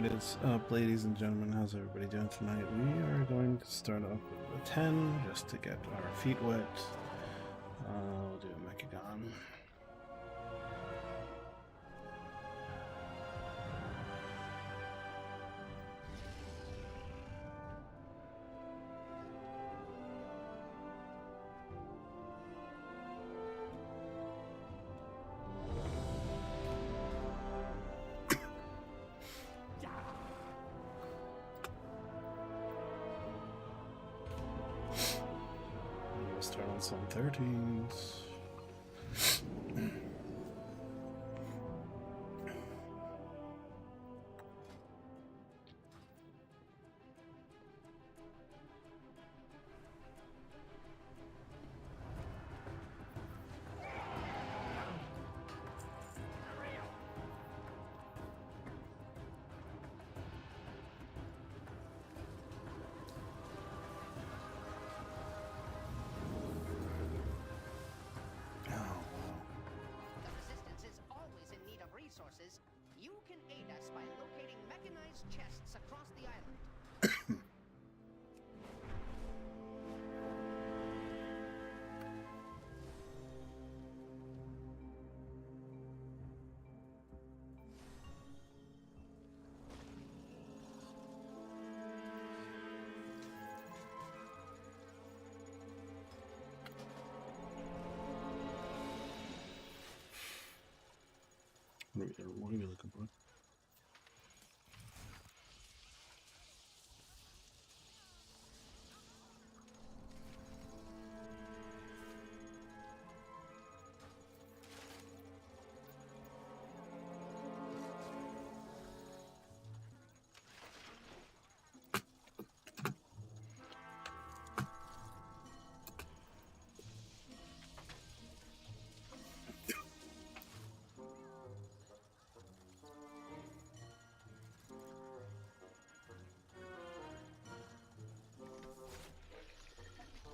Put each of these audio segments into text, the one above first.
What is up, ladies and gentlemen? How's everybody doing tonight? We are going to start off with a 10 just to get our feet wet. We'll do a Mechagon. Start on some 13s. You can aid us by locating mechanized chests across the island. What are you looking for?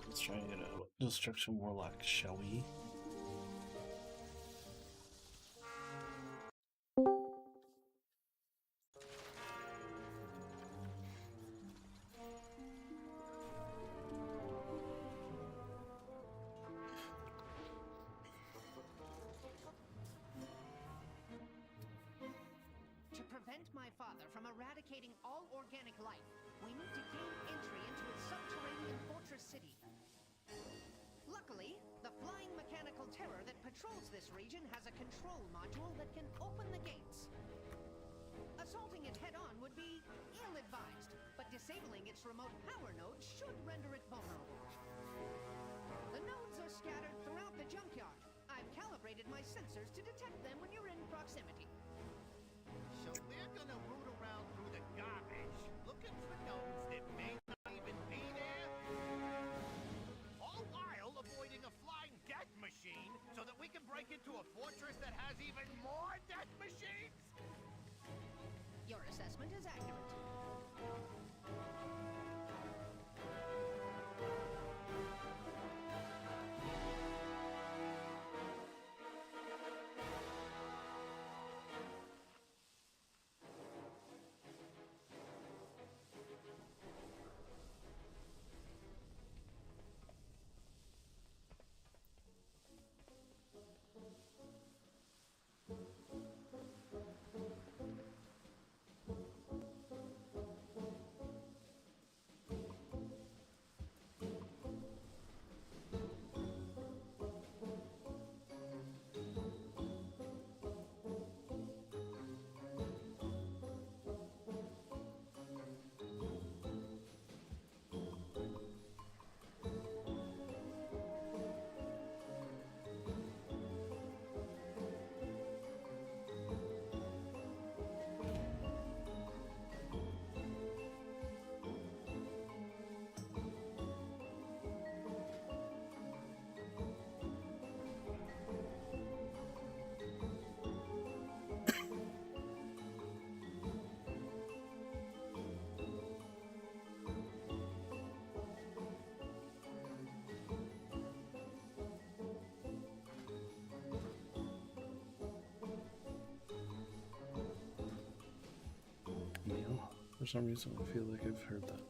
Let's try and get a Destruction Warlock, shall we? To prevent my father from eradicating all organic life, we need to gain entry into his subterranean fortress city. Luckily, the flying mechanical terror that patrols this region has a control module that can open the gates. Assaulting it head-on would be ill-advised, but disabling its remote power nodes should render it vulnerable. The nodes are scattered throughout the junkyard. I've calibrated my sensors to detect them when you're in proximity. So we're gonna root around through the garbage, looking for nodes that may not even be there? All while avoiding a flying death machine so that we can break into a fortress that has even more death machines? Your assessment is accurate. some reason I feel like I've heard that.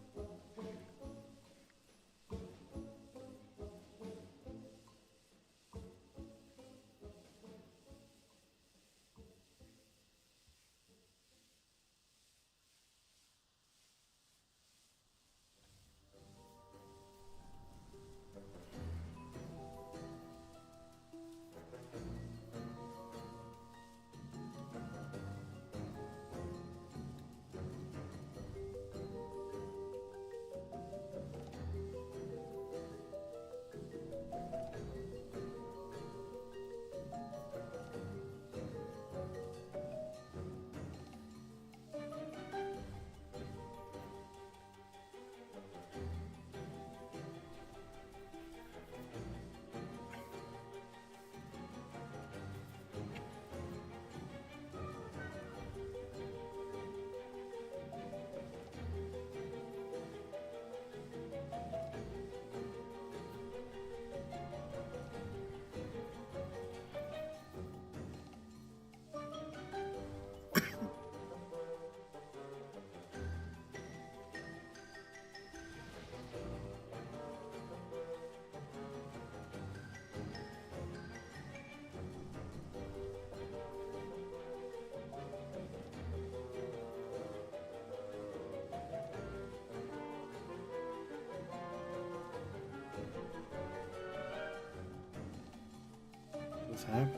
What's happening?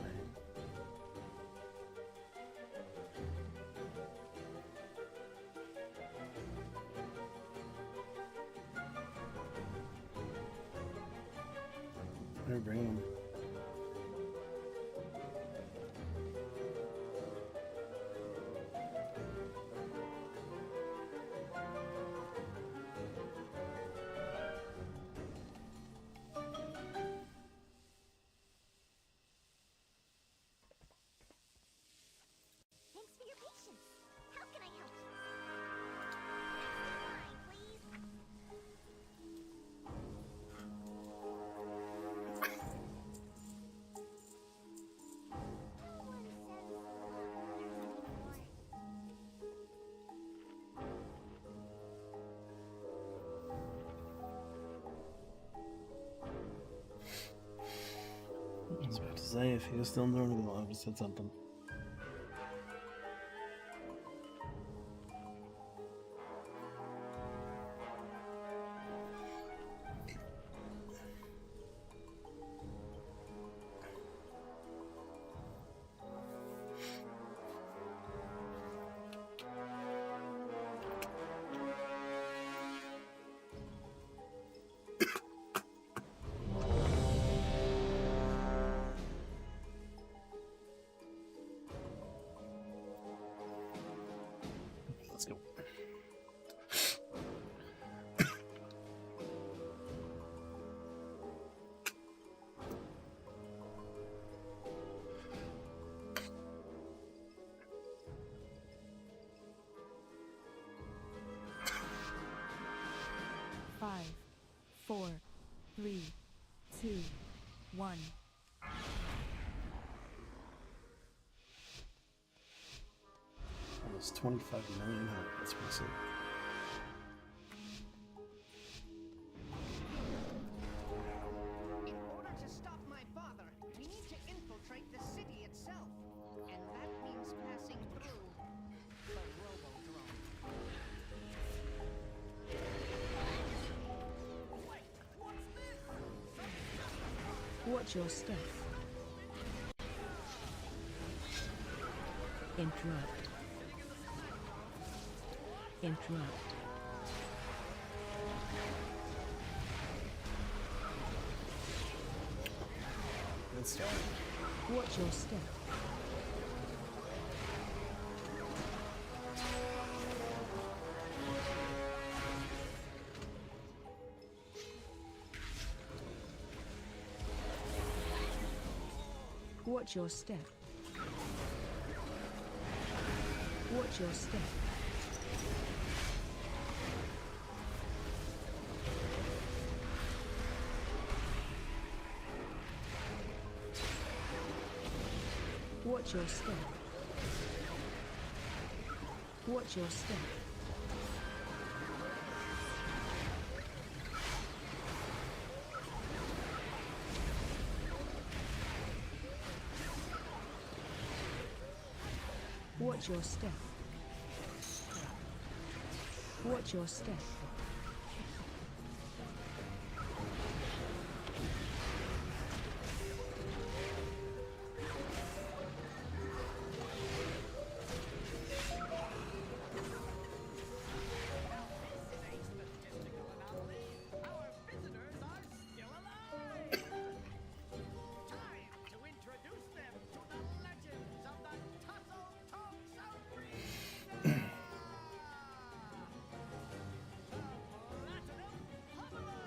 Better bring him. Thanks for your patience. How can I help you? Please. I was about to say, if he was still doing it, I would have said something. Let's go. Five, 4, 3, 2, 1. Almost 25 million health. That's massive. In order to stop my father, we need to infiltrate the city itself. And that means passing through the Robodrome. Watch your step. Interrupt. Interrupt. Let's go. Watch your step. Watch your step. Watch your step. Watch your step. Watch your step. Watch your step. Watch your step. Our visitors are still alive! Time to introduce them to the legends of the Tussle Totes Arena! The Platinum Pummeler!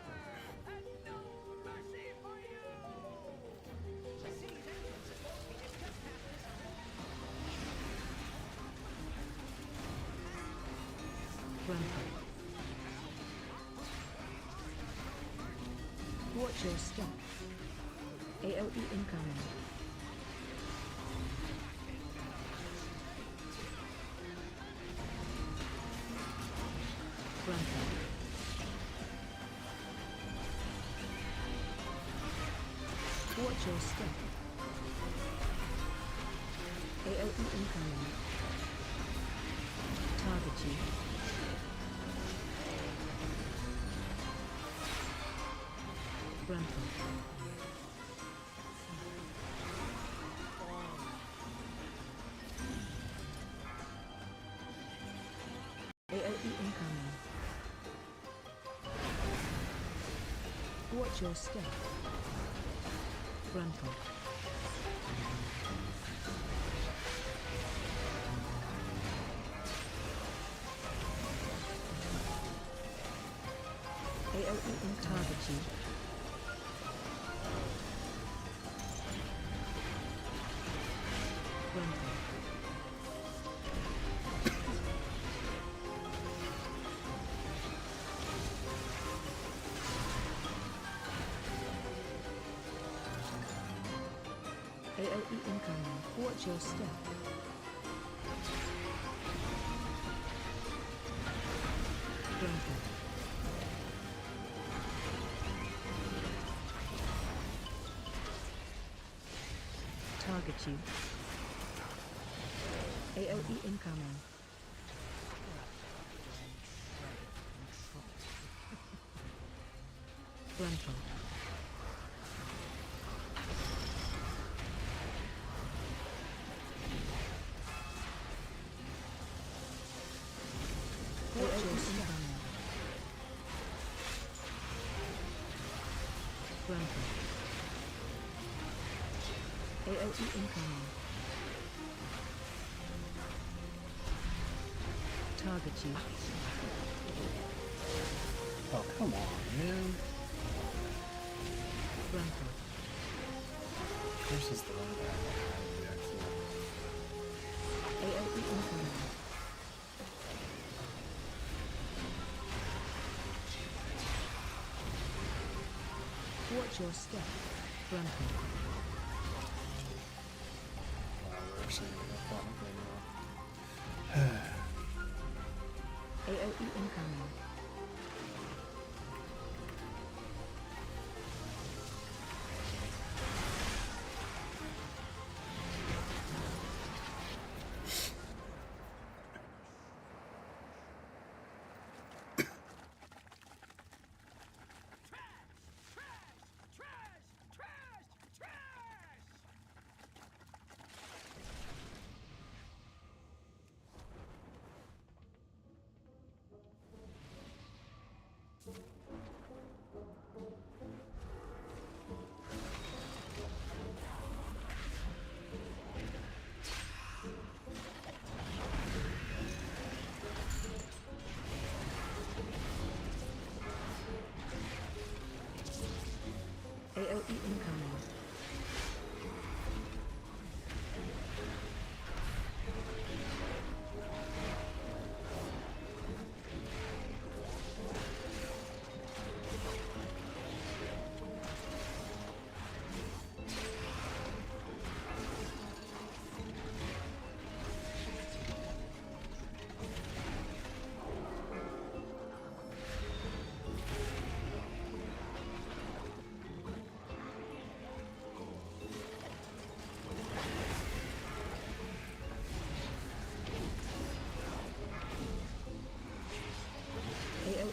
And no mercy for you! The city's entrance is located just past this Grandpa. Watch your step. AOE incoming. Grandpa. Watch your step. AOE incoming. Target you. Grandpa. AOE incoming. Watch your step. Grandpa. AOE in target you. Grandpa. AOE incoming. Watch your step. Grandpa. Target you. AOE incoming. Grandpa. Watch your step. Grandpa. AOE incoming. Target you. Oh, come on, man. Grandpa. This is the one that I actually. AOE incoming. Watch your step. Grandpa. Wow, we're actually going to plot right now. AOE incoming.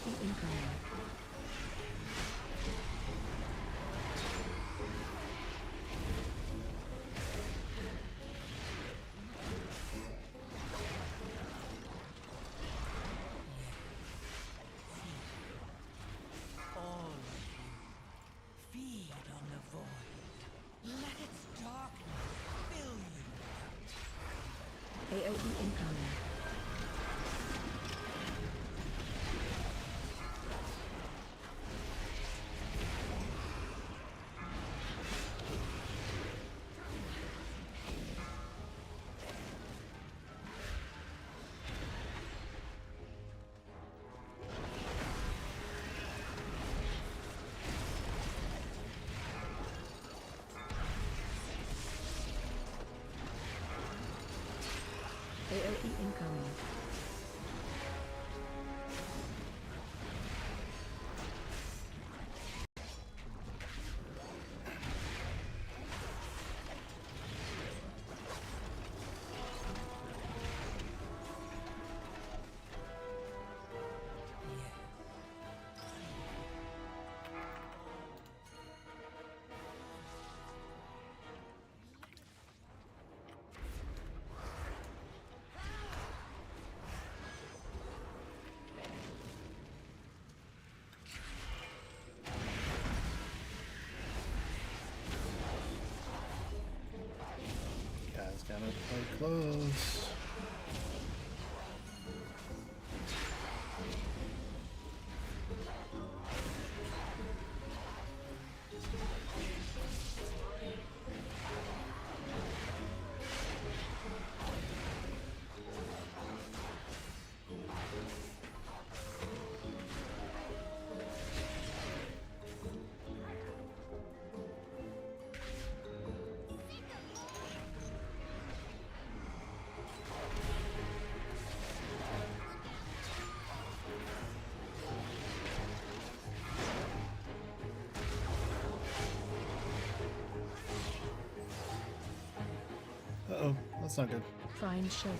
AOE incoming. All of you, feed on the void. Let its darkness fill you. AOE incoming. AOE incoming. Guys gotta play close. Uh-oh, that's not good. Find shelter.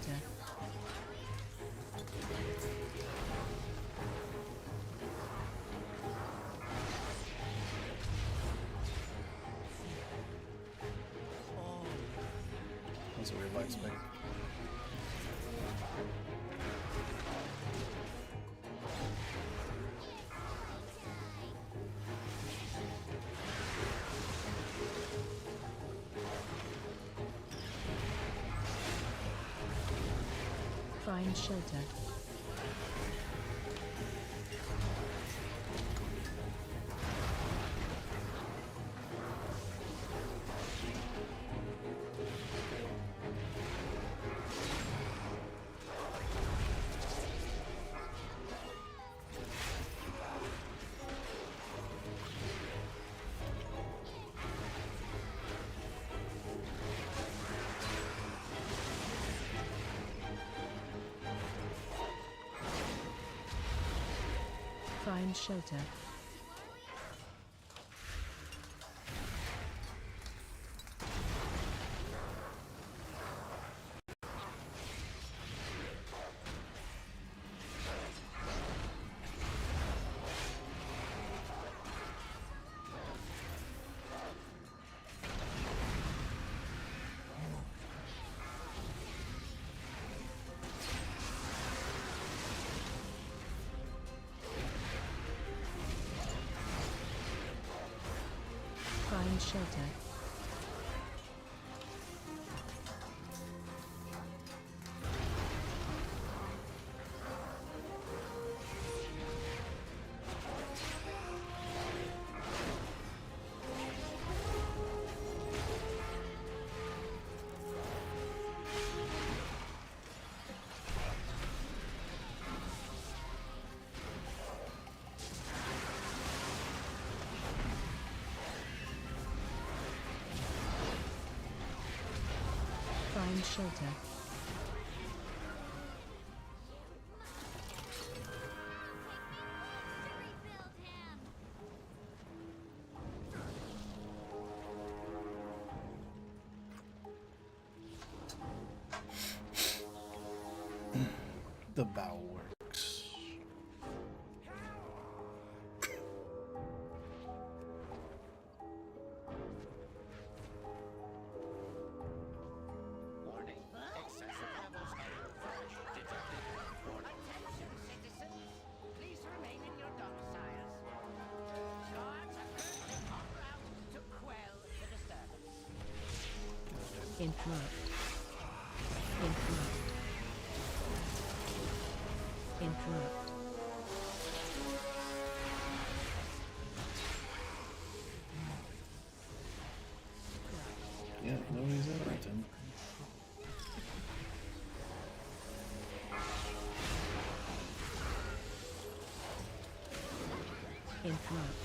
That's a weird light spike. Find shelter. Find shelter. Find shelter. Find shelter. rebuild him. The bow works. Interrupt. Interrupt. Interrupt. Yeah, nobody's Everton. Interrupt.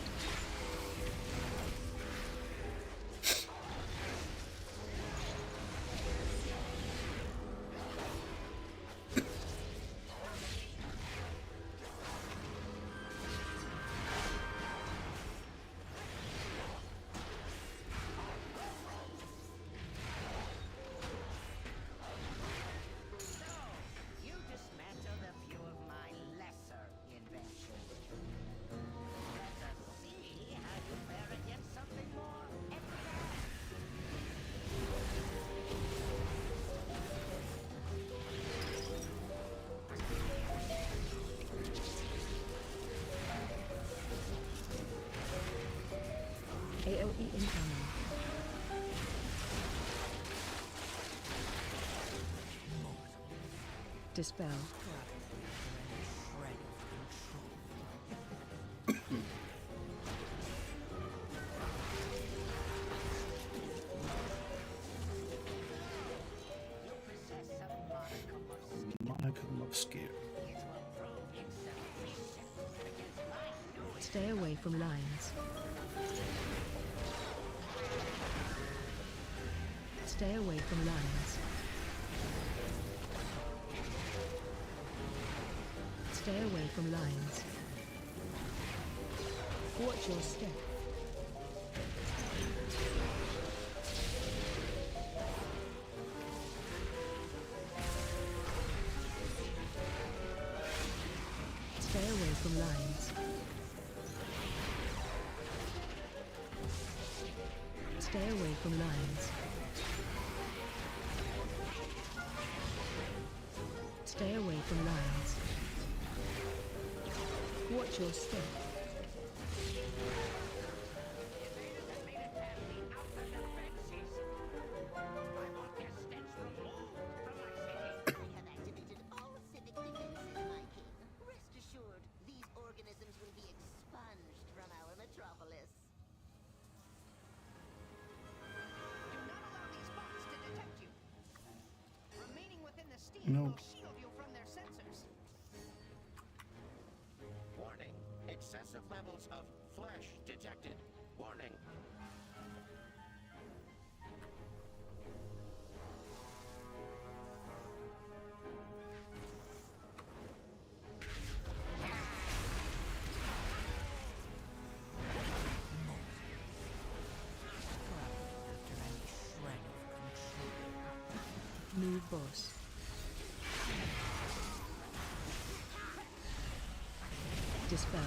You dismantled a few of my lesser inventions. Let us see how you fare against something more advanced. AOE incoming. Dispel. You possess a modicum of skill. Modicum of skill. It will prove insufficient against my newest. Stay away from lines. Stay away from lines. Stay away from lines. Watch your step. Stay away from lines. Stay away from lines. Stay away from lines. Watch your step. I have activated all civic defenses, my king. Rest assured, these organisms will be expunged from our metropolis. Do not allow these bots to detect you. Remaining within the steam No. will shield you from their sensors. Warning. Excessive levels of flesh detected. Warning. Move boss. Dispel.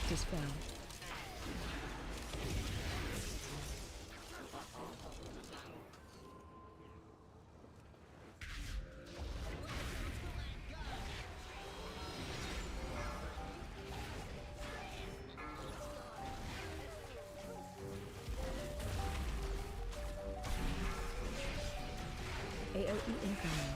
Dispel. AOE incoming.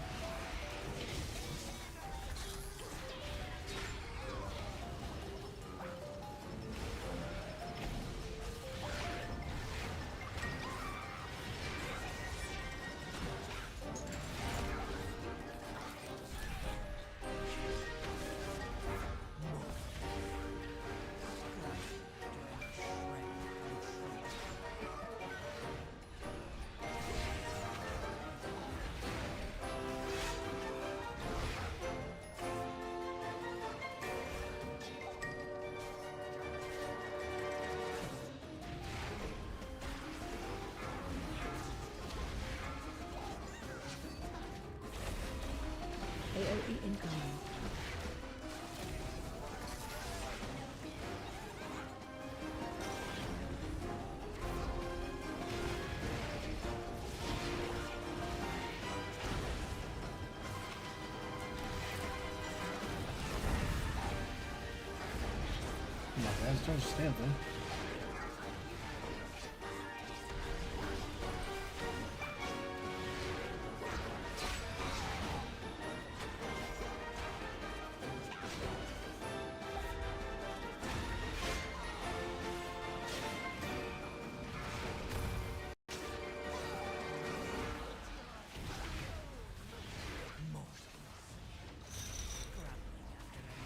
Come on, guys, don't just stand there.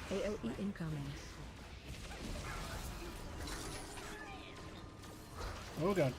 AOE incoming. Oh god.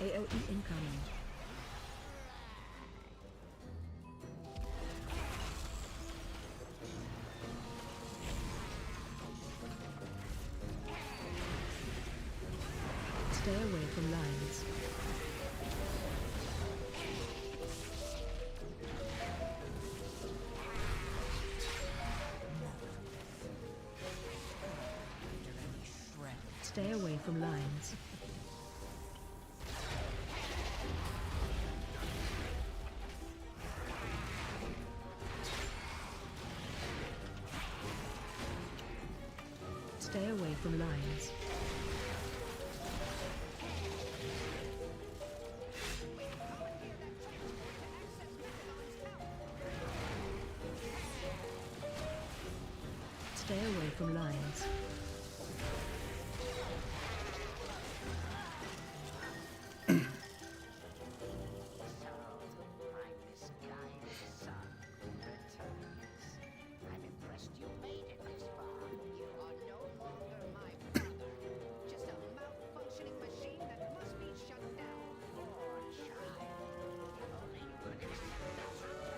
AOE incoming. Stay away from lines. Stay away from lines. Stay away from lines. Stay away from lines. My misguided son returns. I'm impressed you made it this far. You are no longer my father. Just a malfunctioning machine that must be shut down. Poor child. If only you could accept the truth.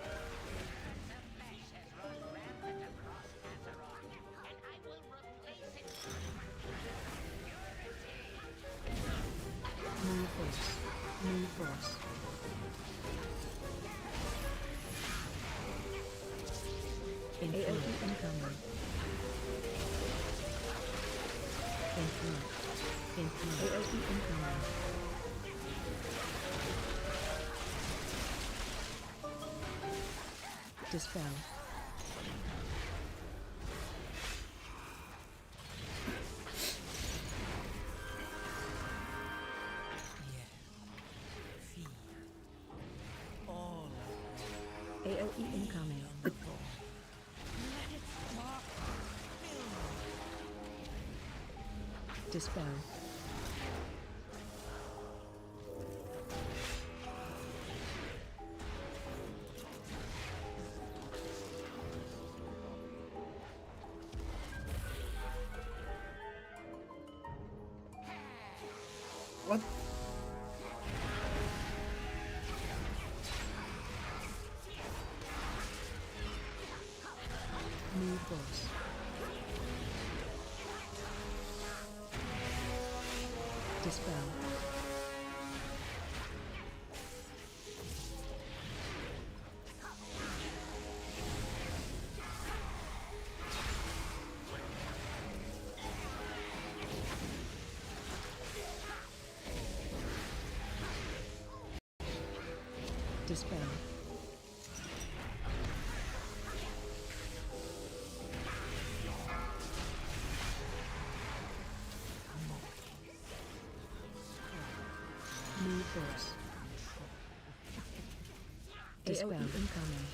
The mess has run rampant across Azeroth, and I will replace it with purity. New force. New force. AOE incoming. Influence. Influence. AOE incoming. Dispel. Feed. All AOE incoming. let its darkness fill Dispel. What? New force. Dispel. Dispel. New force. Dispel. AOE incoming.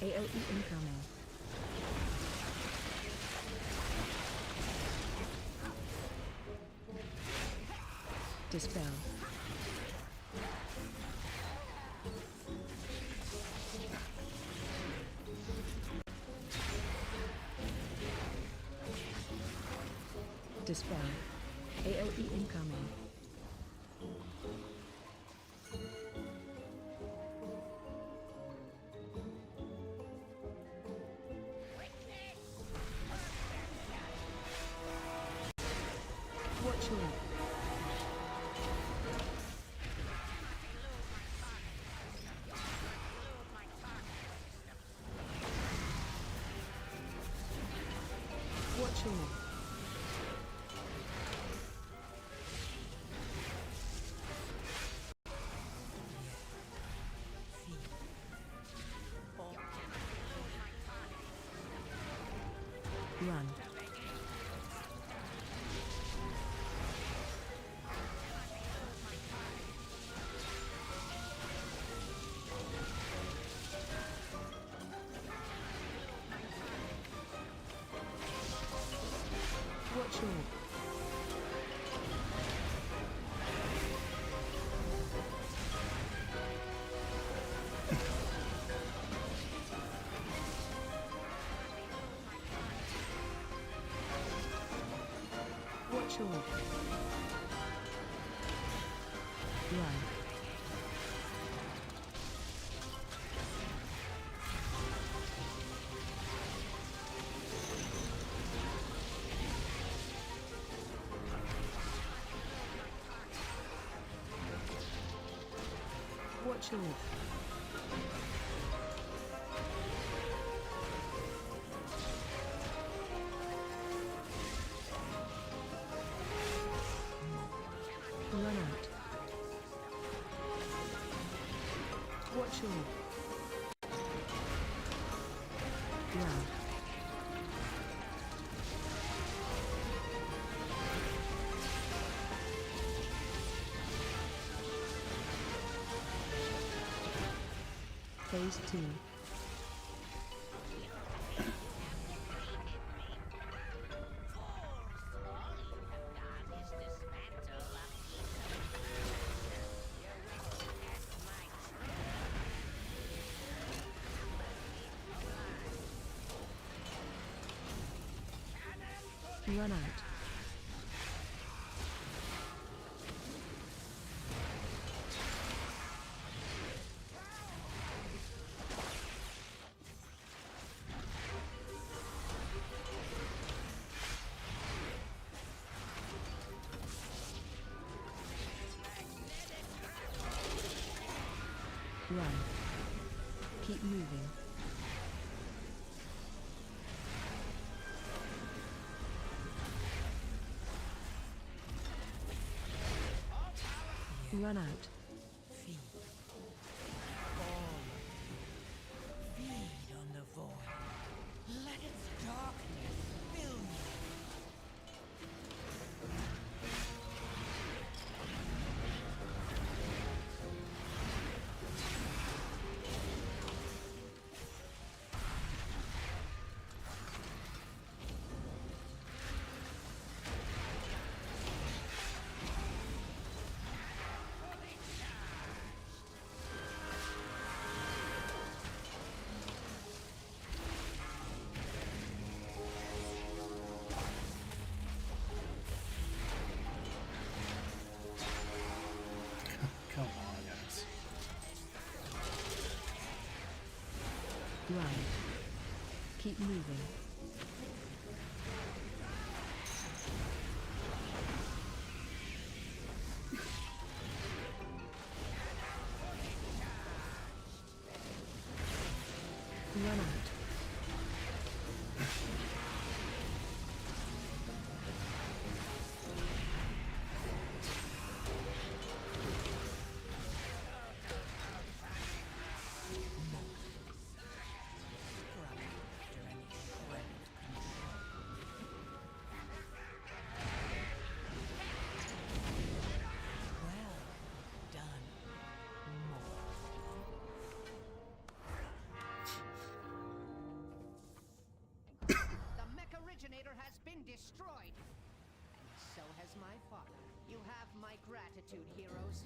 AOE incoming. Dispel. Dispel. AOE incoming. Watch your left. Watch your left. Run. Watch your left. Watch your left. Run. Watch your left. Run out. Watch your left. Run. Phase 2. Run out. Run. Keep moving. Run out. Feed. All. Feed on the void. Let its darkness fill you. Come on, guys. Run. Keep moving. Run out. Well done. More. The mech originator has been destroyed. And so has my father. You have my gratitude, heroes.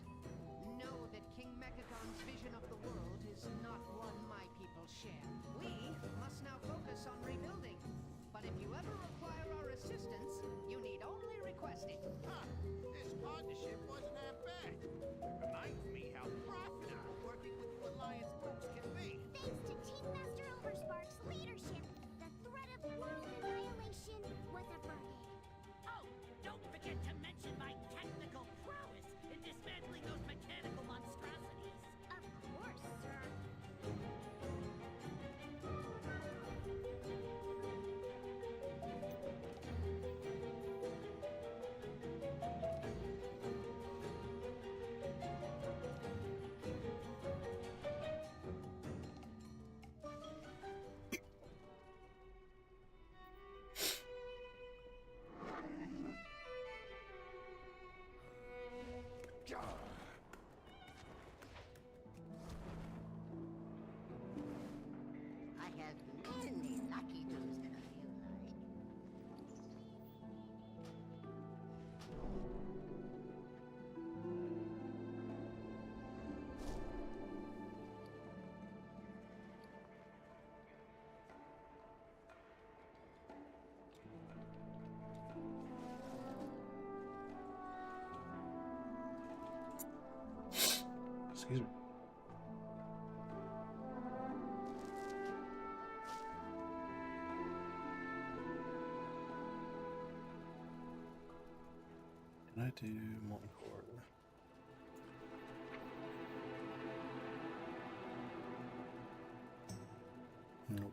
Know that King Mechagon's vision of the world is not one my people share. We must now focus on rebuilding. But if you ever require our assistance, you need only request it. Huh, Excuse me. Can I do molten core? Nope.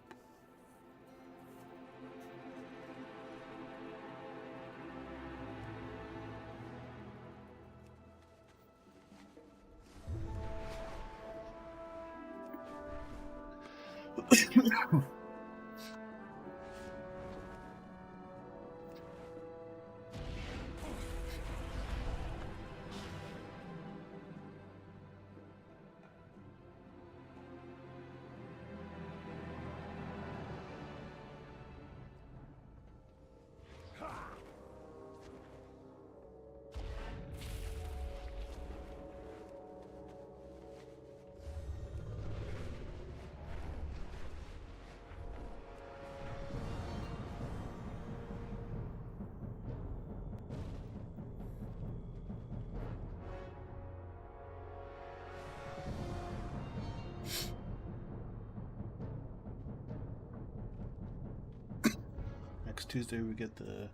Next Tuesday we get the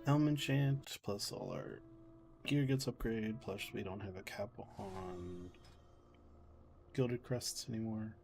Elm Enchant, plus all our gear gets upgraded, plus we don't have a cap on Gilded Crests anymore.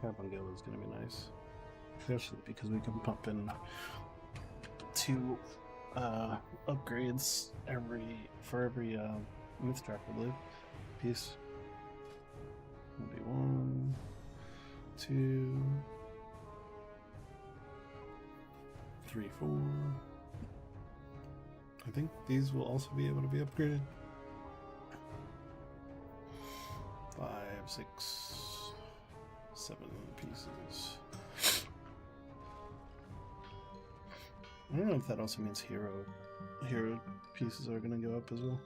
Cap on Guild is going to be nice, especially because we can pump in 2 upgrades for every myth track, I believe. Piece. Will be 1, 2, 3, 4. I think these will also be able to be upgraded. 5, 6, 7 pieces. I don't know if that also means hero pieces are going to go up as well.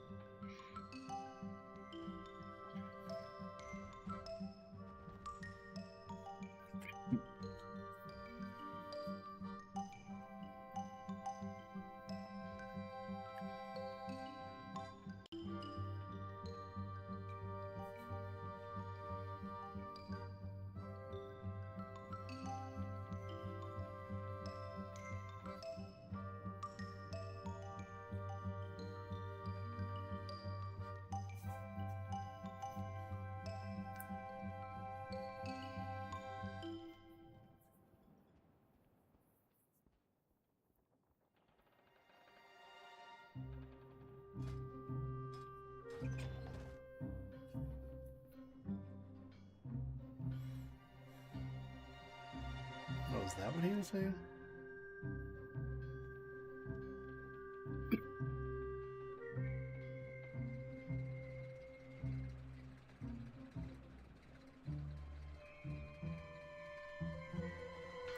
Oh, is that what he was saying?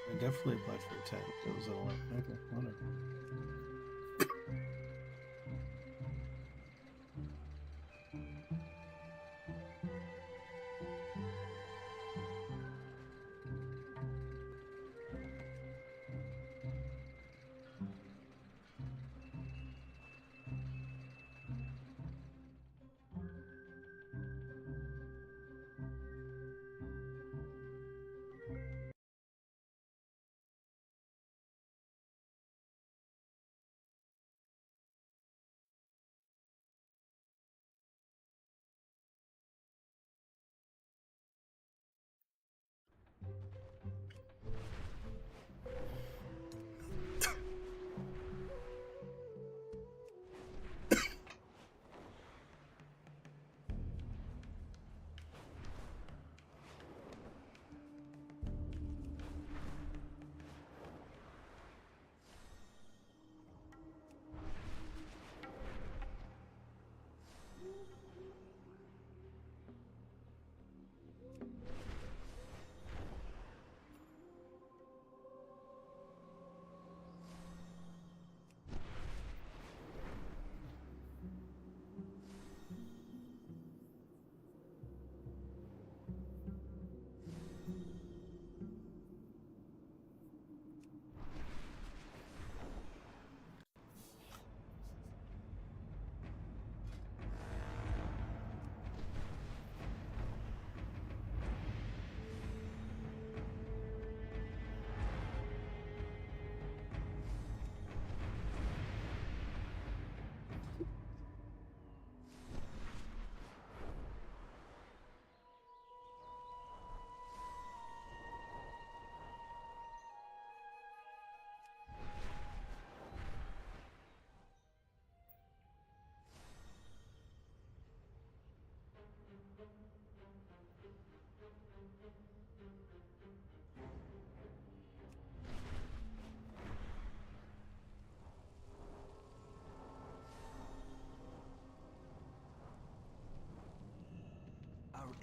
I definitely applied for a 10. It was an 11. Okay, whatever.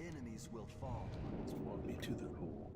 Enemies will fall. Let's walk me to the pool.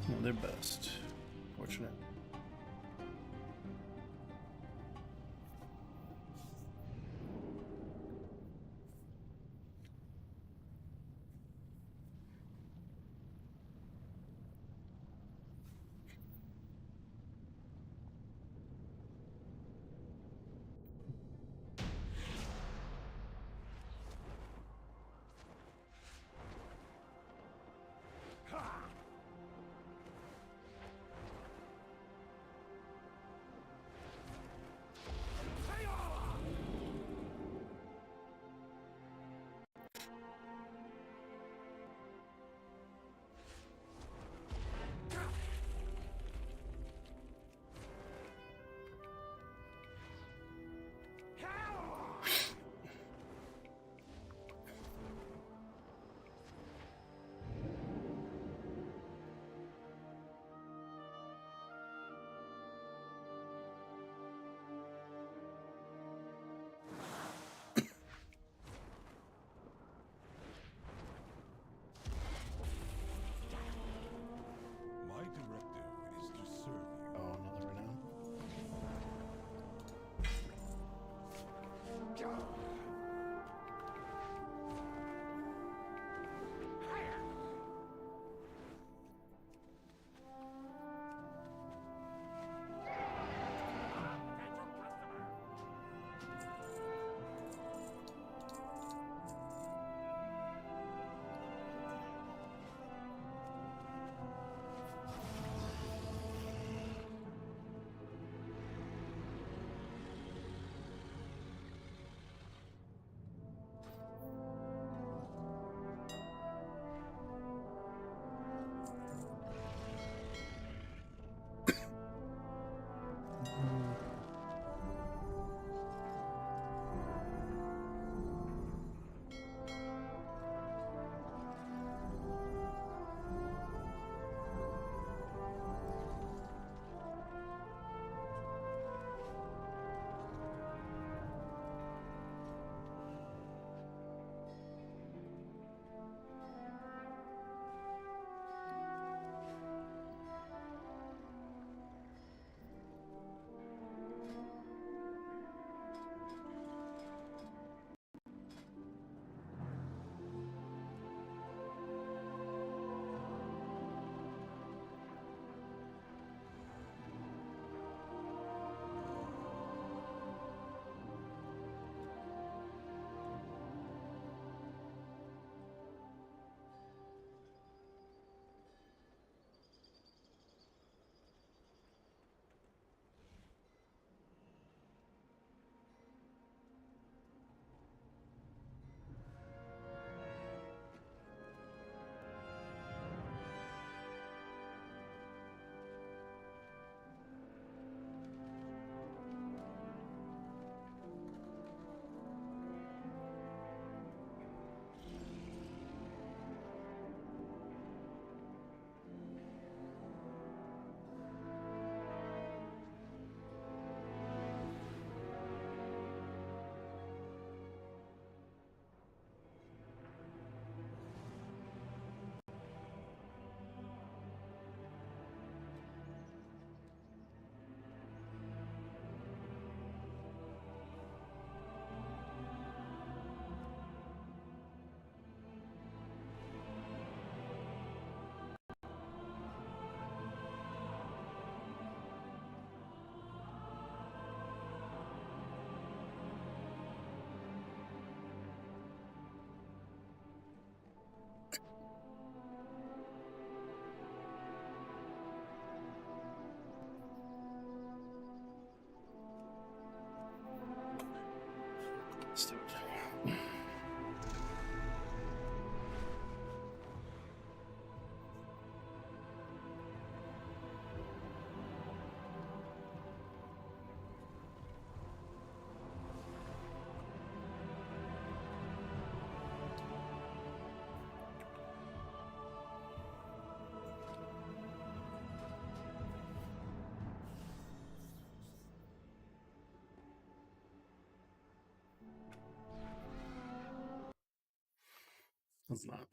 Not their best. Fortunate. Let's do it. Let's not.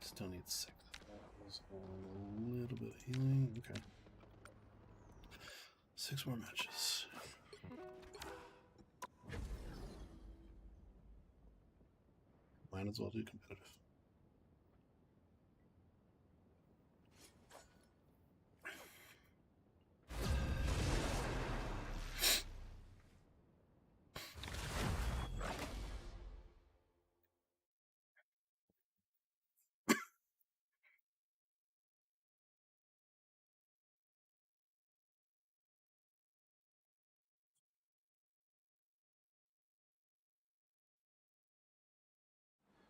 Still need 6. That was a little bit of healing. Okay. 6 more matches. Might as well do competitive.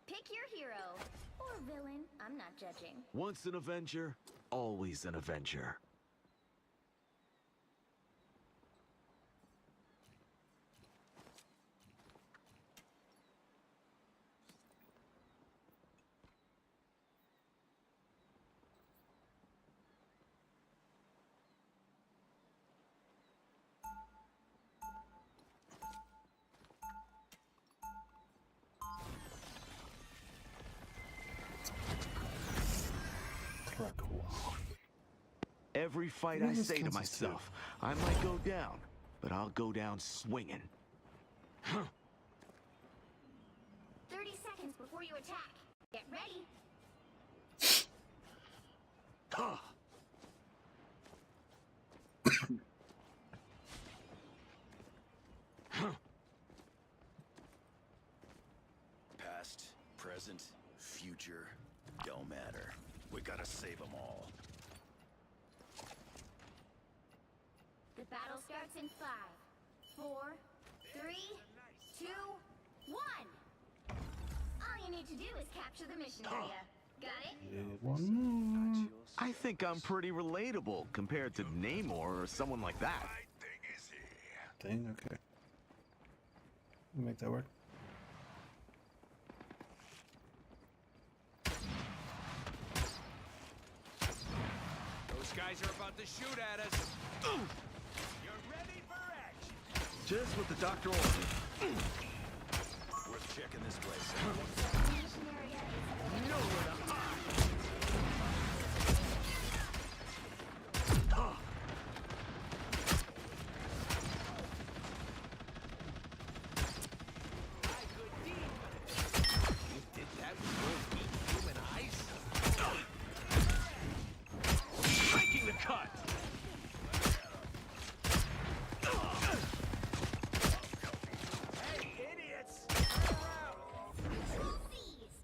Pick your hero. Or villain. I'm not judging. Once an Avenger, always an Avenger. Every fight What I is say to Kansas myself, I might go down, but I'll go down swinging. 30 seconds before you attack. Get ready. Past, present, future, don't matter. We gotta save them all. The battle starts in 5, 4, 3, 2, 1. All you need to do is capture the mission area. Got it? Did one more I think I'm pretty relatable compared to Namor or someone like that. thing. Okay. We'll make that work. Those guys are about to shoot at us. You're ready for action. Just what the doctor ordered. Worth checking this place The mission area is Nowhere to hide. You did that with your weak human eyes? Breaking the cut. Hey, idiots! Turn around! control seized.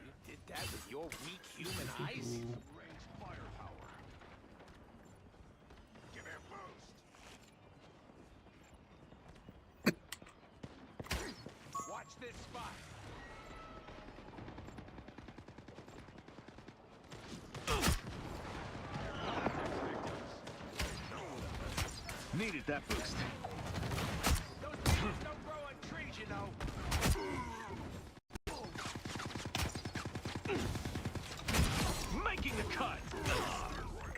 You did that with your weak human eyes? Watch this spot. Needed that boost. Those babies don't grow on trees, you know. Making the cut.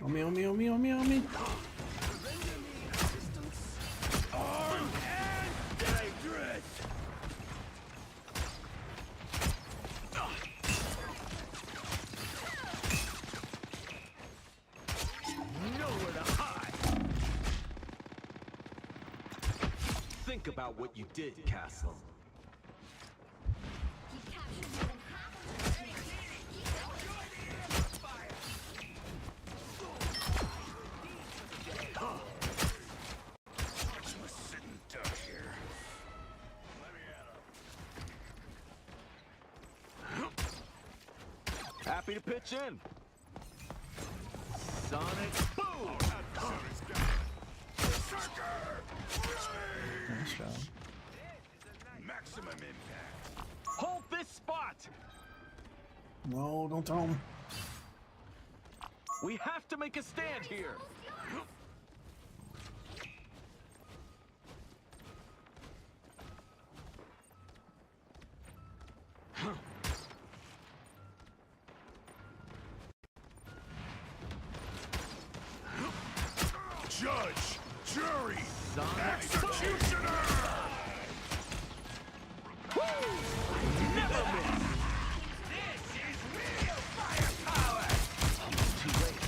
Oh me, oh me, oh me, oh me, oh me. Arm and dangerous. Nowhere to hide. Think about what you did, Castle. You captured more than half of the mission area. Keep going. Just sitting duck here. Happy to pitch in. Sonic boom. Nice job. Maximum impact. Hold this spot. No, don't throw him. We have to make a stand here. Judge, jury, Sonic executioner! never miss. This is real firepower! Too late.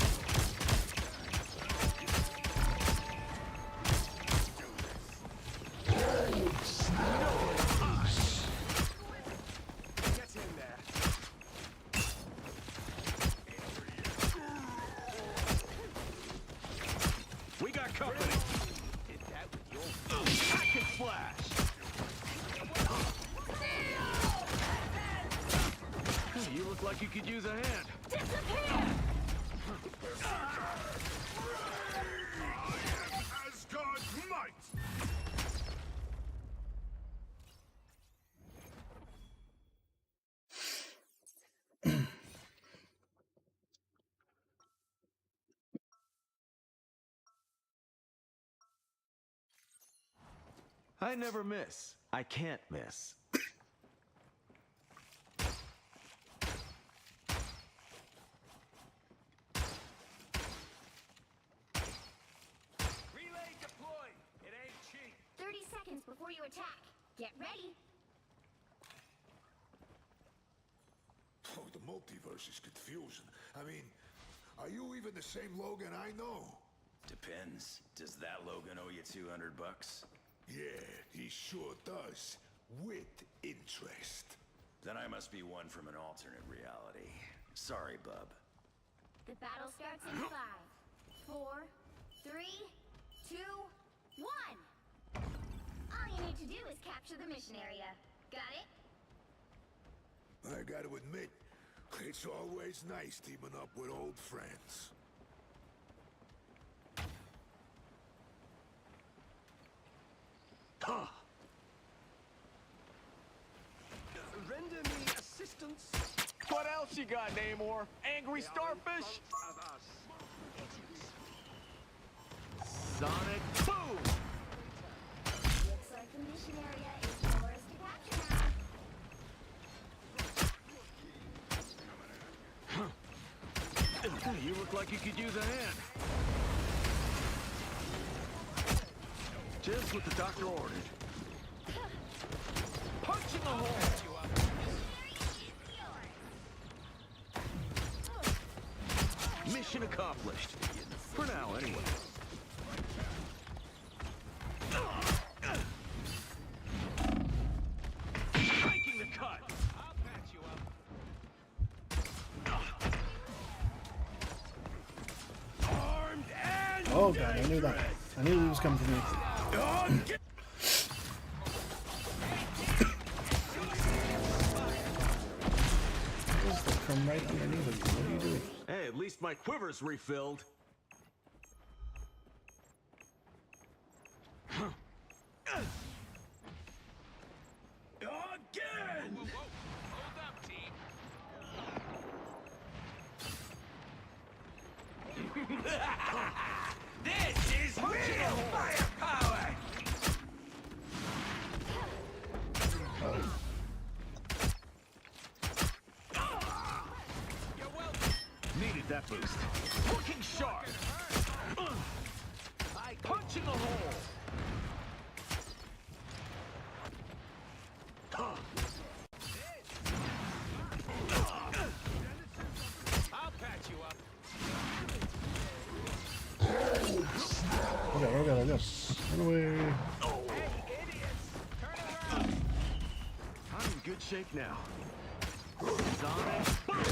Get in there. We got company. Did that with your Hack and slash. You look like you could use a hand. Asgard's might! I never miss. I can't miss. relay deployed. It ain't cheap. 30 seconds before you attack. Get ready. Oh, the multiverse is confusing. I mean, Are you even the same Logan I know? Depends. Does that Logan owe you $200? Yeah, he sure does. With interest. Then I must be one from an alternate reality. Sorry, bub. The battle starts in 5, 4, 3, 2, 1. All you need to do is capture the mission area. Got it? I gotta admit, it's always nice teaming up with old friends. Render me assistance. What else you got, Namor? Angry starfish? Sonic boom! Looks like the mission area is yours to capture now. You look like you could use a hand. Just what the doctor ordered. Punch in the hole! Mission accomplished. For now, anyway. Making the cut! I'll patch you up. Armed and Oh god, I knew that. I knew he was coming for me. What's that come right underneath of you? What are you doing? Hey, at least my quiver's refilled. again! Whoa, whoa. Hold up, team. This is real firepower! You're welcome. Needed that boost. Looking sharp. Punch in the hole. I'll patch you up. Okay. Run away. Hey, idiots! Turn around. I'm in good shape now. Sonic boom!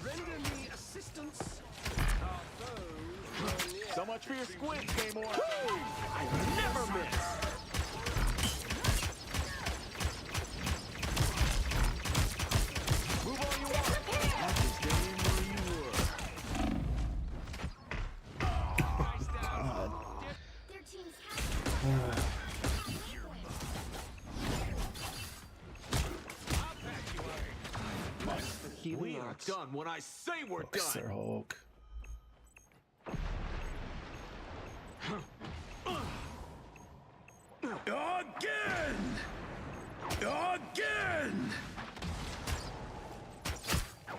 Render me assistance. So much for your squid, Namor. I never miss. Move all you want. I'll just stay where you were. Their team's captured. We are done when I say we're Sir done. Hulk. Again! Again!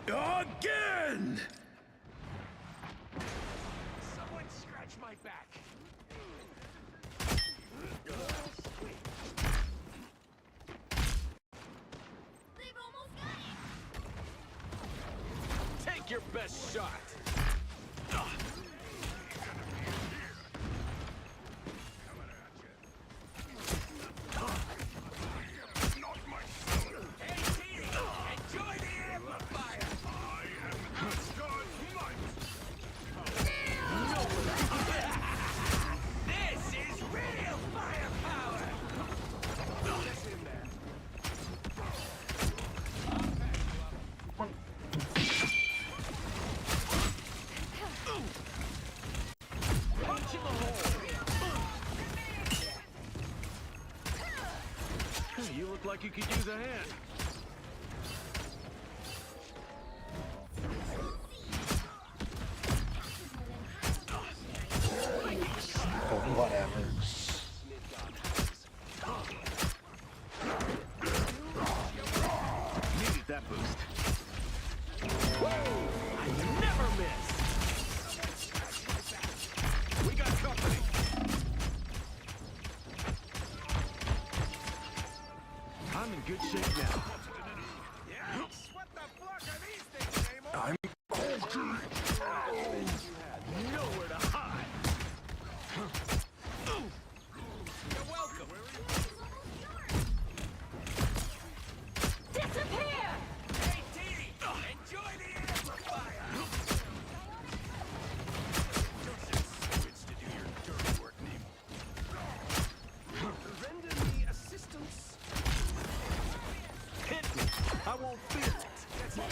Again! Someone scratch my back. They've almost got it. Take your best shot. Enjoy the amplifier. This is real firepower. Listen there. Punch in the hole. You look like you could use a hand. Whatever. Needed that boost. Woo! I never miss. We got company. I'm in good shape now. I won't feel it. That's my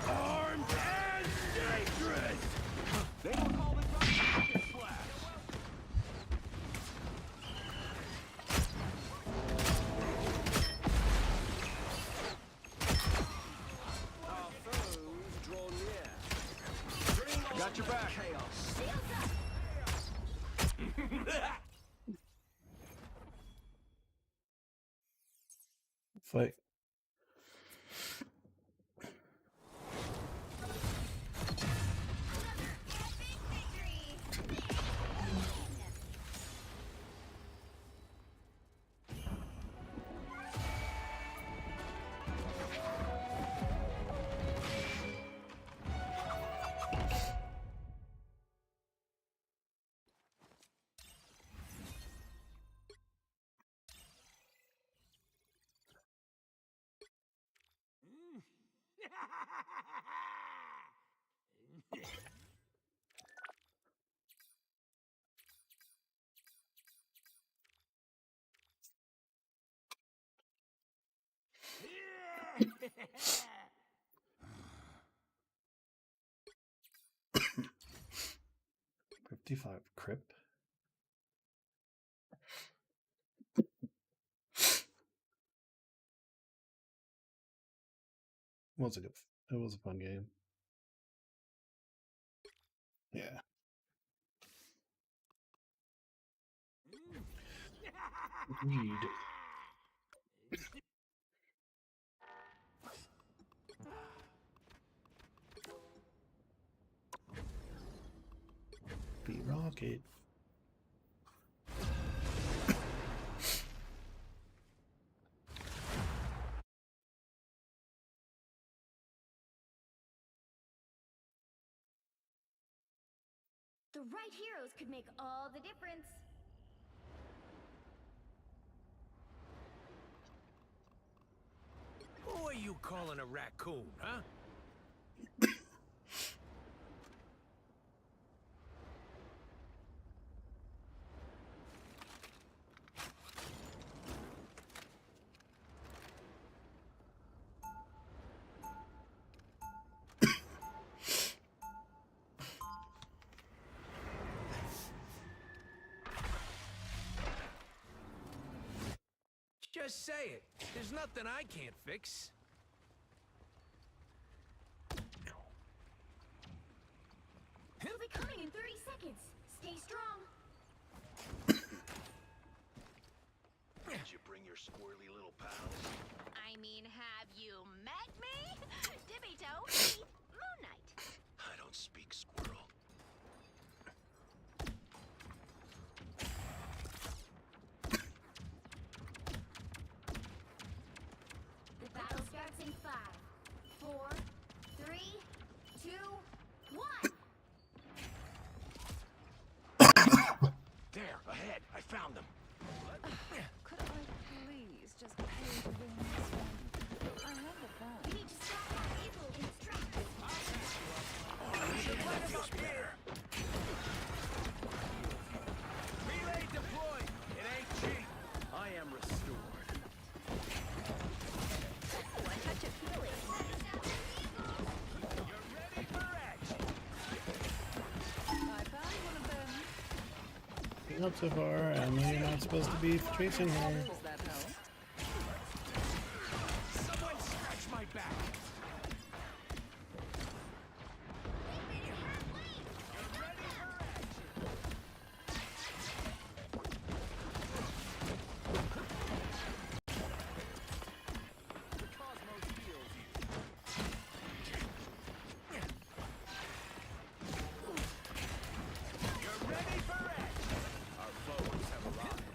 armed and dangerous! They will call this rocket splash! Our foes draw near. Got your back. Fight. $55 Crip. It was a fun game. Yeah. Agreed. Be Rocket. The right heroes could make all the difference. Who are you calling a raccoon, huh? Just say it. There's nothing I can't fix. He'll be coming in 30 seconds. Stay strong. Did you bring your squirrely little pals? I mean, have you met me? Dippy-toe, meet Moon Knight. I don't speak squirrel. The battle starts in 5, 4, 3, 2, 1. There, ahead. I found them. Could I please just pay to win this one? I have the phone. We need to stop that evil in its tracks. That feels better. Relay deployed. It ain't cheap. I am restored. Ooh, a touch of healing. You're ready for action. I found one of them. Not so far. I know you're not supposed to be chasing her. Does that help? Someone scratch my back.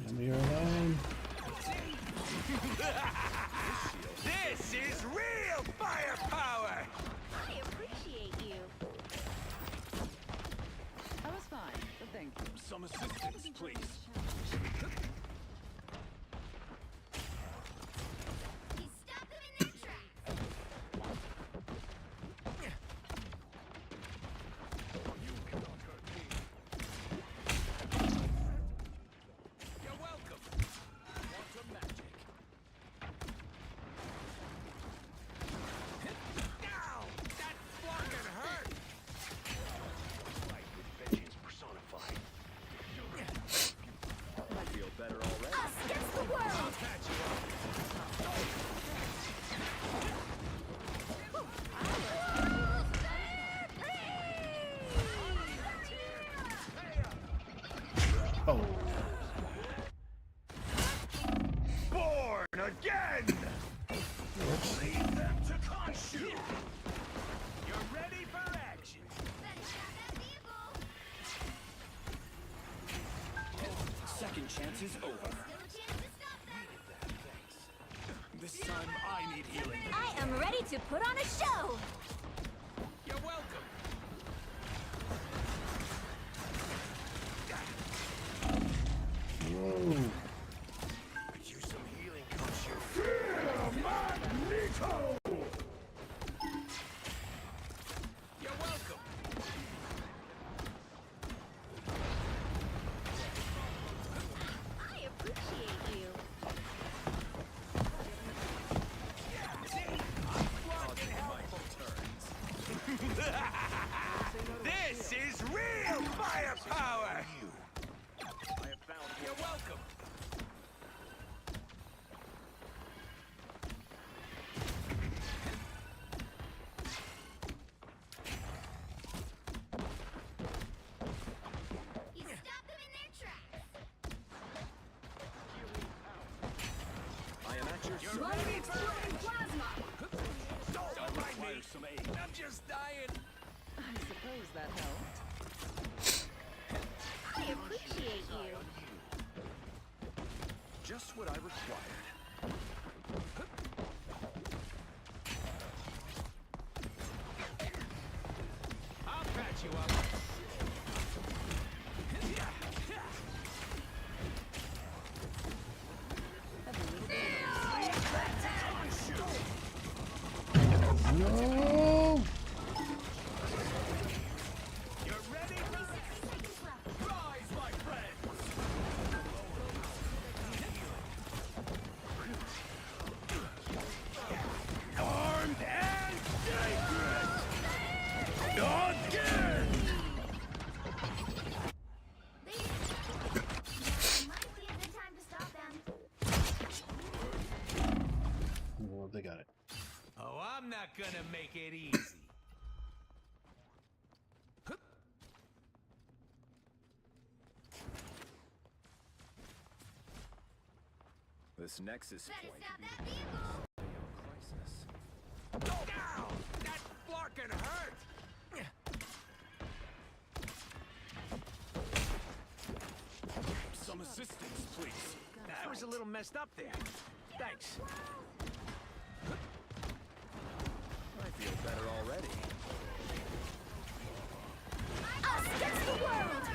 And you're alone. This is real firepower! I appreciate you. I was fine, but thank you. Some assistance, please. He stopped them in their tracks. You cannot hurt me. Oh. Born again! Leave them to Khonshu! You're ready for action! Better stop that vehicle! Second chance is over. Still a chance to stop them! This time I need healing. I am ready to put on a show! You're welcome! Whoa. Could use some healing, Khonshu. You're welcome! I appreciate you. This is real firepower! You're welcome! You stop them in their tracks. I am at your service. Mighty exploding plasma! Don't mind me! Some aid. I'm just dying! I suppose that helped. I appreciate you. Just what I required. I'll patch you up! No. You're ready for rise, my friends! Armed and dangerous! Again! Might be a good time to stop them. Well, they got it. Oh, I'm not gonna make it easy. This Nexus Better point stop could be that vehicle! a crisis. Ow! That flarkin' hurt! Some assistance, please. I was a little messed up there. Thanks. I feel better already. Us against the world!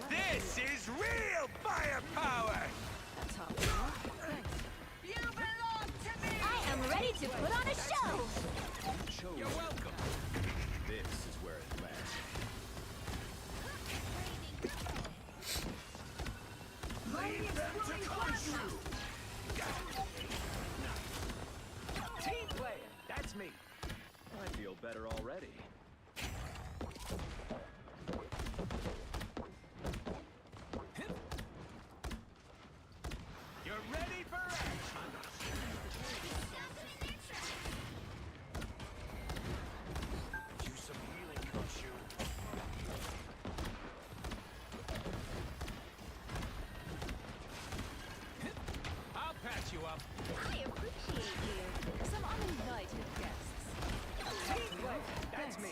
This is real firepower! Top off. Thanks. You belong to me! I am ready to put on a show! You're welcome. This is where it lands. Leave them to Khonshu! Team player, that's me. I feel better already. You're ready for action. Stop them in their tracks. Use some healing, Khonshu. I'll patch you up. I appreciate you. Some uninvited guests. Team player, that's me.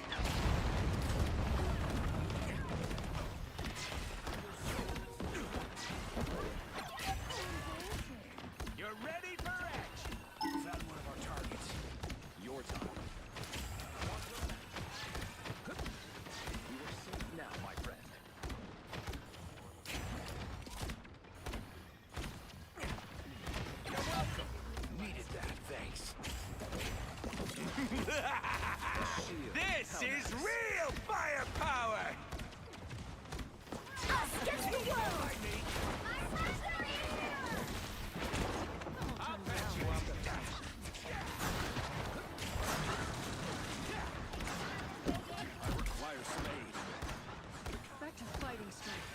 You're ready for action. Found one of our targets. Your time. You are safe now, my friend. You're welcome. Needed that, thanks. This is real firepower! Us against the world! I'll patch you up. I require some aid. Back to fighting strength.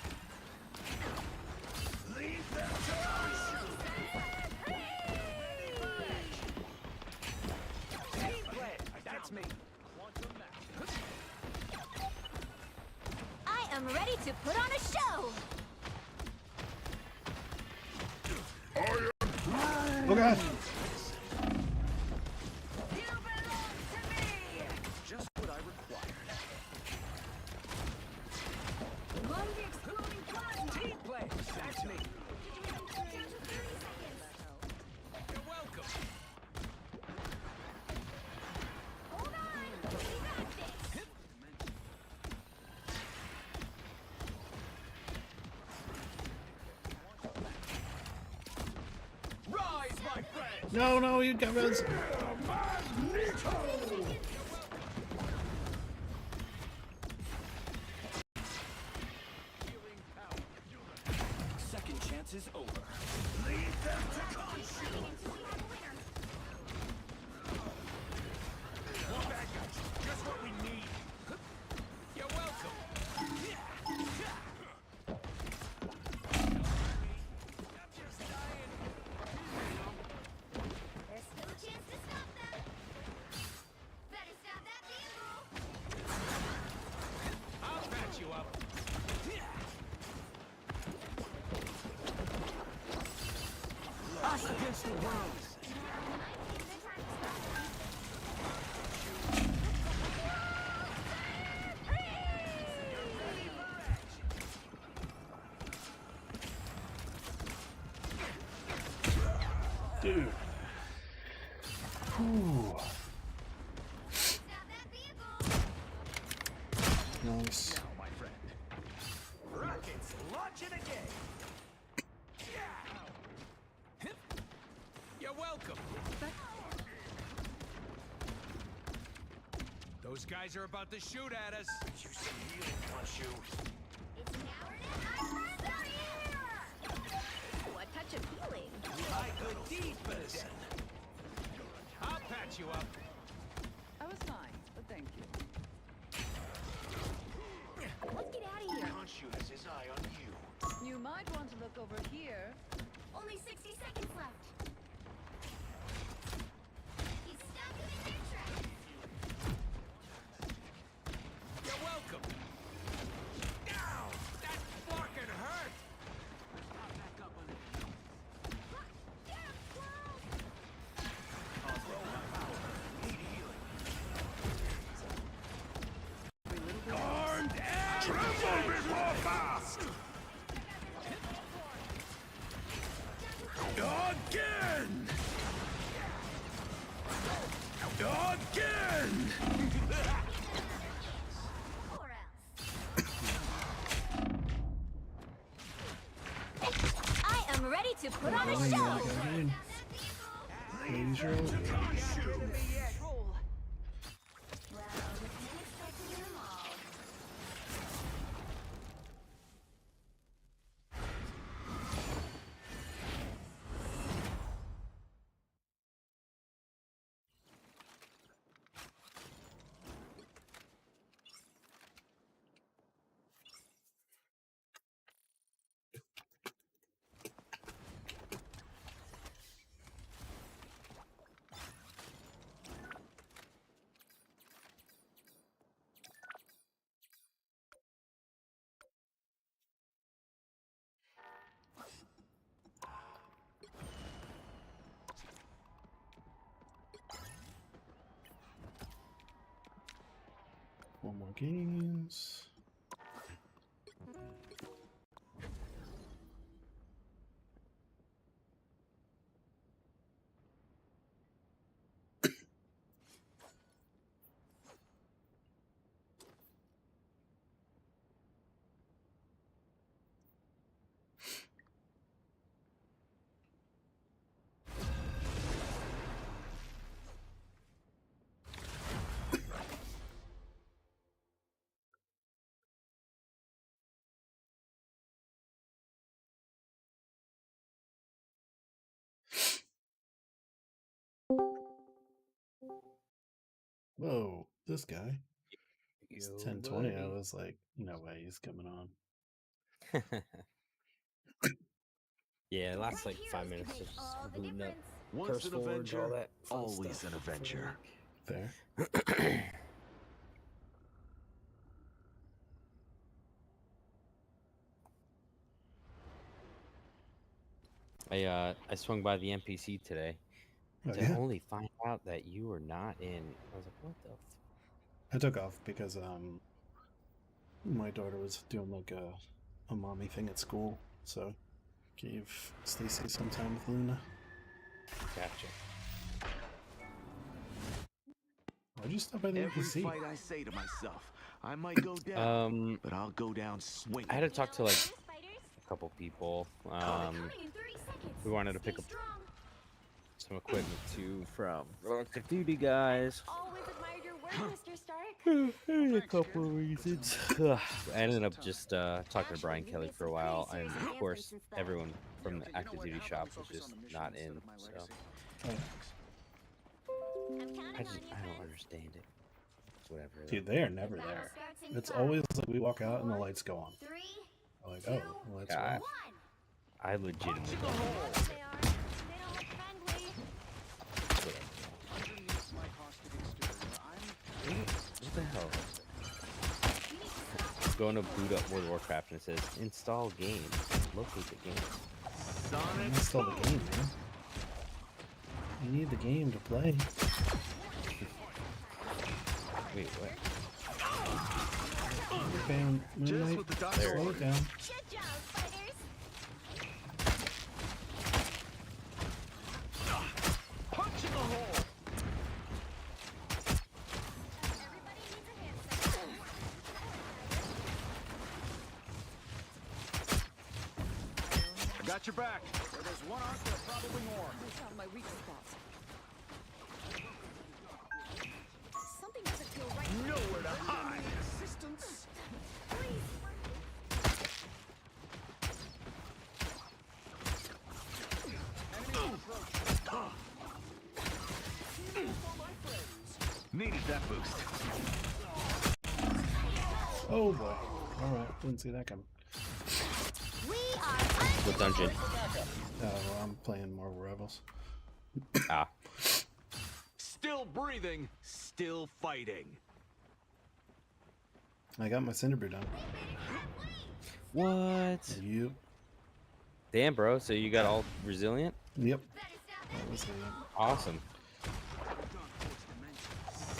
Leave them to Khonshu. ready to put on a show! Oh god! You belong to me! Just what I required. Among the exploding plasma! Team play! That's me! You're welcome! Hold on! We got this! Rise, my friend! No, you got us. Second chance is over. Lead them to Khonshu! One bad guy, just what we need. You're welcome! There's still a chance to stop them! Better stop that vehicle! I'll patch you up! Us against the world! Dude. Whew. Stop that vehicle! Nice. Now, my friend. Rockets launching again! You're welcome! Those guys are about to shoot at us! You some healing, Khonshu. It's now or never! They're here! Oh, a touch of healing! I could deep medicine. I'll patch you up! I was fine, but thank you. Let's get out of here! Khonshu has his eye on you. You might want to look over here. Only 60 seconds left! He's stuck in the deer trap! You're welcome! Ow! That fucking hurt! Get him, squirrels! Armed and tremble before fast! Again! Again! Or else. I am ready to put on a Oh, you show! wanna go, dude? Ladies roll. Roll. Well, it's unexpected in them all. One more games. Whoa, this guy. It's 10:20. I was like, no way, he's coming on. Yeah, it lasts Right like here 5 is minutes to of make all the booting up. difference. Once Curse an Forge, all Avenger, that fun always stuff an for Avenger. Fair. I swung by the NPC today Oh, to yeah? only find out that you were not in. I was like, what the? I took off because my daughter was doing like a mommy thing at school, so gave Stacy some time with Luna. Gotcha. Why'd you stop by the Every NPC? fight I say to myself, I might go down, but I'll go down swinging. I had to talk to like a couple people. We wanted to pick up some equipment too from Active Duty guys. Always admired your work, Mr. Stark. A couple of reasons. I ended up just talking to Brian Kelly for a while, and of course, everyone from the Active Duty shop was just not in. So I don't understand it. Whatever. Dude, they are never there. It's always like we walk out and the lights go on. I'm like, oh, the lights are off. I legitimately don't know. What the hell? Going to boot up World of Warcraft and it says install game. Locate the game. Install the game, man. You need the game to play. Wait, what? Bam, Moonlight, slow it down. Punch in the hole. I got your back. Where there's one arc, there's probably more. I found my weak spots. Something doesn't feel right. Nowhere to hide. Assistance. Needed that boost. Oh boy. Alright, didn't see that coming. What dungeon? Well, I'm playing more Rebels. Ah. Still breathing, still fighting. I got my Cinderbrew done. What? Yep. Damn, bro. So you got all resilient? Yep. That was Awesome.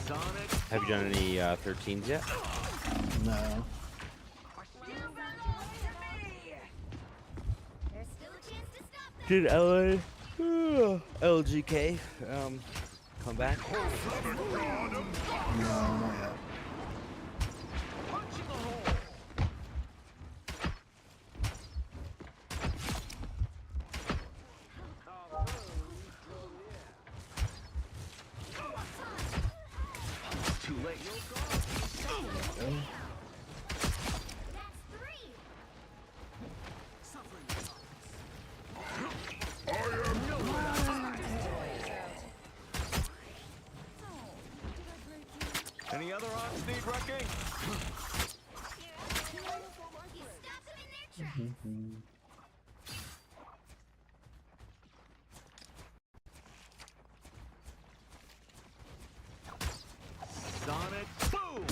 Sonic. Have you done any 13s yet? No. Did LA LGK come back? No, not yet. Too late. Any other arms need wrecking? Sonic boom!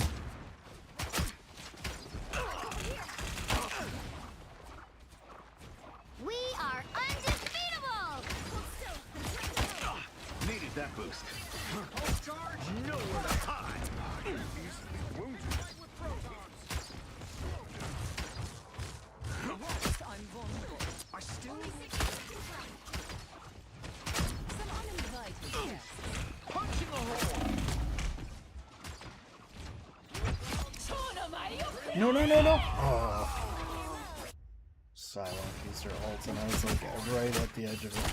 We are undefeatable! Needed that boost. Hold charge. Nowhere to hide. Easily wounded. I'm vulnerable. I still. Some uninvited guests. Punch in the hole. No, no, no, no! Oh. Psylocke used her ult and I was like right at the edge of it.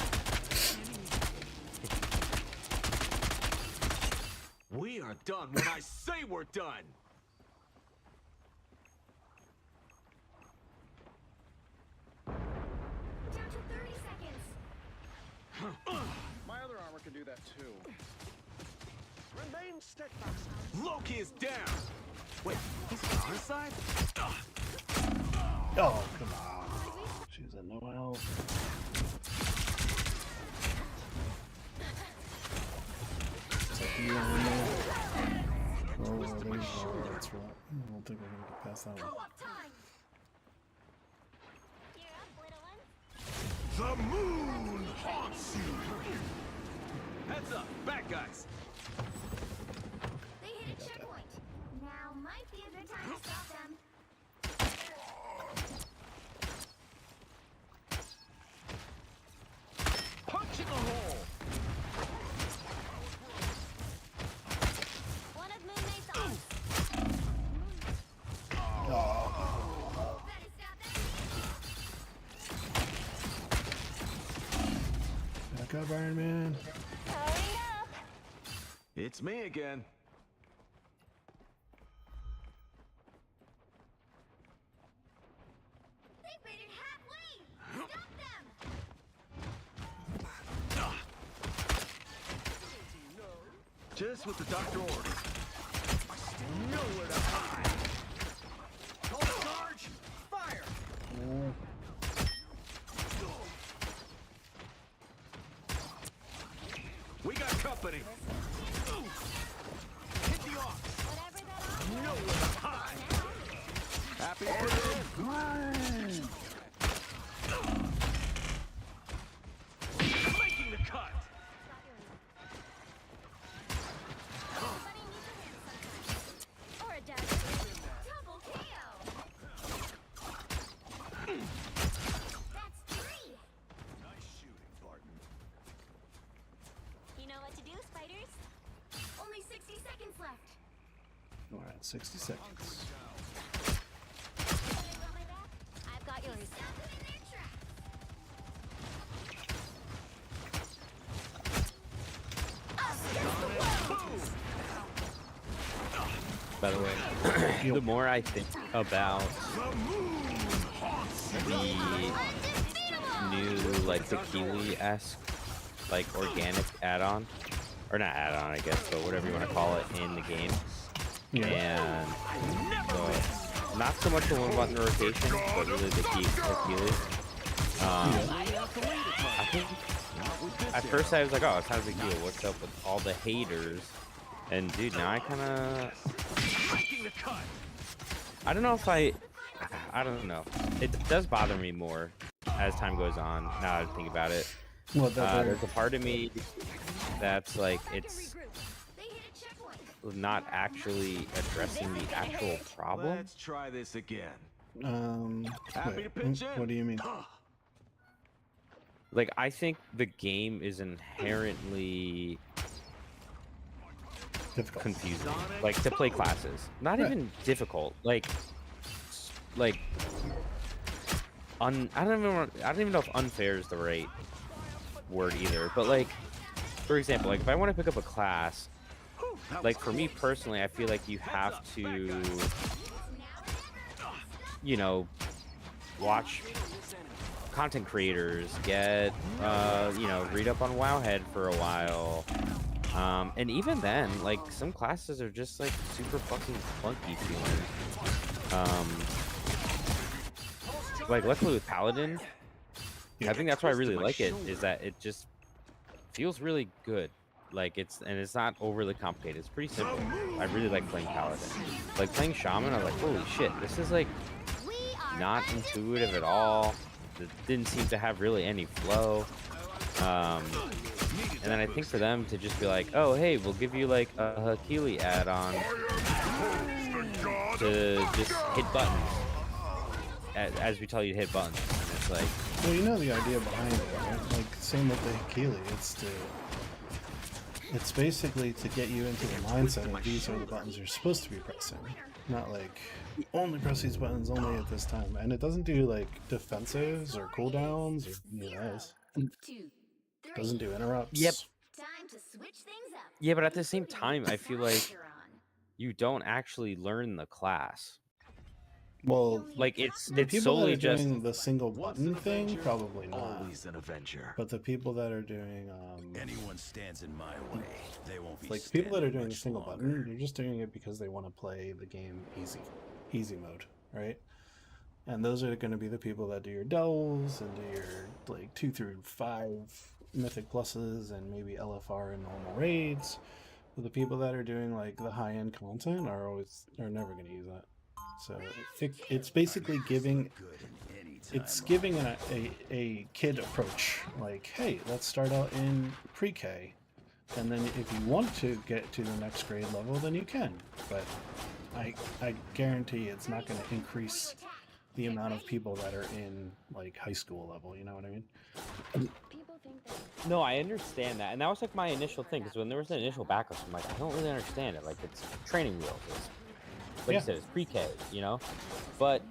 We are done when I say we're done. Down to 30 seconds. My other armor can do that too. Remain steadfast. Loki is down. Wait, he's on our side? Oh, come on. She's at no health. It's like you on there. Oh, there's that's right. I don't think we're gonna get past that one. Time. You're up, little one. The moon haunts you! Heads up, bad guys. They hit a checkpoint. Now might be a good time to stop them. Punch in the hole. One of Moon Knight's arms. Better stop that. Back up, Iron Man. Hurry up. It's me again. They've made it halfway. Stop them. Just what the doctor ordered. Nowhere to hide. Call charge. Fire. We got company. Hit the ox. Whatever that arm. Nowhere to hide. Happy to put it in. Making the cut. Somebody needs a hand sometimes. Or a dagger. Double KO. That's 3. Nice shooting, Barton. You know what to do, spiders? Only 60 seconds left. All right, 60 seconds. Somebody got my back? I've got yours. Stop them in their tracks. By the way, the more I think about the new, like, the Keeley-esque, like, organic add-on, or not add-on, I guess, but whatever you want to call it in the game, and so, not so much the one-button rotation, but really the Keeley. I think at first I was like, oh, it's not a big deal. What's up with all the haters? And dude, now I kind of, I don't know if I don't know. It does bother me more as time goes on. Now that I think about it, What, there's a part of me that's like, it's not actually addressing the actual problem. Let's try this again. Wait, what do you mean? Like, I think the game is inherently Difficult. confusing, like, to play classes. Not even difficult, like I don't even know if unfair is the right word either, but like, for example, like if I want to pick up a class, like for me personally, I feel like you have to, you know, watch content creators, get you know, read up on Wowhead for a while, and even then, like, some classes are just like super fucking clunky feeling. Like, luckily with Paladin, I think that's why I really like it, is that it just feels really good. Like, it's not overly complicated. It's pretty simple. I really like playing Paladin. Like, playing Shaman, I was like, holy shit, this is like not intuitive at all. It didn't seem to have really any flow. And then I think for them to just be like, oh, hey, we'll give you like a Hakili add-on to just hit buttons as we tell you to hit buttons. And it's like, well, you know the idea behind it, right? Like, same with the Hakili. It's basically to get you into the mindset of these are the buttons you're supposed to be pressing. Not like, only press these buttons only at this time. And it doesn't do like defensives or cooldowns or any of those. Doesn't do interrupts. Yep. Time to switch things up. Yeah, but at the same time, I feel like you don't actually learn the class. Well, like it's people solely that are just doing the single button thing, probably not. Always an Avenger. But the people that are doing Anyone stands in my way, they won't be like people that are doing a much single longer. button, they're just doing it because they want to play the game easy mode, right? And those are going to be the people that do your delves and do your like 2 through 5 mythic pluses and maybe LFR and normal raids. But the people that are doing like the high end content are never going to use that. So it's basically giving it's giving a kid approach. Like, hey, let's start out in pre-K, and then if you want to get to the next grade level, then you can. But I guarantee it's not going to increase the amount of people that are in like high school level. You know what I mean? No, I understand that, and that was like my initial thing. Because when there was an initial backlash, I'm like, I don't really understand it. Like, it's training wheels. It's, like you said, it's pre-K, you know. But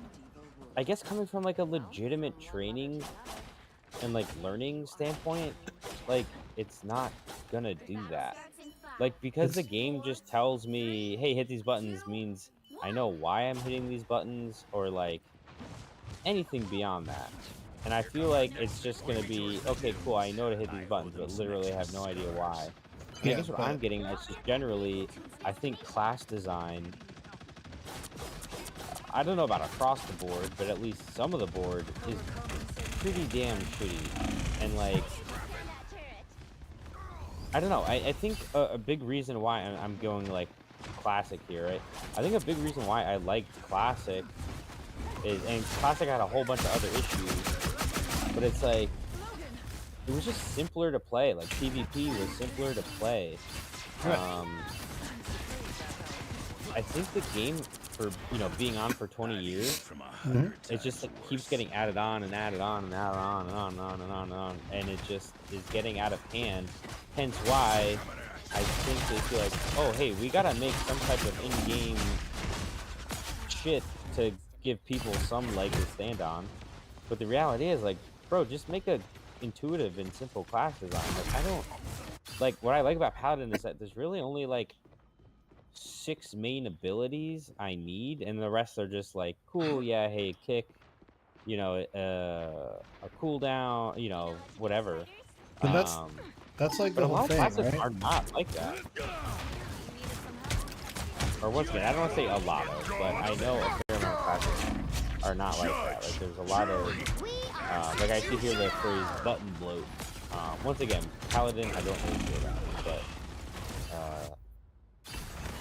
I guess coming from like a legitimate training and like learning standpoint, like it's not gonna do that. Like, because the game just tells me, hey, hit these buttons, means I know why I'm hitting these buttons, or like anything beyond that. And I feel like it's just gonna be, okay, cool, I know to hit these buttons, but literally have no idea why. And I guess what I'm getting at is just generally, I think class design, I don't know about across the board, but at least some of the board is pretty damn shitty. And like, I don't know, I think a big reason why I'm going like classic here, right? I think a big reason why I liked classic is, and classic had a whole bunch of other issues, but it's like, it was just simpler to play. Like, PvP was simpler to play. I think the game, for, you know, being on for 20 years, it just like, keeps getting added on and added on and added on and on and on and on and on, and it just is getting out of hand. Hence why I think they feel like, oh, hey, we gotta make some type of in-game shit to give people some leg to stand on. But the reality is, like, bro, just make a intuitive and simple class design. Like, I don't, like, what I like about Paladin is that there's really only like 6 main abilities I need, and the rest are just like, cool, yeah, hey, kick, you know, a cooldown, you know, whatever. But that's like the whole thing, classes right? are not like that. Or once again, I don't want to say a lot of, but I know a fair amount of classes are not like that. Like, there's a lot of, like, I see here the phrase button bloat. Once again, Paladin, I don't really feel that, but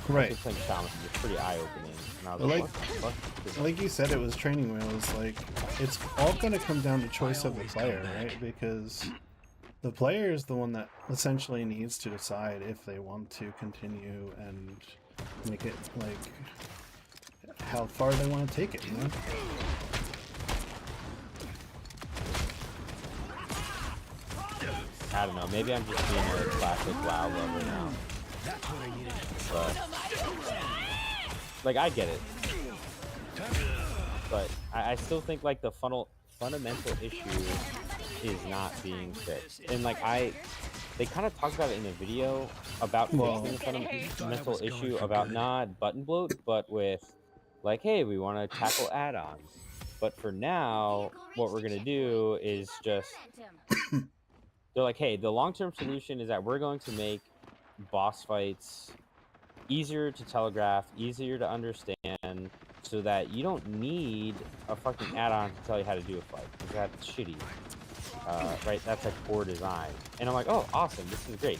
right. Playing Shaman is pretty eye-opening. And I was like you said, it was training wheels. Like, it's all going to come down to choice of the player, right? Because the player is the one that essentially needs to decide if they want to continue and make it, like, how far they want to take it, you know? I don't know, maybe I'm just being a classic WoW lover now. But, like, I get it. But I still think, like, the fundamental issue is not being fixed. And, like, they kind of talked about it in the video about fixing the fundamental issue about not button bloat, but with, like, hey, we want to tackle add-ons. But for now, what we're going to do is just, they're like, hey, the long-term solution is that we're going to make boss fights easier to telegraph, easier to understand, so that you don't need a fucking add-on to tell you how to do a fight, because that's shitty. Right, that's like poor design. And I'm like, oh, awesome, this is great.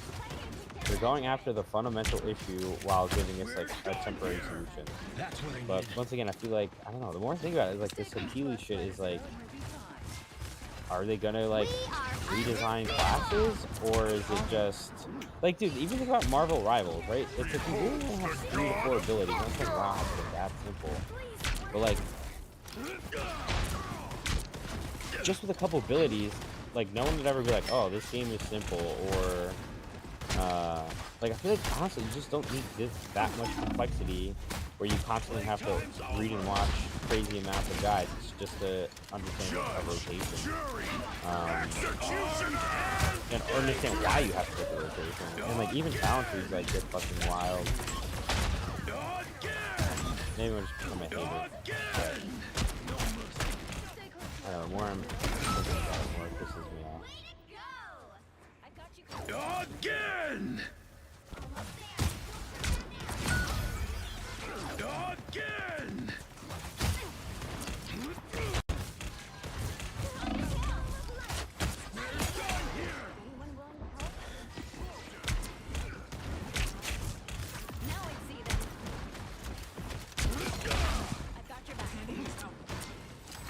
They're going after the fundamental issue while giving us like a temporary solution. But once again, I feel like, I don't know, the more I think about it, is like this Healy shit is like, are they gonna like redesign classes, or is it just like, dude, even think about Marvel Rivals, right? It's like, you really only have 3 to 4 abilities. Don't think, wow, it's that simple. But like, just with a couple abilities, like, no one would ever be like, oh, this game is simple, or like, I feel like honestly you just don't need that much complexity where you constantly have to read and watch crazy amounts of guides just to understand a rotation, and understand why you have to get the rotation. And like, even talent trees like get fucking wild. Maybe I'll just become a hater. But, I don't know, the more I'm thinking about it, the more it pisses me off. Again! Again!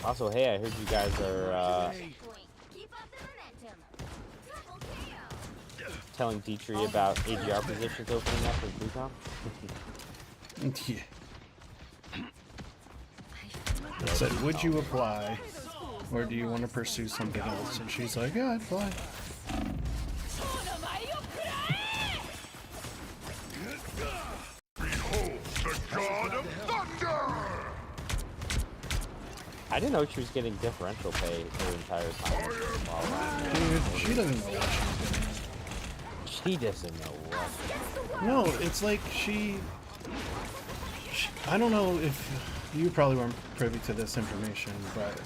Also, hey, I heard you guys are Keep up the momentum. Double KO. telling Dietrich about AGR positions opening up in BlueCom. Yeah. It said, would you apply, or do you want to pursue something else? And she's like, yeah, I'd apply. Behold the god of thunder! I didn't know she was getting differential pay the entire time. Dude, she doesn't know what she's doing. She doesn't know what. No, it's like she I don't know if you probably weren't privy to this information, but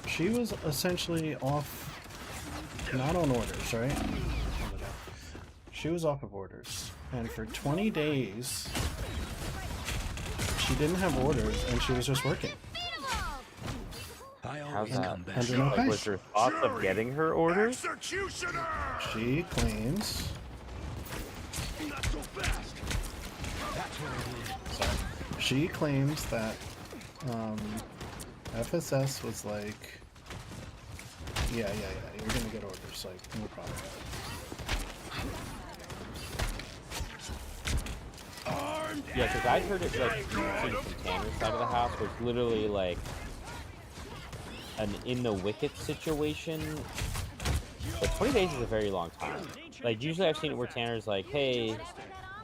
she was essentially off, not on orders, right? She was off of orders, and for 20 days she didn't have orders, and she was just working. How's that? Under no Like, pay. was her thoughts of getting her orders? Executioner! She claims. Not so fast! She claims that FSS was like, yeah, you're gonna get orders, like, no problem. Yeah, because I heard it like from Tanner's side of the house was literally like an in the wicket situation. But 20 days is a very long time. Like usually I've seen it where Tanner's like, hey,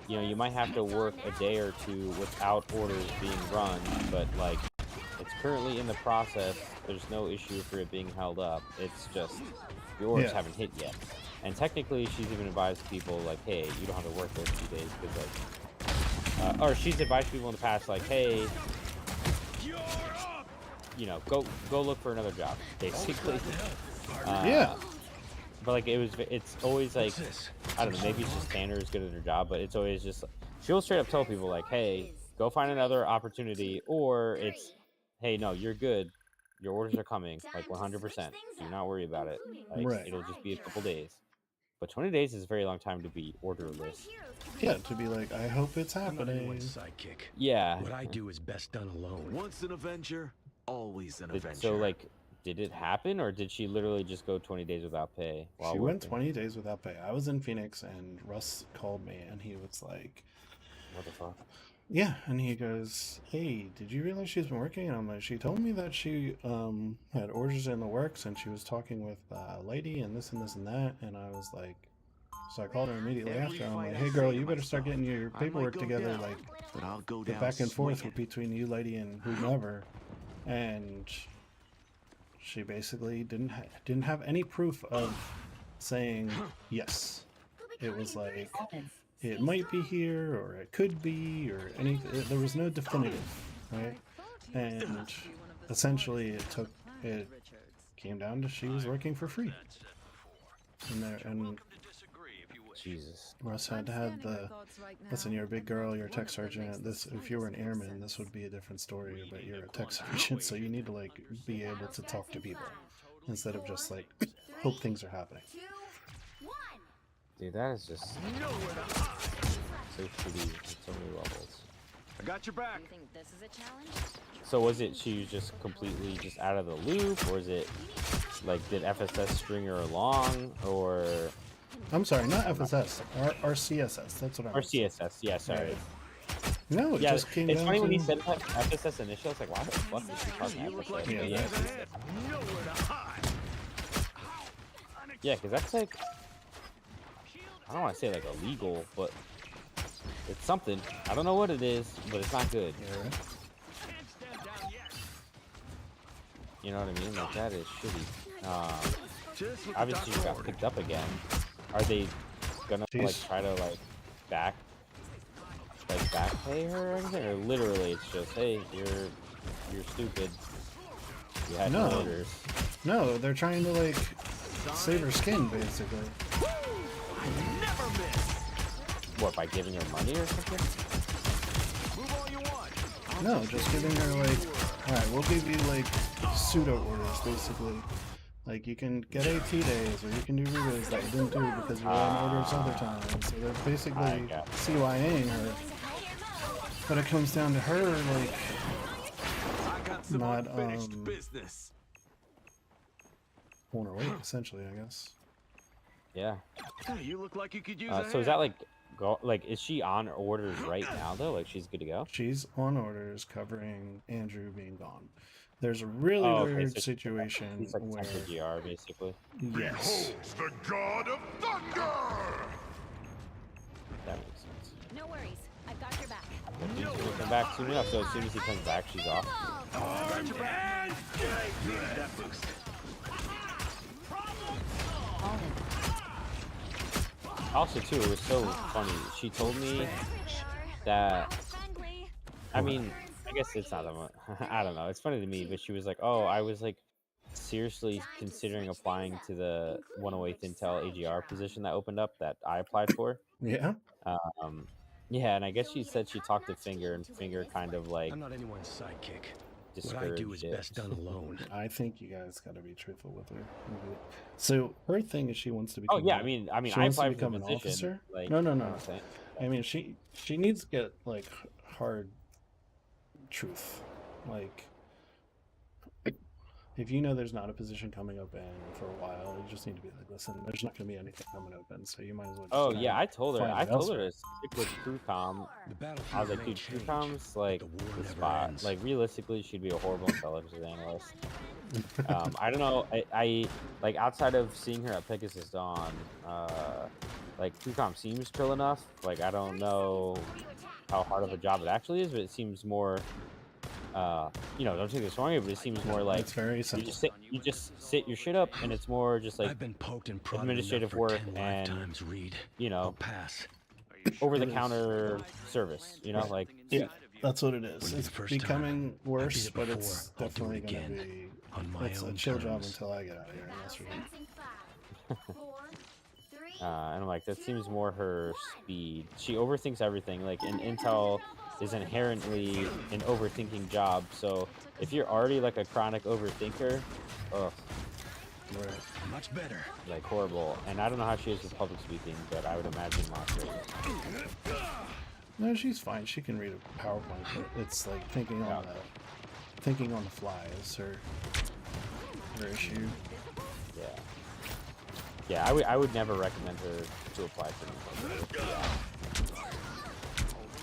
you know, you might have to work a day or two without orders being run, but like it's currently in the process. There's no issue for it being held up. It's just your orders haven't hit yet. And technically she's even advised people like, hey, you don't have to work those 2 days because like or she's advised people in the past like, hey, you know, go look for another job, basically. Yeah. But like it's always like, I don't know, maybe it's just Tanner is good at her job, but it's always just she'll straight up tell people like, hey, go find another opportunity, or it's, hey, no, you're good, your orders are coming, like 100%. Do not worry about it. Like, Right. It'll just be a couple days. But 20 days is a very long time to be orderless. Yeah, to be like, I hope it's I'm not happening. anyone's sidekick. Yeah. What I do is best done alone. Once an Avenger, always an Avenger. So like, did it happen, or did she literally just go 20 days without pay? While She went working? 20 days without pay. I was in Phoenix, and Russ called me, and he was like, What the fuck? yeah, and he goes, hey, did you realize she's been working? And I'm like, she told me that she had orders in the works, and she was talking with a lady and this and this and that, and I was like, so I called her immediately after. I'm like, hey girl, you better start getting your paperwork together, like, but I'll go the down back and forth swinging. between you lady and whomever. And she basically didn't have any proof of saying yes. It was like, it might be here, or it could be, or anything. There was no definitive, right? And essentially it came down to she was working for free. And Jesus. Russ had to have the, listen, you're a big girl, you're a tech sergeant. This, if you were an airman, this would be a different story, but you're a tech sergeant, so you need to like be able to talk to people instead of just like hope things are happening. Dude, that is just so shitty on so many levels. I got your back. You think this is a challenge? So was it she was just completely just out of the loop, or is it like did FSS string her along, or I'm sorry, not FSS, our CSS. That's what I or CSS? Yeah, sorry. No, it Yeah, just came it's down funny when he to- said that FSS initial. It's like, why the fuck is she talking FSS? Yeah, Yeah, that's- yeah, because that's like, I don't want to say like illegal, but it's something. I don't know what it is, but it's not good. You know what I mean? Like that is shitty. Obviously, she got picked up again. Are they gonna like Jeez. try to like back pay her or anything, or literally it's just, hey, you're stupid. You had no No. orders. No, they're trying to like save her skin, basically. What, by giving her money or something? No, just giving her like, all right, we'll give you like pseudo orders, basically. Like you can get AT days, or you can do redos that you didn't do because you were on orders other times. So they're basically CYAing her. But it comes down to her, like, some not unfinished business. pulling her weight, essentially, I guess. Yeah. Hey, you look like you could use So is that like is she on orders right now though? Like she's good to go? She's on orders covering Andrew being gone. There's a really weird situation She's like where GR basically. yes, The God of Thunder! That makes sense. No worries. I've got your back. He's gonna come back soon enough, so as soon as he comes back, she's off. That boost. Also, too, it was so funny. She told me that. I mean, I guess it's not that much. I don't know. It's funny to me, but she was like, "Oh, I was like seriously considering applying to the 108th Intel AGR position that opened up that I applied for." yeah. Yeah, and I guess she said she talked to Finger, and Finger kind of like I'm not anyone's sidekick. What I discouraged do is it. best done alone. I think you guys got to be truthful with her. So her thing is she wants to Oh become. yeah, I mean, she I wants to applied for become the an position. officer. Like, No. you know what I'm saying? I mean, she needs to get like hard truth. Like, if you know there's not a position coming open for a while, you just need to be like, listen, there's not going to be anything coming open, so you might as well. Just Oh try yeah, and I told her. find I it told her elsewhere. to stick with TrueCom. The battlefield I was like, may dude, change, TrueCom's like but the war the never spot. ends. Like realistically, she'd be a horrible intelligence analyst. I don't know. I like outside of seeing her at Pegasus Dawn, like TrueCom seems chill enough. Like I don't know how hard of a job it actually is, but it seems more. Don't take this wrong, but it seems more like It's very you simple. just sit your shit up, and it's more just like I've been poked and prodded administrative enough for work 10 and lifetimes, Reed. you I'll know pass. over-the-counter service. You know, like Yeah, that's what it is. Wouldn't be It's the first time. becoming I worse, did it but it's before. I'll do definitely it going to again. be. On my It's a own chill job terms. until I get out of here. And that's for sure. and I'm like, that seems more her speed. She overthinks everything. Like, and Intel is inherently an overthinking job. So if you're already like a chronic overthinker, ugh, Right. Much better. like horrible. And I don't know how she is with public speaking, but I would imagine not great. No, she's fine. She can read a PowerPoint, but it's like thinking on the fly is her issue. Yeah. Yeah, I would never recommend her to apply for anything.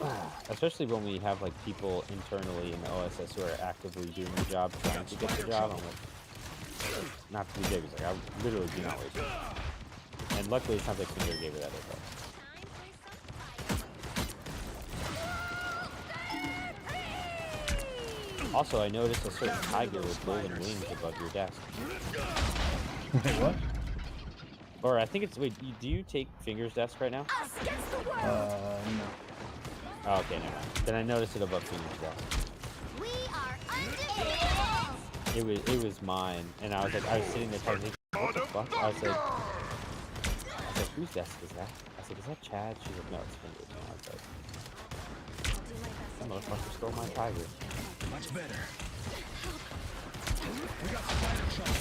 Yeah. Especially when we have like people internally in the OSS who are actively doing the job, trying to get the job. I'm like, not to be babies, like I literally do not waste it. And luckily, it sounds like Finger gave her that advice. Also, I noticed a certain tiger with golden wings above your desk. Wait, what? Or I think it's wait. Do you take Finger's desk right now? No. Oh, okay, never mind. Then I noticed it above Finger's desk. We are undefeated. It was mine, and I was sitting there thinking, what the fuck? I was like, whose desk is that? I was like, is that Chad? She's like, no, it's Finger's. And I was like, that motherfucker stole my tiger. Much better. We got spider trouble.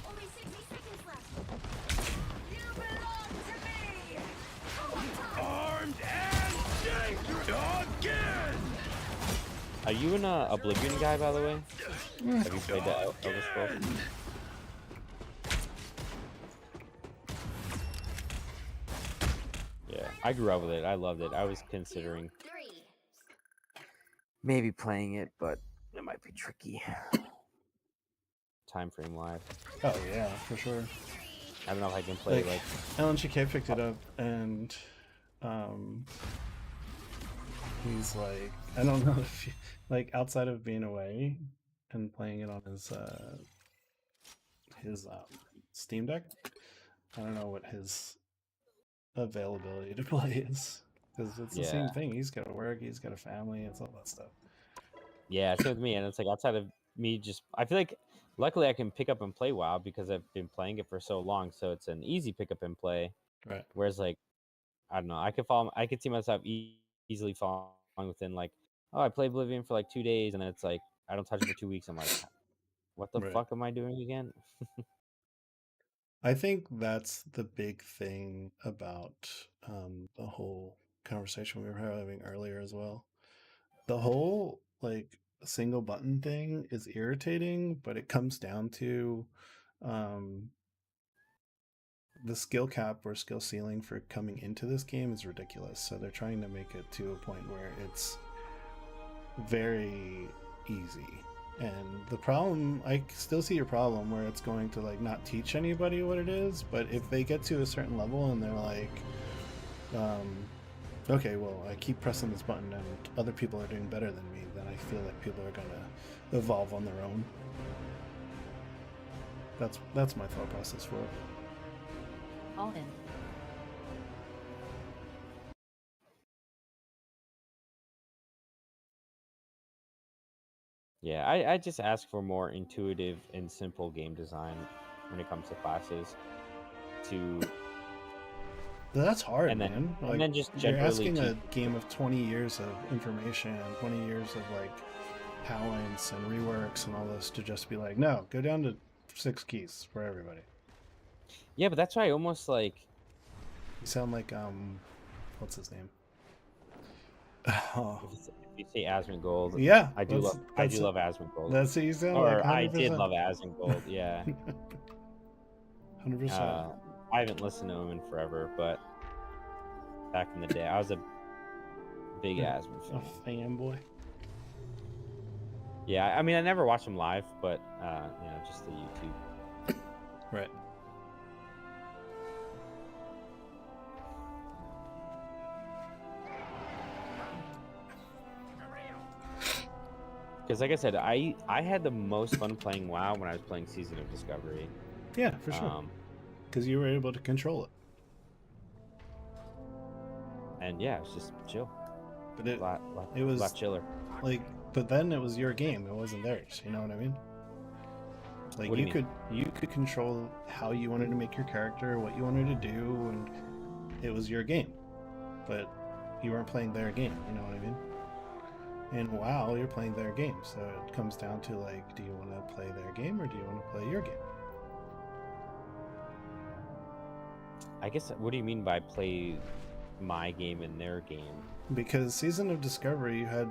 Only 60 seconds left. You belong to me. Armed and dangerous again! Are you an Oblivion guy, by the way? Have you played the Elder Scrolls? Yeah, I grew up with it. I loved it. I was considering maybe playing it, but it might be tricky. Time frame wise. Oh yeah, for sure. I don't know if I can play like Alan Chiquet picked it up and he's like, I don't know if like outside of being away and playing it on his Steam Deck, I don't know what his availability to play is, because it's the same thing. He's got to work, he's got a family, it's all that stuff. Yeah, same with me. And it's like outside of me, just I feel like luckily I can pick up and play WoW because I've been playing it for so long, so it's an easy pick up and play. Right. Whereas like I don't know, I could see myself easily falling within like, oh, I played Oblivion for like 2 days, and then it's like I don't touch it for 2 weeks. I'm like, What the Right. fuck am I doing again? I think that's the big thing about the whole conversation we were having earlier as well. The whole like single button thing is irritating, but it comes down to um, the skill cap or skill ceiling for coming into this game is ridiculous. So they're trying to make it to a point where it's very easy. And the problem, I still see your problem where it's going to like not teach anybody what it is, but if they get to a certain level and they're like, okay, well, I keep pressing this button and other people are doing better than me, then I feel like people are gonna evolve on their own. That's my thought process for it. All in. Yeah, I just ask for more intuitive and simple game design when it comes to classes. That's hard, and then, man. And then just you're generally asking a game of 20 years of information, 20 years of like talents and reworks and all this to just be like, no, go down to 6 keys for everybody. Yeah, but that's why I almost like. You sound like what's his name? Oh. If you say Asmongold, yeah, I do love Asmongold. That's what you sound or like. 100%. I did love Asmongold, yeah. 100%. I haven't listened to him in forever, but back in the day, I was a big Asmon fan. A fanboy. Yeah, I mean, I never watched him live, but you know, just the YouTube. Right. Because, like I said, I had the most fun playing WoW when I was playing Season of Discovery. Yeah, for sure. Because you were able to control it. And yeah, it was just chill. But it was a lot chiller. Like, but then it was your game; it wasn't theirs. You know what I mean? Like what do you could control how you wanted to make your character, what you wanted to do, and it was your game. But you weren't playing their game. You know what I mean? And WoW, you're playing their game, so it comes down to like, do you want to play their game or do you want to play your game? I guess, what do you mean by play my game and their game? Because Season of Discovery, you had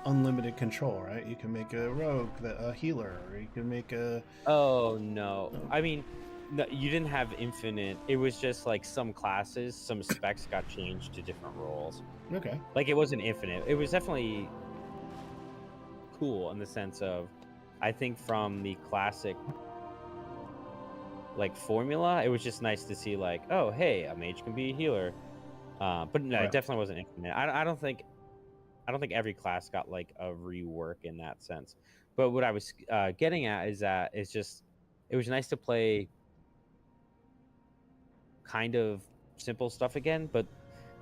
unlimited control, right? You can make a rogue, a healer, or you can make a... Oh, no. I mean, no, you didn't have infinite. It was just like some classes, some specs got changed to different roles. Okay. Like, it wasn't infinite. It was definitely cool in the sense of, I think from the classic like formula, it was just nice to see like, oh hey, a mage can be a healer, but no, Right. It definitely wasn't infinite. I don't think every class got like a rework in that sense. But what I was getting at is that it was nice to play kind of simple stuff again, but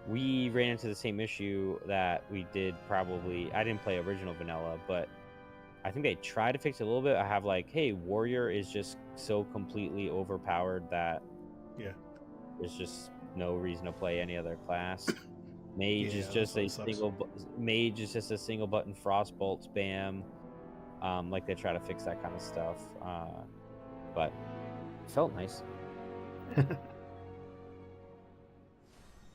we ran into the same issue that we did probably. I didn't play original vanilla, but I think they tried to fix it a little bit. I have like, hey, warrior is just so completely overpowered that there's just no reason to play any other class. Mage is just a single button frostbolt spam. Like they try to fix that kind of stuff, but it felt nice.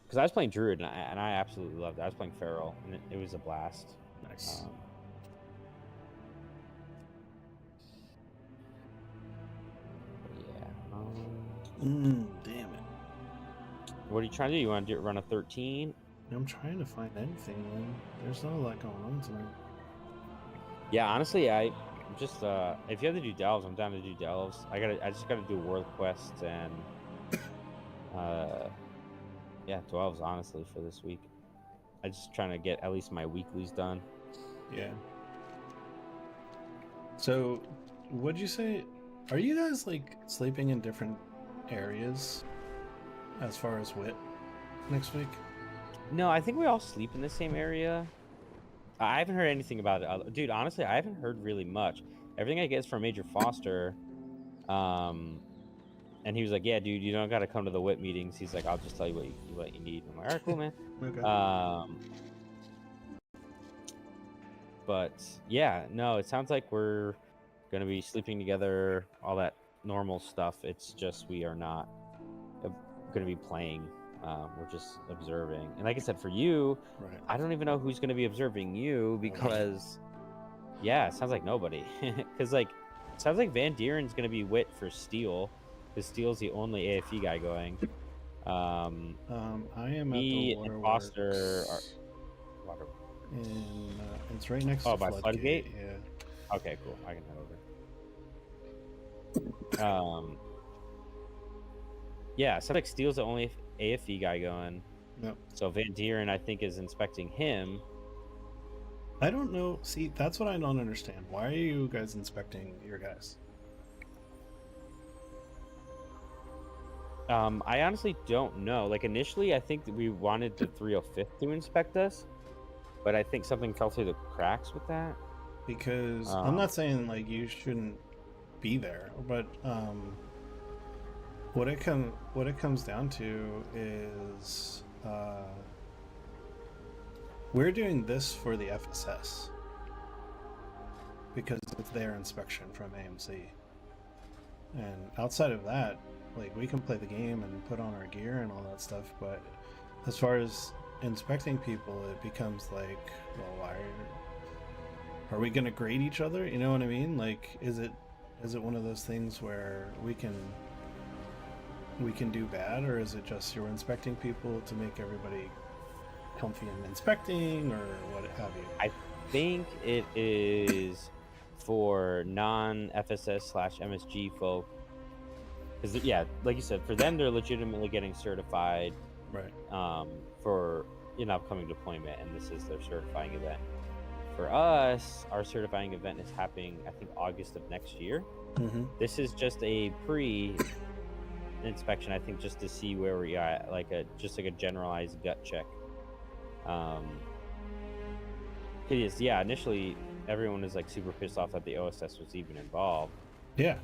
Because I was playing Druid and I absolutely loved it. I was playing Feral and it was a blast. Nice. Damn it. What are you trying to do? You want to run a 13? I'm trying to find anything, man. There's not a lot going on tonight. Yeah, honestly, I just if you have to do delves, I'm down to do delves. I just gotta do world quests and yeah, 12s honestly for this week. I'm just trying to get at least my weeklies done. Yeah. So, what'd you say? Are you guys like sleeping in different areas as far as wit next week? No, I think we all sleep in the same area. I haven't heard anything about it. Dude, honestly, I haven't heard really much. Everything I get is from Major Foster. And he was like, yeah, dude, you don't got to come to the WIT meetings. He's like, I'll just tell you what you need. I'm like, all right, cool, man. Okay. But yeah, no, it sounds like we're gonna be sleeping together, all that normal stuff. It's just we are not gonna be playing. We're just observing. And like I said, for you, Right. I don't even know who's gonna be observing you because, yeah, it sounds like nobody. Because like, it sounds like Van Deeren's gonna be wit for Steel, because Steel's the only AFE guy going. I am me at the and Foster are. it's right next Oh, to by Floodgate? Yeah. Okay, cool. I can head over. Yeah, sounds like Steel's the only AFE guy going. Yep. So Van Deeren, I think, is inspecting him. I don't know. See, that's what I don't understand. Why are you guys inspecting your guys? I honestly don't know. Like, initially, I think that we wanted the 305th to inspect us, but I think something fell through the cracks with that. Because I'm not saying like you shouldn't be there, but what it comes down to is we're doing this for the FSS because it's their inspection from AMC, and outside of that, like, we can play the game and put on our gear and all that stuff, but as far as inspecting people, it becomes like, well, why are we gonna grade each other? You know what I mean? Like, is it one of those things where we can do bad, or is it just you're inspecting people to make everybody comfy in inspecting, or what have you? I think it is for non-FSS/MSG folk. Because, yeah, like you said, for them, they're legitimately getting certified, right? For an upcoming deployment, and this is their certifying event. For us, our certifying event is happening, I think, August of next year. Mm-hmm. This is just a pre-inspection, I think, just to see where we are, like a generalized gut check. It is, yeah. Initially, everyone was like super pissed off that the OSS was even involved. Yeah.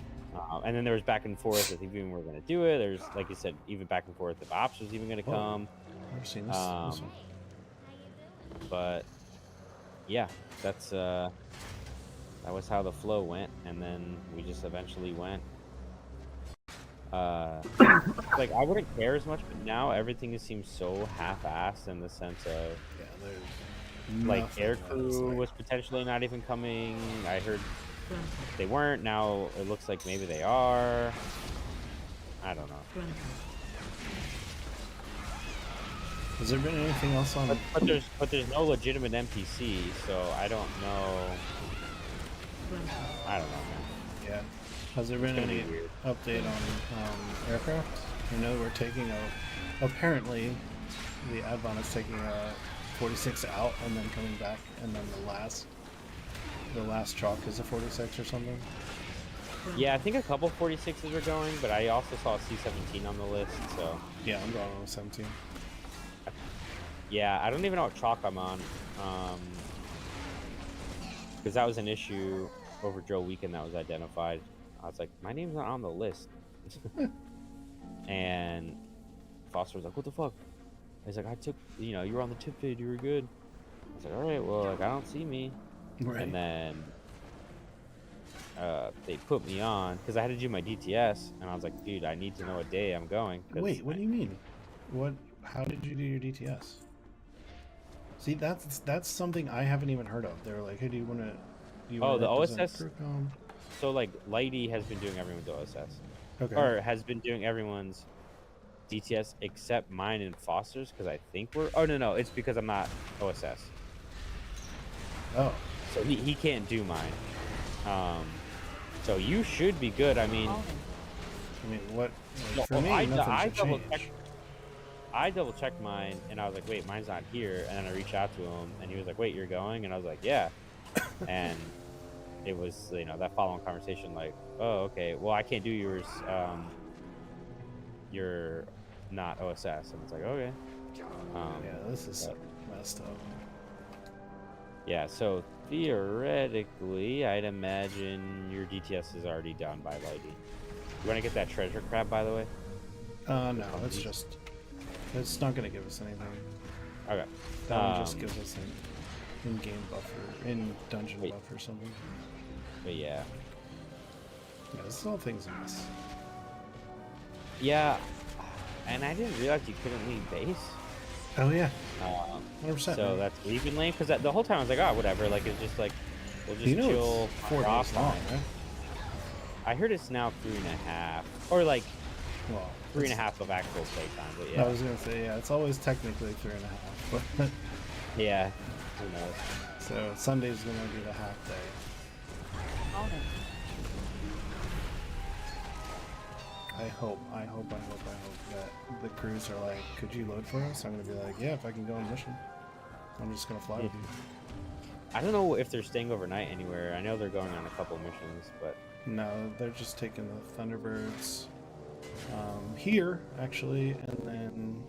And then there was back and forth if even we were going to do it. There's, like you said, even back and forth if Ops was even going to come. I've seen this one. But yeah, that was how the flow went, and then we just eventually went. Like, I wouldn't care as much, but now everything seems so half-assed in the sense of, like, aircrew was potentially not even coming. I heard they weren't. Now it looks like maybe they are. I don't know. Has there been anything else on? But there's no legitimate NPC, so I don't know. I don't know, man. Yeah. Has there been any update on aircraft? I know we're taking apparently the Advon is taking a 46 out and then coming back, and then the last chalk is a 46 or something. Yeah, I think a couple 46s are going, but I also saw a C-17 on the list, so. Yeah, I'm going on a 17. Yeah, I don't even know what chalk I'm on, because that was an issue over Joe Weekend that was identified. I was like, my name's not on the list. And Foster was like, what the fuck? He's like, I took, you were on the tip feed, you were good. I was like, all right, well, like, I don't see me. Right. And then they put me on because I had to do my DTS, and I was like, dude, I need to know what day I'm going. Wait, what do you mean? How did you do your DTS? See, that's something I haven't even heard of. They were like, hey, do you want to? Oh, the OSS. So like, Lighty has been doing everyone's OSS. Okay. Or has been doing everyone's DTS except mine and Foster's, because I think we're. Oh no, it's because I'm not OSS. Oh. So he can't do mine. So you should be good. I mean, what? No, for me, nothing should change. I double checked mine, and I was like, wait, mine's not here. And then I reached out to him, and he was like, wait, you're going? And I was like, yeah. And it was, that following conversation, like, oh, okay, well, I can't do yours. You're not OSS. And it's like, okay. Yeah, this is messed up. Yeah, so theoretically, I'd imagine your DTS is already done by Lighty. You want to get that treasure crab, by the way? No, it's not going to give us anything. Okay. That one just gives us an in-game buffer, in-dungeon buff or something. But yeah. Yeah, this is all things in this. Yeah, and I didn't realize you couldn't leave base. Oh yeah, 100%. 100%. So that's leaving lane because the whole time I was like, oh, whatever. Like it's just like we'll just You know chill. it's 4 off days long, right? I heard it's now 3.5, or like Well, 3.5 of actual play time. But I yeah, was gonna say yeah, it's always technically 3.5, but yeah. Who knows? so Sunday's gonna be the half day. I hope that the crews are like, could you load for us? I'm gonna be like, yeah, if I can go on mission. I'm just gonna fly with you. I don't know if they're staying overnight anywhere. I know they're going on a couple missions, but No, they're just taking the Thunderbirds here, actually, and then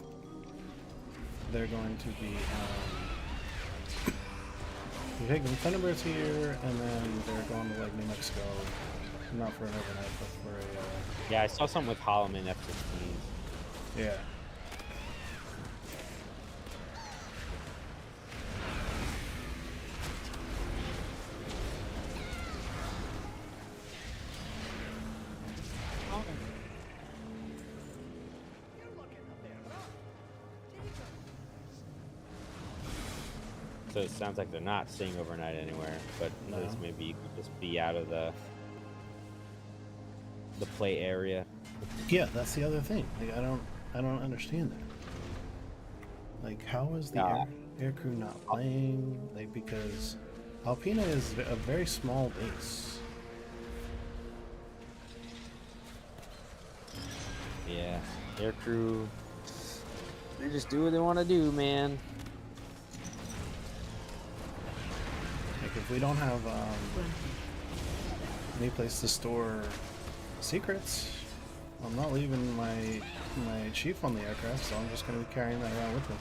they're going to be they're taking the Thunderbirds here, and then they're going to like New Mexico, not for an overnight, but for a yeah, I saw something with Holloman F-16s. yeah. So it sounds like they're not staying overnight anywhere, but No. at least maybe you could just be out of the play area. Yeah, that's the other thing. Like, I don't understand that. Like, how is the air crew not playing? Like, because Alpina is a very small base. Yeah, aircrew. They just do what they want to do, man. Like, if we don't have any place to store secrets, I'm not leaving my chief on the aircraft, so I'm just gonna be carrying that around with me.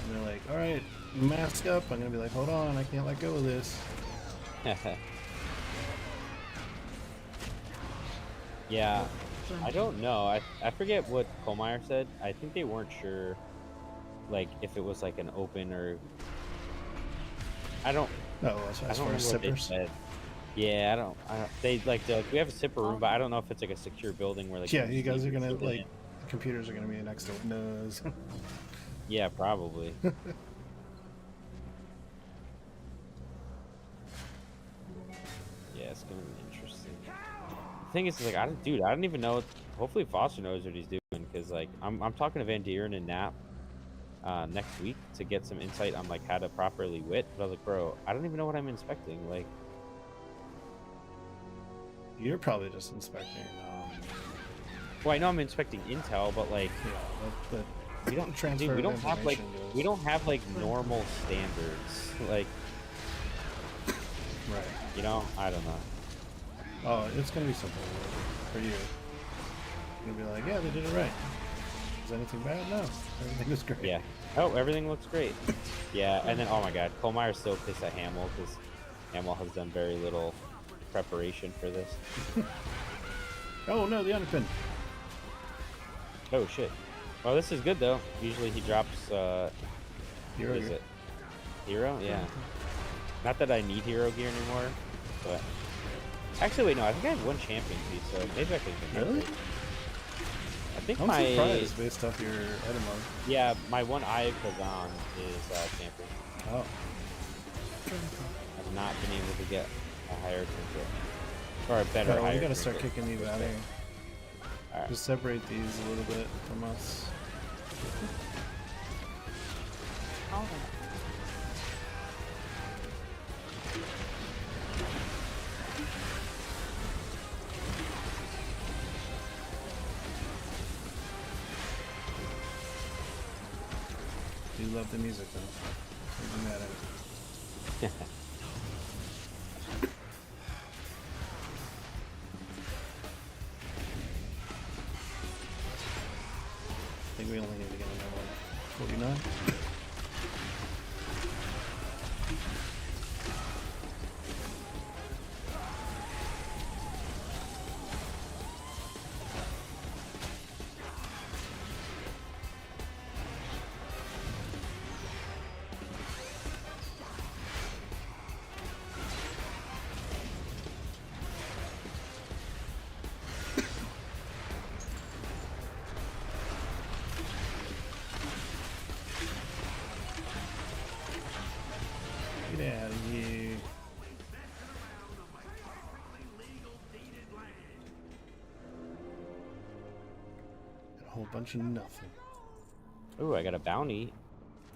And they're like, all right, mask up. I'm gonna be like, hold on, I can't let go of this. Yeah, I don't know. I forget what Kohlmeyer said. I think they weren't sure, like, if it was like an open or. I don't. No, as far as sippers. Yeah, I don't. They like we have a sipper room, but I don't know if it's like a secure building where like. Yeah, you guys are gonna like, the computers are gonna be next to windows. Yeah, probably. Yeah, it's gonna be interesting. The thing is, like, I don't even know. Hopefully, Foster knows what he's doing, because like I'm talking to Van Deeren and Knapp next week to get some insight on like how to properly wit. But I was like, bro, I don't even know what I'm inspecting. Like, You're probably just inspecting. well, I know I'm inspecting intel, but like, yeah, we don't transfer. dude, we don't have like information goes. we don't have like normal standards. Like, Right. you know, I don't know. Oh, it's gonna be simple for you. You're gonna be like, yeah, they did it right. Is anything bad? No, everything was great. Yeah. Oh, everything looks great. Yeah, and then oh my God, Kohlmeyer's still pissed at Hamill because Hamill has done very little preparation for this. Oh no, the underpin. Oh shit. Well, this is good though. Usually he drops. Hero What is gear. it? Hero? Yeah. Not that I need hero gear anymore, but actually wait, no. I think I have one champion piece, so maybe I can. Really? I think I'm my surprised based off your etymology. yeah, my one Eye of Kazan is champion. Oh. I've not been able to get a higher trinket or a better. Oh, higher we gotta start trinket. kicking these out here. Alright. Just separate these a little bit from us. You love the music though. Can't be mad at it. I think we only need to get another 49. you. Got a whole bunch of nothing. Ooh, I got a bounty.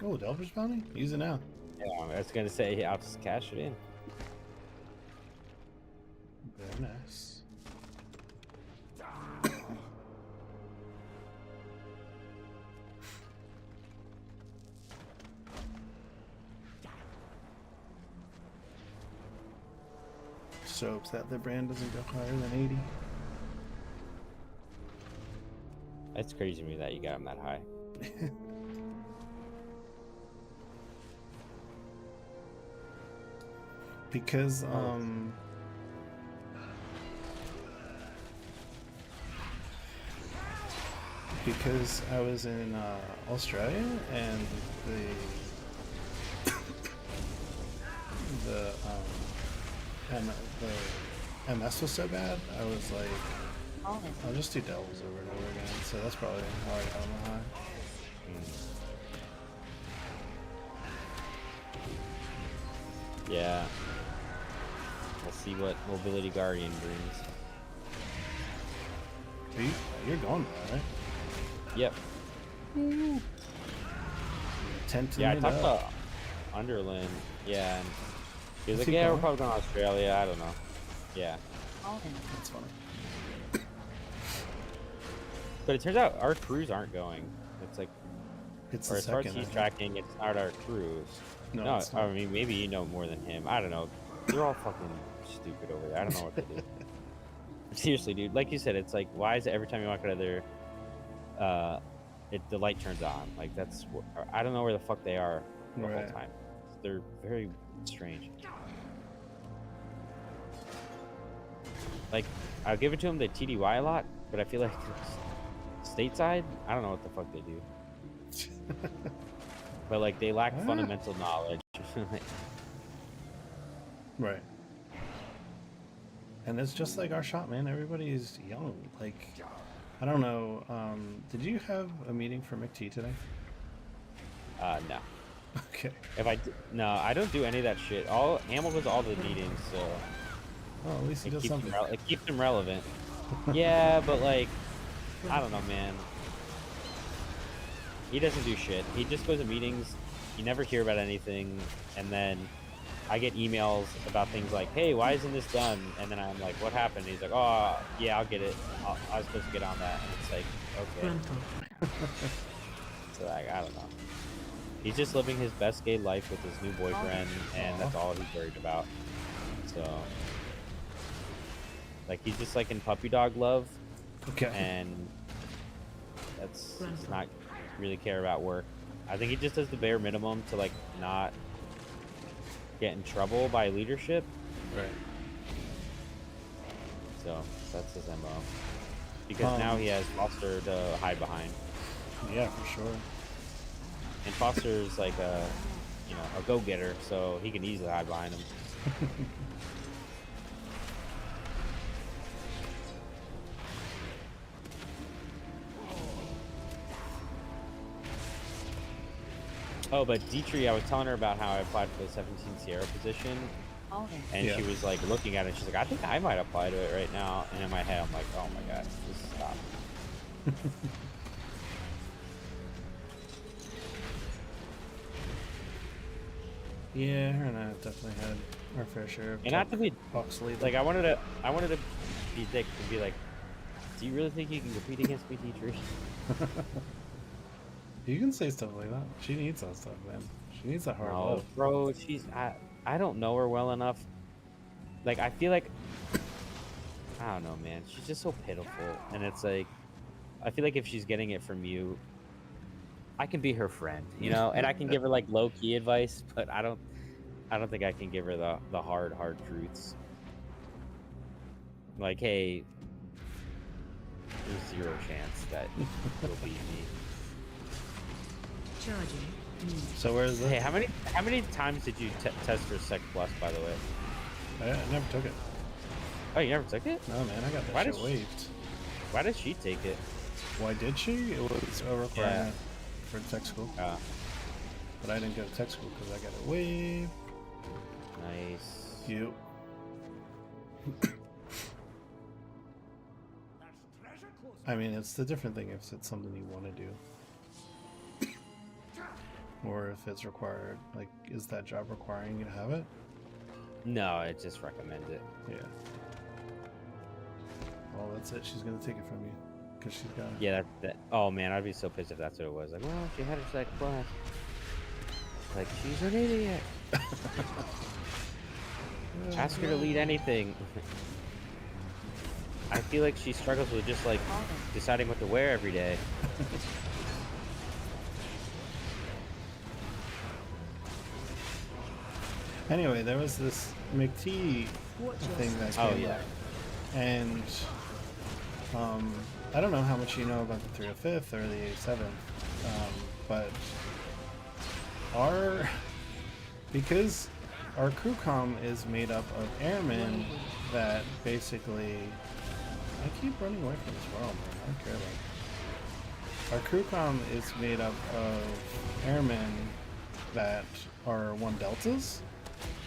Oh, Delver's bounty? Use it now. Yeah, I was gonna say I'll just cash it in. Very nice. So upset that brand doesn't go higher than 80. That's crazy to me that you got him that high. Because because I was in Australia and the MS was so bad, I was like, I'll just do Devils over and over again. So that's probably how I got on the high. Yeah. We'll see what Mobility Guardian brings. You're going there, right? Yep. Yeah, I talked about Underland. Yeah, and he was like, yeah, we're probably going to Australia. I don't know. Yeah. That's funny. But it turns out our crews aren't going. It's like, it's or the as far as second, he's tracking, it's not our crews. No, it's not. I mean, maybe you know more than him. I don't know. They're all fucking stupid over there. I don't know what to do. Seriously, dude. Like you said, it's like, why is it every time you walk out of there, the light turns on? Like, that's, I don't know where the fuck they are the whole time. They're very strange. Like, I'll give it to them, they TDY a lot, but I feel like stateside, I don't know what the fuck they do. But like, they lack fundamental knowledge. Right. And it's just like our shop, man. Everybody's young. Like, I don't know. Did you have a meeting for McT today? No. Okay. No, I don't do any of that shit. Hamill goes to all the meetings, so. Oh, at least he does something. It keeps him relevant. Yeah, but like, I don't know, man. He doesn't do shit. He just goes to meetings. You never hear about anything, and then I get emails about things like, "Hey, why isn't this done?" And then I'm like, "What happened?" And he's like, "Oh, yeah, I'll get it. I was supposed to get on that." And it's like, okay. So like, I don't know. He's just living his best gay life with his new boyfriend, and that's all he's worried about. So, like, he's just like in puppy dog love. Okay. And does not really care about work. I think he just does the bare minimum to like not get in trouble by leadership. Right. So that's his MO. Because now he has Foster to hide behind. Yeah, for sure. And Foster's like a go-getter, so he can easily hide behind him. Oh, but Dietrich, I was telling her about how I applied for the 17 Sierra position, and she was like looking at it, and she's like, I think I might apply to it right now. And in my head, I'm like, oh my god, just stop. Yeah, her and I have definitely had our fair share of. And not to be Huxley, like, I wanted to be dick and be like, do you really think you can compete against me, Dietrich? You can say stuff like that. She needs that stuff, man. She needs that hard love. Bro, I don't know her well enough. Like, I feel like, I don't know, man. She's just so pitiful. And it's like, I feel like if she's getting it from you, I can be her friend, you know? And I can give her like low-key advice, but I don't think I can give her the hard truths. Like, hey, there's 0 chance that you'll beat me. So where's the? Hey, how many times did you test for Sec Plus, by the way? I never took it. Oh, you never took it? No, man, I got that shit waived. Why did she take it? Why did she? It was a requirement for tech school. But I didn't go to tech school because I got it waived. You. I mean, it's the different thing if it's something you want to do. Or if it's required. Like, is that job requiring you to have it? No, it just recommends it. Yeah. Well, that's it. She's gonna take it from you. Because she's got it. Yeah, that. Oh man, I'd be so pissed if that's what it was. Like, well, she had her second class. Like, she's an idiot. Ask her to lead anything. I feel like she struggles with just like deciding what to wear every day. Anyway, there was this McT thing that came up. And I don't know how much you know about the 305th or the 87th, but because our crew comm is made up of airmen that basically, I keep running away from this world, man. I don't care about it. Our crew comm is made up of airmen that are 1 deltas,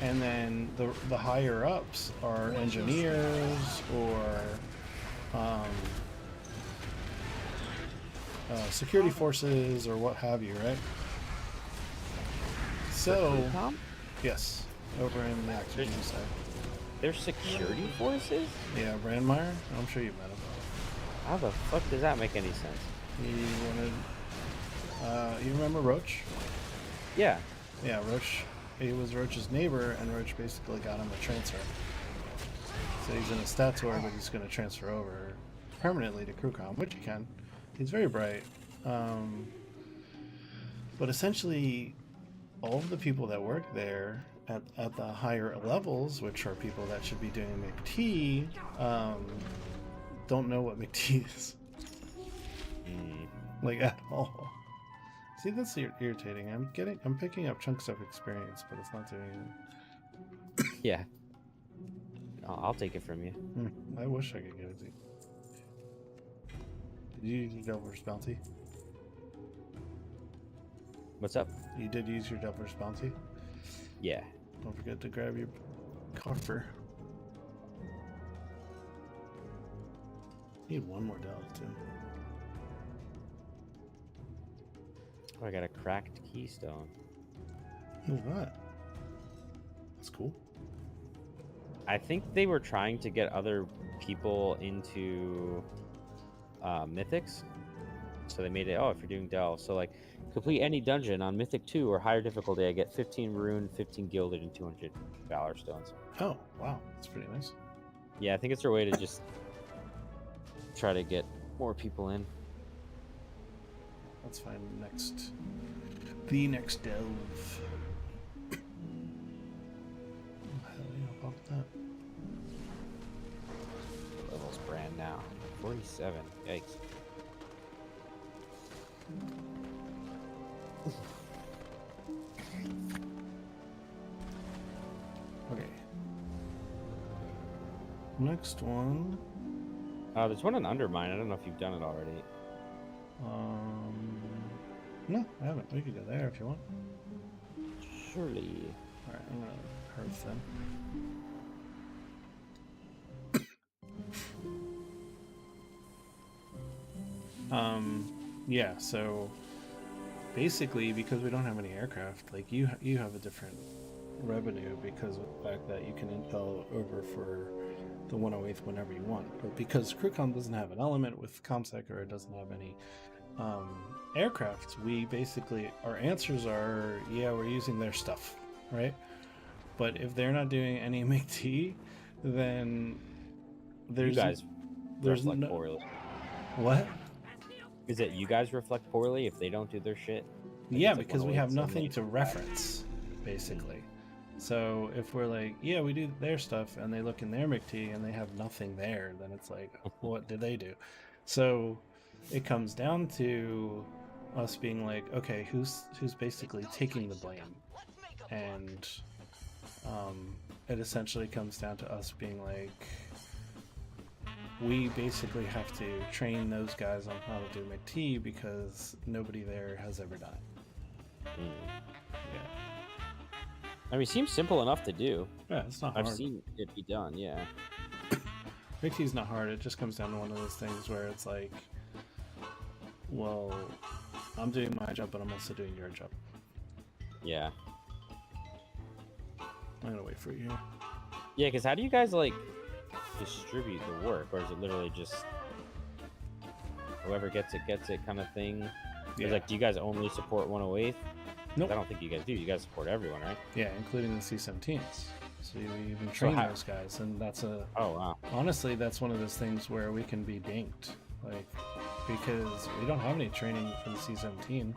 and then the higher ups are engineers or security forces or what have you, right? So, yes, over in the Oxygen side. There's security forces? Yeah, Brandmeier. I'm sure you met him. How the fuck does that make any sense? He wanted. You remember Roach? Yeah. Yeah, Roach. He was Roach's neighbor, and Roach basically got him a transfer. So he's in a Stator, but he's going to transfer over permanently to CrewCom, which he can. He's very bright. But essentially, all of the people that work there at the higher levels, which are people that should be doing McT, don't know what McT is. Like, at all. See, that's irritating. I'm picking up chunks of experience, but it's not doing it. Yeah. I'll take it from you. I wish I could get it to you. Did you use your Delver's Bounty? What's up? You did use your Delver's Bounty? Yeah. Don't forget to grab your coffer. Need 1 more delve, too. Oh, I got a cracked keystone. Who's that? That's cool. I think they were trying to get other people into Mythics. So they made it, if you're doing Delve. So, like, complete any dungeon on Mythic 2 or higher difficulty, I get 15 Rune, 15 Gilded, and 200 Valor Stones. Oh, wow. That's pretty nice. Yeah, I think it's their way to just try to get more people in. Let's find the next delve. How do you know about that? Level's brand now. 47. Yikes. Okay. Next one. There's one in Undermine. I don't know if you've done it already. No, I haven't. We could go there if you want. Surely. Alright, I'm gonna Hearth then. Yeah, so basically, because we don't have any aircraft, like you have a different revenue because of the fact that you can intel over for the 108th whenever you want. But because CrewCom doesn't have an element with ComSec or it doesn't have any aircraft, we basically, our answers are, yeah, we're using their stuff, right? But if they're not doing any McT, then there's you guys reflect no poorly. What? Is it you guys reflect poorly if they don't do their shit? Like, yeah, it's like because we have 108, nothing to reference, basically. So if we're like, yeah, we do their stuff, and they look in their McT and they have nothing there, then it's like, what did they do? So it comes down to us being like, okay, who's basically taking the blame? And it essentially comes down to us being like, we basically have to train those guys on how to do McT because nobody there has ever done it. Yeah. I mean, it seems simple enough to do. Yeah, it's not I've hard. seen it be done. Yeah. Big T's not hard. It just comes down to one of those things where it's like, well, I'm doing my job, but I'm also doing your job. Yeah. I'm gonna wait for you here. Yeah, because how do you guys like distribute the work, or is it literally just whoever gets it kind of thing? Yeah. Like, do you guys only support 108th? Nope. I don't think you guys do. You guys support everyone, right? Yeah, including the C-17s. So you even train how- those guys, and that's a. Oh wow. Honestly, that's one of those things where we can be dinked, like, because we don't have any training for the C-17.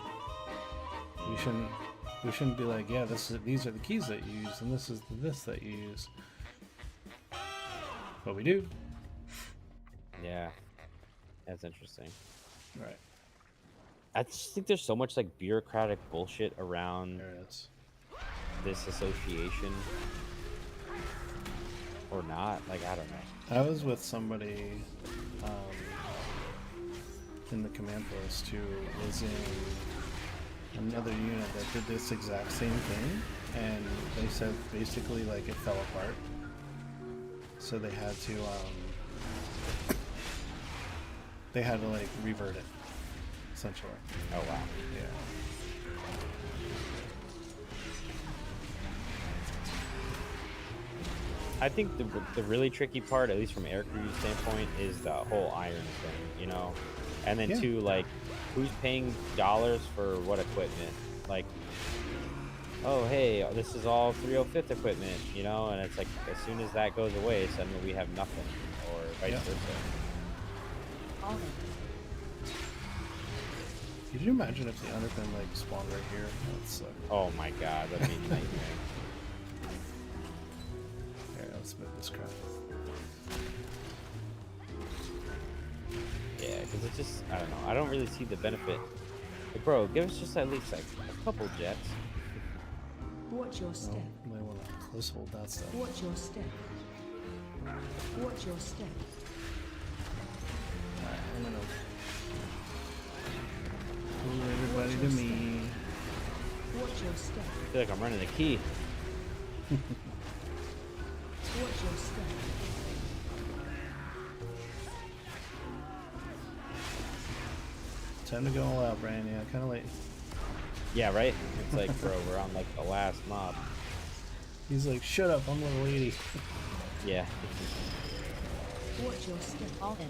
We shouldn't be like, yeah, these are the keys that you use, and this is this that you use. But we do. Yeah. That's interesting. Right. I just think there's so much like bureaucratic bullshit around There it is. this association. Or not. Like, I don't know. I was with somebody in the command post who was in another unit that did this exact same thing, and they said basically like it fell apart. So they had to like revert it, essentially. Oh wow. Yeah. I think the really tricky part, at least from air crew standpoint, is the whole iron thing, you know? And then Yeah. two, like, who's paying dollars for what equipment? Like, oh, hey, this is all 305th equipment, you know? And it's like, as soon as that goes away, suddenly we have nothing, or vice Yeah. versa. Could you imagine if the underpin like spawned right here? That suck. Oh my god, that'd be a nightmare. Here, let's move this crap. Yeah, because it just, I don't know. I don't really see the benefit. Like, bro, give us just at least like a couple jets. Watch your step. No, might want to close hold that stuff. Watch your step. Watch your step. Alright, I'm gonna pull everybody to me. Watch your step. I feel like I'm running the key. Watch your step. Time to go all out, Brian. Yeah, kind of late. Yeah, right? It's like, bro, we're on like the last mob. He's like, shut up, I'm level 80. Yeah. Watch your step. All in.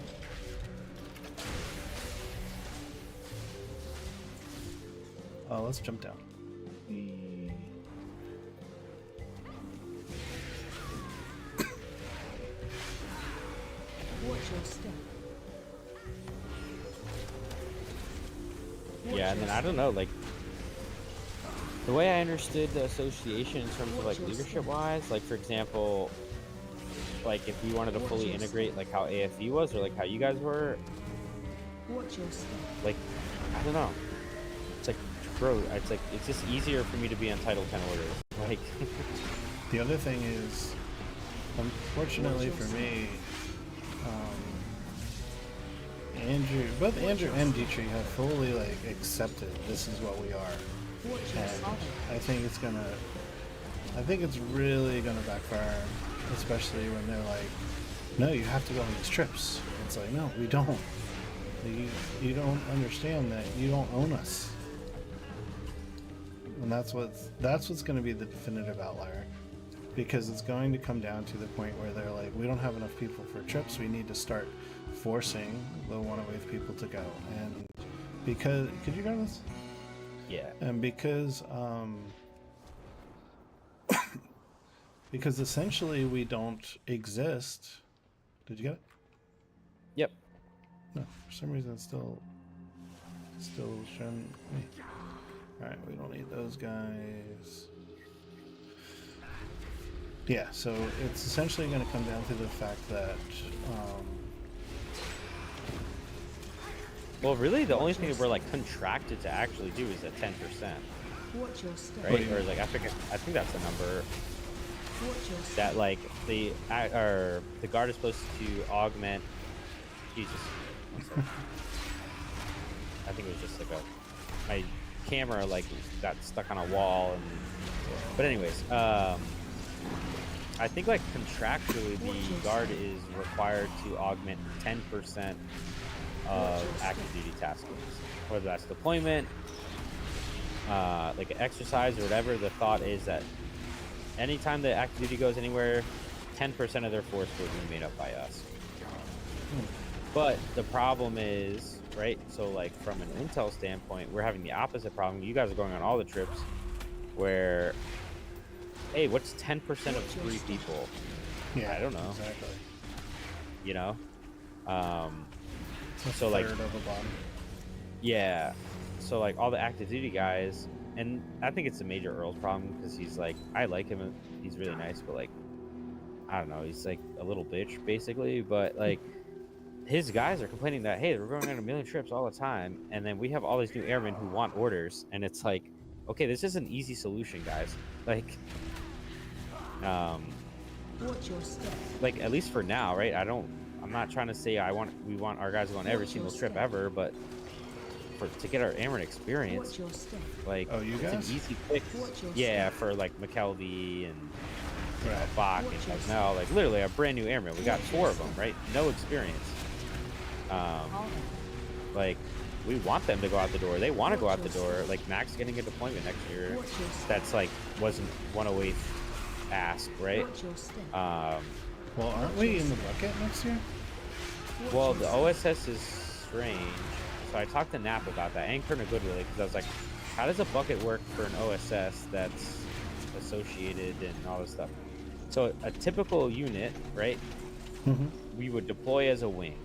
Oh, let's jump down. Watch your step. Yeah, and then I don't know, like, the way I understood the association in terms of like leadership wise, like for example, like if we wanted to fully integrate like how AFE was or like how you guys were, Watch your step. like, I don't know. It's like, bro, it's just easier for me to be on Title 10 orders. Like, The other thing is, unfortunately for me, both Andrew and Dietrich have fully like accepted this is what we are, and I think it's really gonna backfire, especially when they're like, no, you have to go on these trips. It's like, no, we don't. You don't understand that you don't own us, and that's what's going to be the definitive outlier, because it's going to come down to the point where they're like, we don't have enough people for trips. We need to start forcing the 108th people to go, and because could you grab this? yeah. And because because essentially we don't exist. Did you get it? Yep. No, for some reason it's still showing me. Alright, we don't need those guys. Yeah, so it's essentially going to come down to the fact that Well, really, the only thing that we're like contracted to actually do is at 10%, Watch your step. right? Or like I think that's the number Watch your step. that like the guard is supposed to augment. Jesus. One second. I think it was just like my camera like got stuck on a wall. And but anyways, I think like contractually the guard is required to augment 10% of active duty tasks, whether that's deployment, like an exercise or whatever. The thought is that anytime the active duty goes anywhere, 10% of their force will be made up by us. But the problem is, right? So like from an intel standpoint, we're having the opposite problem. You guys are going on all the trips where, hey, what's 10% of 3 people? Yeah, I don't know. Exactly. You know? It's a so like, third of a body. yeah. So like all the active duty guys, and I think it's a major Earl's problem because he's like, I like him, he's really nice, but like, I don't know, he's like a little bitch basically, but like his guys are complaining that, hey, we're going on a million trips all the time, and then we have all these new airmen who want orders, and it's like, okay, this is an easy solution, guys. Like, Watch your step. like at least for now, right? I'm not trying to say we want our guys to go on every single trip ever, but to get our airman experience, Watch your step. like, Oh, you it's guys? an easy fix. Yeah, for like McKelvey and Right. Bach and Hasnell, like literally a brand new airman. We got 4 of them, right? No experience. Like we want them to go out the door. They want to go out the door. Like Max getting a deployment next year. That's like wasn't 108th ask, right? Well, aren't we in the bucket next year? Well, the OSS is strange. So I talked to Nap about that and Colonel Goodwillie because I was like, how does a bucket work for an OSS that's associated and all this stuff? So a typical unit, right? We would deploy as a wing.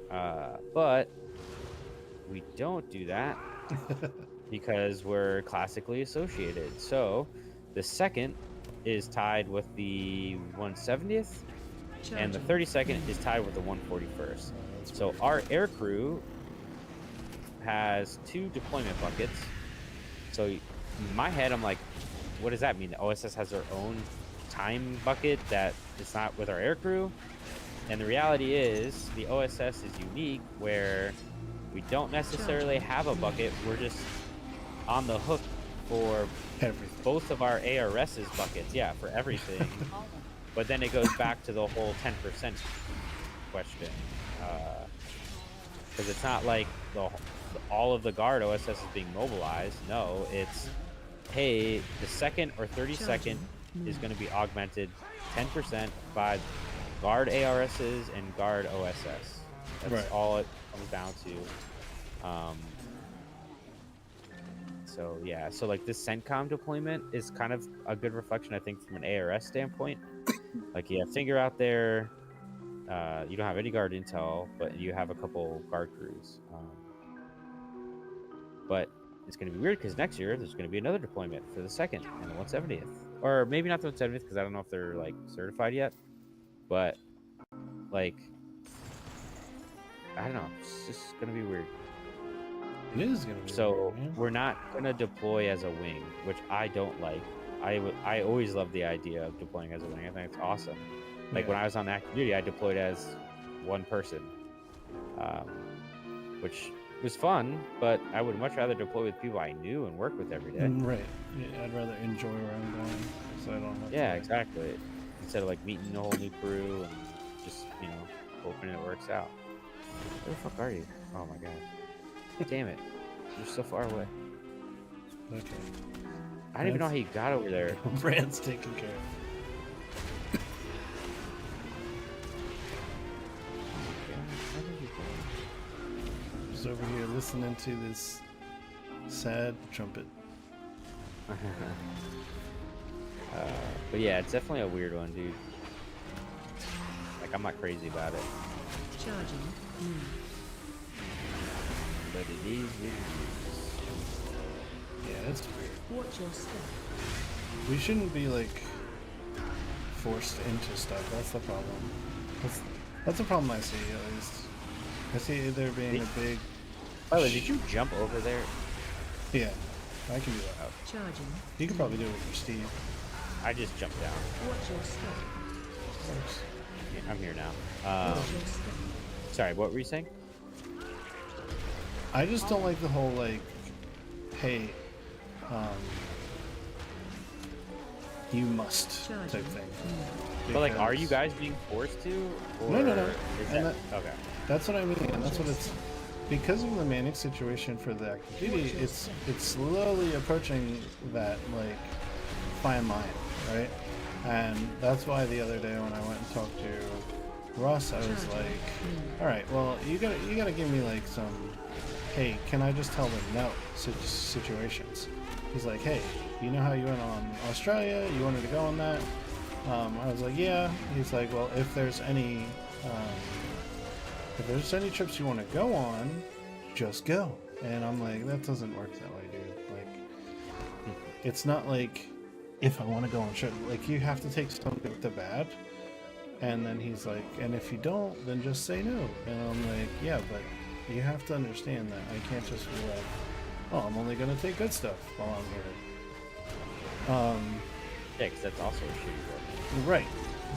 But we don't do that because we're classically associated. So the 2nd is tied with the 170th and the 32nd is tied with the 141st. So our air crew has 2 deployment buckets. So in my head, I'm like, what does that mean? The OSS has their own time bucket that it's not with our air crew? And the reality is the OSS is unique where we don't necessarily have a bucket. We're just on the hook for everything. Both of our ARS's buckets. Yeah, for everything. But then it goes back to the whole 10% question. Because it's not like all of the guard OSS is being mobilized. No, it's, hey, the 2nd or 32nd is going to be augmented 10% by guard ARSs and guard OSS. That's right. all it comes down to. So yeah, so like this CENTCOM deployment is kind of a good reflection, I think, from an ARS standpoint. Like you have Finger out there, you don't have any guard intel, but you have a couple guard crews. But it's going to be weird because next year there's going to be another deployment for the 2nd and the 170th, or maybe not the 170th because I don't know if they're like certified yet. But like, I don't know, it's just going to be weird. It is going to be so weird, man. we're not going to deploy as a wing, which I don't like. I always love the idea of deploying as a wing. I think it's awesome. Like when I was on active duty, I deployed as one person, which was fun, but I would much rather deploy with people I knew and work with every day. Right. Yeah, I'd rather enjoy where I'm going, so I don't have Yeah, to, exactly. Instead of like meeting a whole new crew and just, you know, hoping it works out. Where the fuck are you? Oh my god. Damn it. You're so far away. Okay. I don't even know how you got over there. Brand's taking care of. Just over here listening to this sad trumpet. But yeah, it's definitely a weird one, dude. Like, I'm not crazy about it. Charging. But it is what it Yeah, that's weird. Watch your step. We shouldn't be like forced into stuff. That's the problem. That's the problem I see, at least. I see there being a big. By the way, did you jump over there? Yeah, I can do that. Charging. You can probably do it with Steve. I just jumped down. Watch your step. I'm here now. Watch your step. Sorry, what were you saying? I just don't like the whole like hey, you must type thing. But like, are you Because- guys being forced to? Or No. Is And that, okay. That's what I mean, and that's what it's because of the manic situation for the active duty. It's slowly approaching that like fine line, right? And that's why the other day when I went and talked to Ross, I was like, all right, well, you gotta give me like some, hey, can I just tell them no situations? He's like, hey, you know how you went on Australia? You wanted to go on that? I was like, yeah. He's like, well, if there's any trips you want to go on, just go. And I'm like, that doesn't work that way, dude. Like, it's not like if I want to go on trip, like you have to take some good with the bad. And then he's like, and if you don't, then just say no. And I'm like, yeah, but you have to understand that I can't just be like, oh, I'm only gonna take good stuff while I'm here. Yeah, because that's also a shitty work. Right.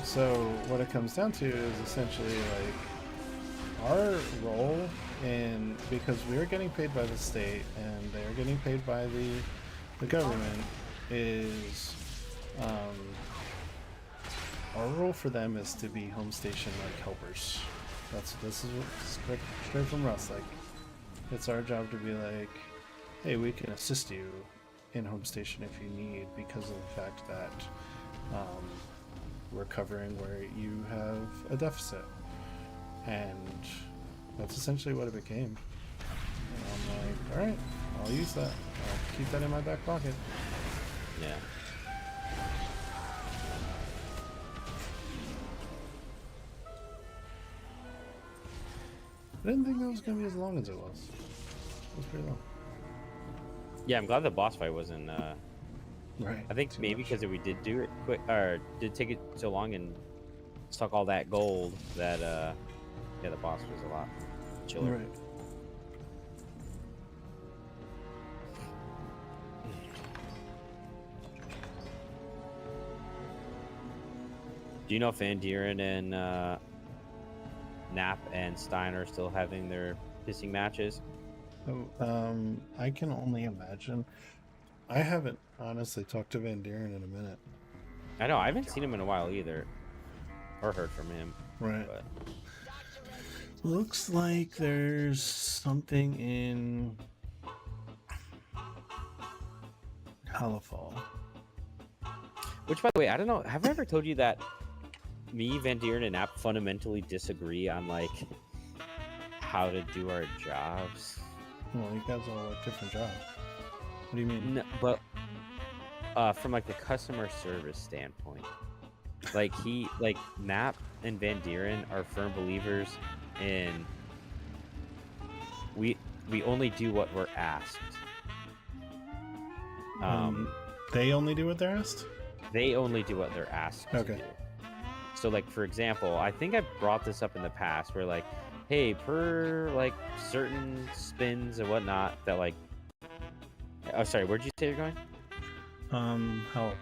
So what it comes down to is essentially like our role in, because we're getting paid by the state and they're getting paid by the government, is our role for them is to be home station like helpers. This is straight from Russ. Like, it's our job to be like, hey, we can assist you in home station if you need, because of the fact that we're covering where you have a deficit. And that's essentially what it became. And I'm like, all right, I'll use that. I'll keep that in my back pocket. Yeah. I didn't think that was going to be as long as it was. It was pretty long. Yeah, I'm glad the boss fight wasn't. Right. I think maybe because we did do it quick, or did take it so long and stuck all that gold that yeah, the boss was a lot chiller. Right. Do you know if Van Dieren and Knapp and Stein are still having their pissing matches? I can only imagine. I haven't honestly talked to Van Dieren in a minute. I know, I haven't seen him in a while either. Or heard from him. Right. But Looks like there's something in Halifal. which, by the way, I don't know. Have I ever told you that me, Van Dieren, and Knapp fundamentally disagree on like how to do our jobs? Well, you guys all work different jobs. What do you mean? No, but from like the customer service standpoint, like Knapp and Van Dieren are firm believers in we only do what we're asked. They only do what they're asked? They only do what they're asked to Okay. do. So like, for example, I think I brought this up in the past where like, hey, per like certain spins and whatnot that like, oh sorry, where'd you say you're going? Halifal.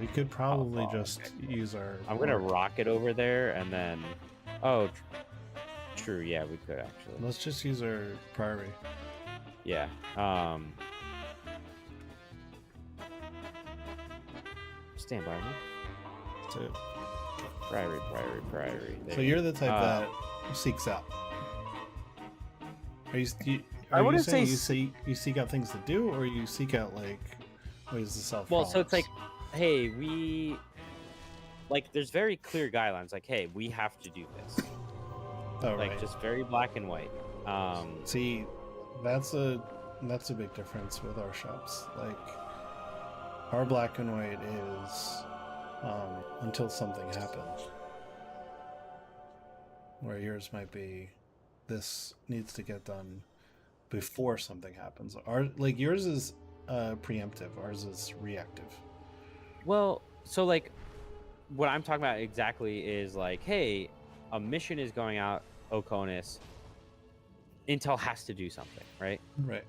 We could probably Halifal, just okay. use our. I'm gonna rocket over there and then, oh, true, yeah, we could actually. Let's just use our priority. Yeah. Stand by me. So, Priory. so There you're you the go. type that seeks out. Are you? I Are you wouldn't saying say you seek out things to do, or you seek out like ways to solve Well, problems? so it's like, hey, there's very clear guidelines. Like, hey, we have to do this. Oh, Like, right. just very black and white. See, that's a big difference with our shops. Like, our black and white is until something happens. Where yours might be, this needs to get done before something happens. Yours is preemptive. Ours is reactive. Well, so like, what I'm talking about exactly is like, hey, a mission is going out Oconus. Intel has to do something, right? Right.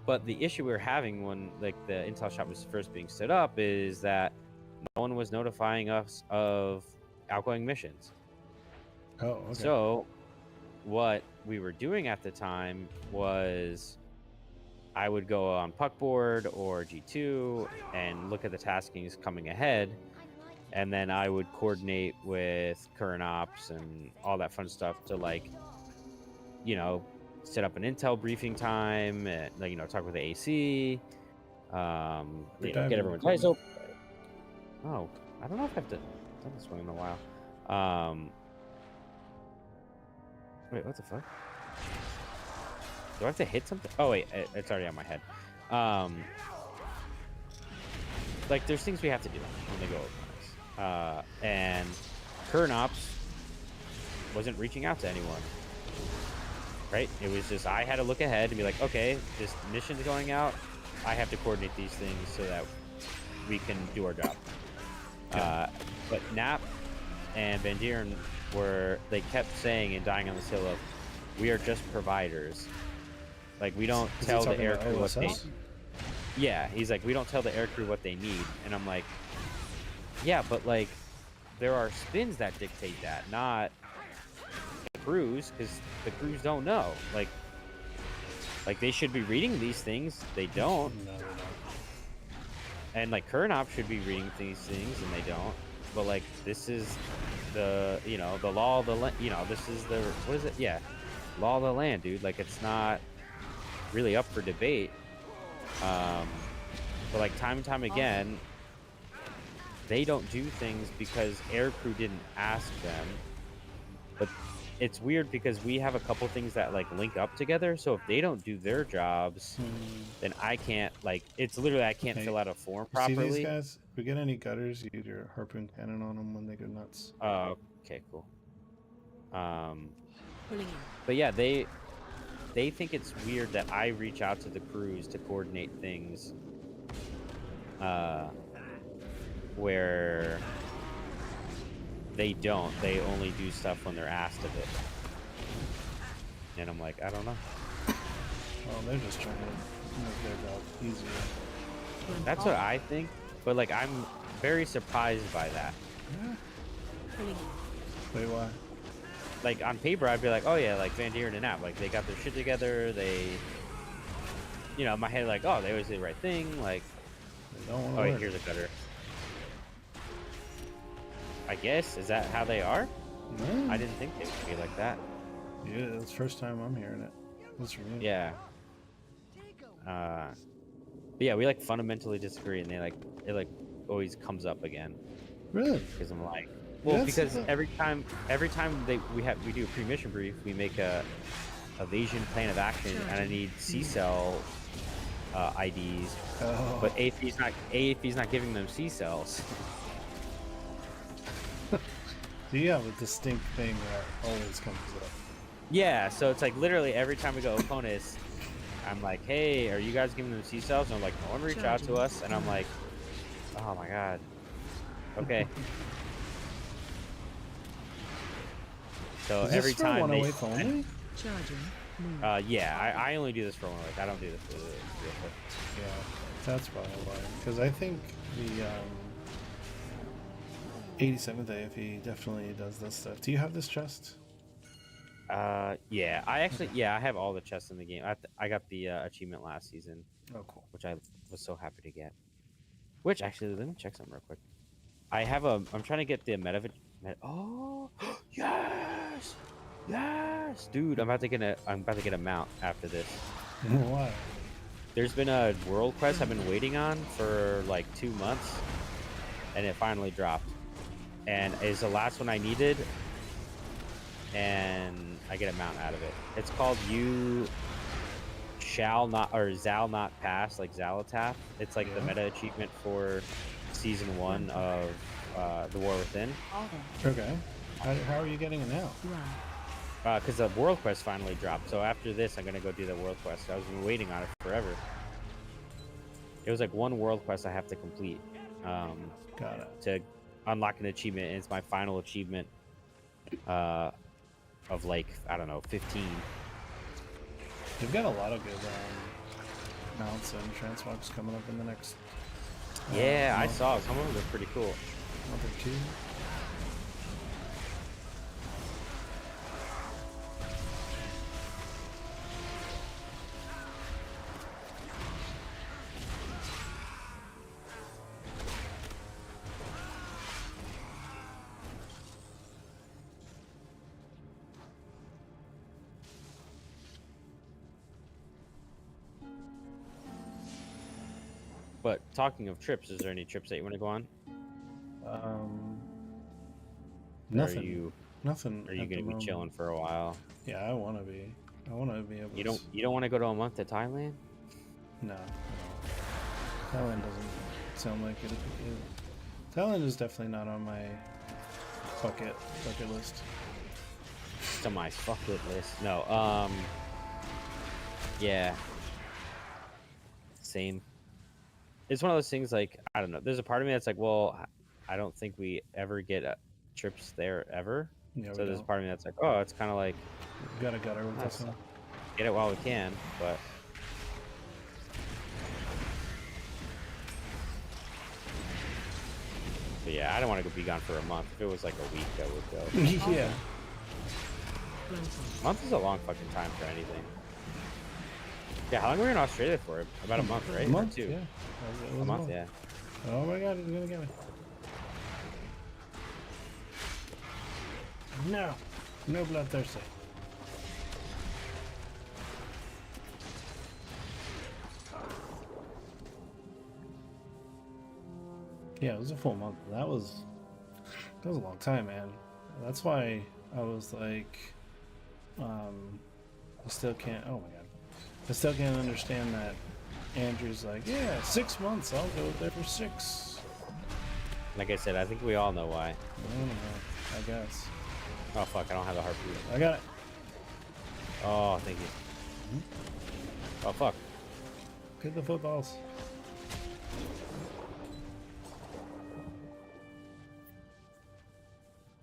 But the issue we were having when like the Intel shop was first being stood up is that no one was notifying us of outgoing missions. Oh, okay. So what we were doing at the time was I would go on Puckboard or G2 and look at the taskings coming ahead, and then I would coordinate with current ops and all that fun stuff to, like, you know, set up an intel briefing time, and, like, you know, talk with the AC, you know, get everyone's eyes open. Oh, I don't know if I've done this one in a while. Wait, what the fuck? Do I have to hit something? Oh wait, it's already on my head. Like, there's things we have to do when they go over us. And current ops wasn't reaching out to anyone. Right? It was just, I had to look ahead and be like, okay, this mission's going out. I have to coordinate these things so that we can do our job. But Nap and Van Dieren they kept saying and dying on this hill of, we are just providers. Like, we don't tell the air crew what they... Yeah, he's like, we don't tell the air crew what they need. And I'm like, yeah, but, like, there are spins that dictate that, not the crews, because the crews don't know. Like, they should be reading these things. They don't. No, they don't. And, like, current ops should be reading these things, and they don't. But, like, this is the, you know, the law of the land. You know, this is the, what is it? Yeah, law of the land, dude. Like, it's not really up for debate. But, like, time and time again, they don't do things because aircrew didn't ask them. But it's weird because we have a couple things that, like, link up together. So if they don't do their jobs, then I can't, like, it's literally, I can't fill out a form properly. See these guys? If we get any gutters, use your harpoon cannon on them when they go nuts. Oh, okay, cool. But yeah, they think it's weird that I reach out to the crews to coordinate things, where they don't. They only do stuff when they're asked of it. And I'm like, I don't know. Well, they're just trying to make their job easier. That's what I think, but, like, I'm very surprised by that. Wait, why? Like, on paper, I'd be like, oh yeah, like, Van Dieren and Nap, like, they got their shit together, they, you know, in my head, like, oh, they always do the right thing, like, they don't oh wait, here's a gutter. I guess, is that how they are? I didn't think they would be like that. Yeah, it's the first time I'm hearing it. That's for me. Yeah. But yeah, we, like, fundamentally disagree, and it, like, always comes up again. Really? Because I'm like, well, because every time we do a pre-mission brief, we make a evasion plan of action, and I need C-cell IDs, but AFP's not giving them C-cells. So you have a distinct thing that always comes up. Yeah, so it's like literally every time we go Oconus, I'm like, hey, are you guys giving them C-cells? And I'm like, no one reach out to us, and I'm like, oh my god. Okay. So every time they... yeah, I only do this for 1 week. I don't do this for the Yeah, that's probably why. Because I think the 87th AFE definitely does this stuff. Do you have this chest? Yeah, I have all the chests in the game. I got the achievement last season. Oh, cool. Which I was so happy to get. Which, actually, let me check something real quick. I'm trying to get the oh, yes! Yes! Dude, I'm about to get a mount after this. Why? There's been a world quest I've been waiting on for like 2 months, and it finally dropped. And it's the last one I needed, and I get a mount out of it. It's called You Shall Not, or Zal Not Pass, like Xal'atath. It's like the meta achievement for Season 1 of The War Within. Okay. How are you getting it now? Because the world quest finally dropped. So after this, I'm going to go do the world quest. I was been waiting on it forever. It was like one world quest I have to complete to unlock an achievement. And it's my final achievement of like, I don't know, 15. They've got a lot of good mounts and transmogs coming up in the next... yeah, I saw. Some of them are pretty cool. Month or two. But talking of trips, is there any trips that you want to go on? Nothing. Are you Nothing. Are you at the gonna be moment. chilling for a while? Yeah, I want to be. I want to be able. You don't want to go to a month to Thailand? No. Thailand doesn't sound like it. Thailand is definitely not on my bucket list. It's on my bucket list. No. Yeah. Same. It's one of those things like, I don't know. There's a part of me that's like, well, I don't think we ever get trips there ever. Yeah, So there's a part of me that's like, oh, it's kind of like, we got a gutter with this one. Get it while we can, but. But yeah, I don't want to be gone for a month. If it was like a week, I would go. Yeah. A month is a long fucking time for anything. Yeah, how long were we in Australia for? About a month, right? A month, or two. yeah. It was A month, yeah. Oh my god, he's gonna get me. No. No bloodthirsty. Yeah, it was a full month. That was a long time, man. That's why I was like, I still can't. Oh my god, I still can't understand that. Andrew's like, yeah, 6 months. I'll go there for 6. Like I said, I think we all know why. I don't know. I guess. Oh fuck! I don't have a harpoon. I got it. Oh, thank you. Oh fuck! Get the footballs.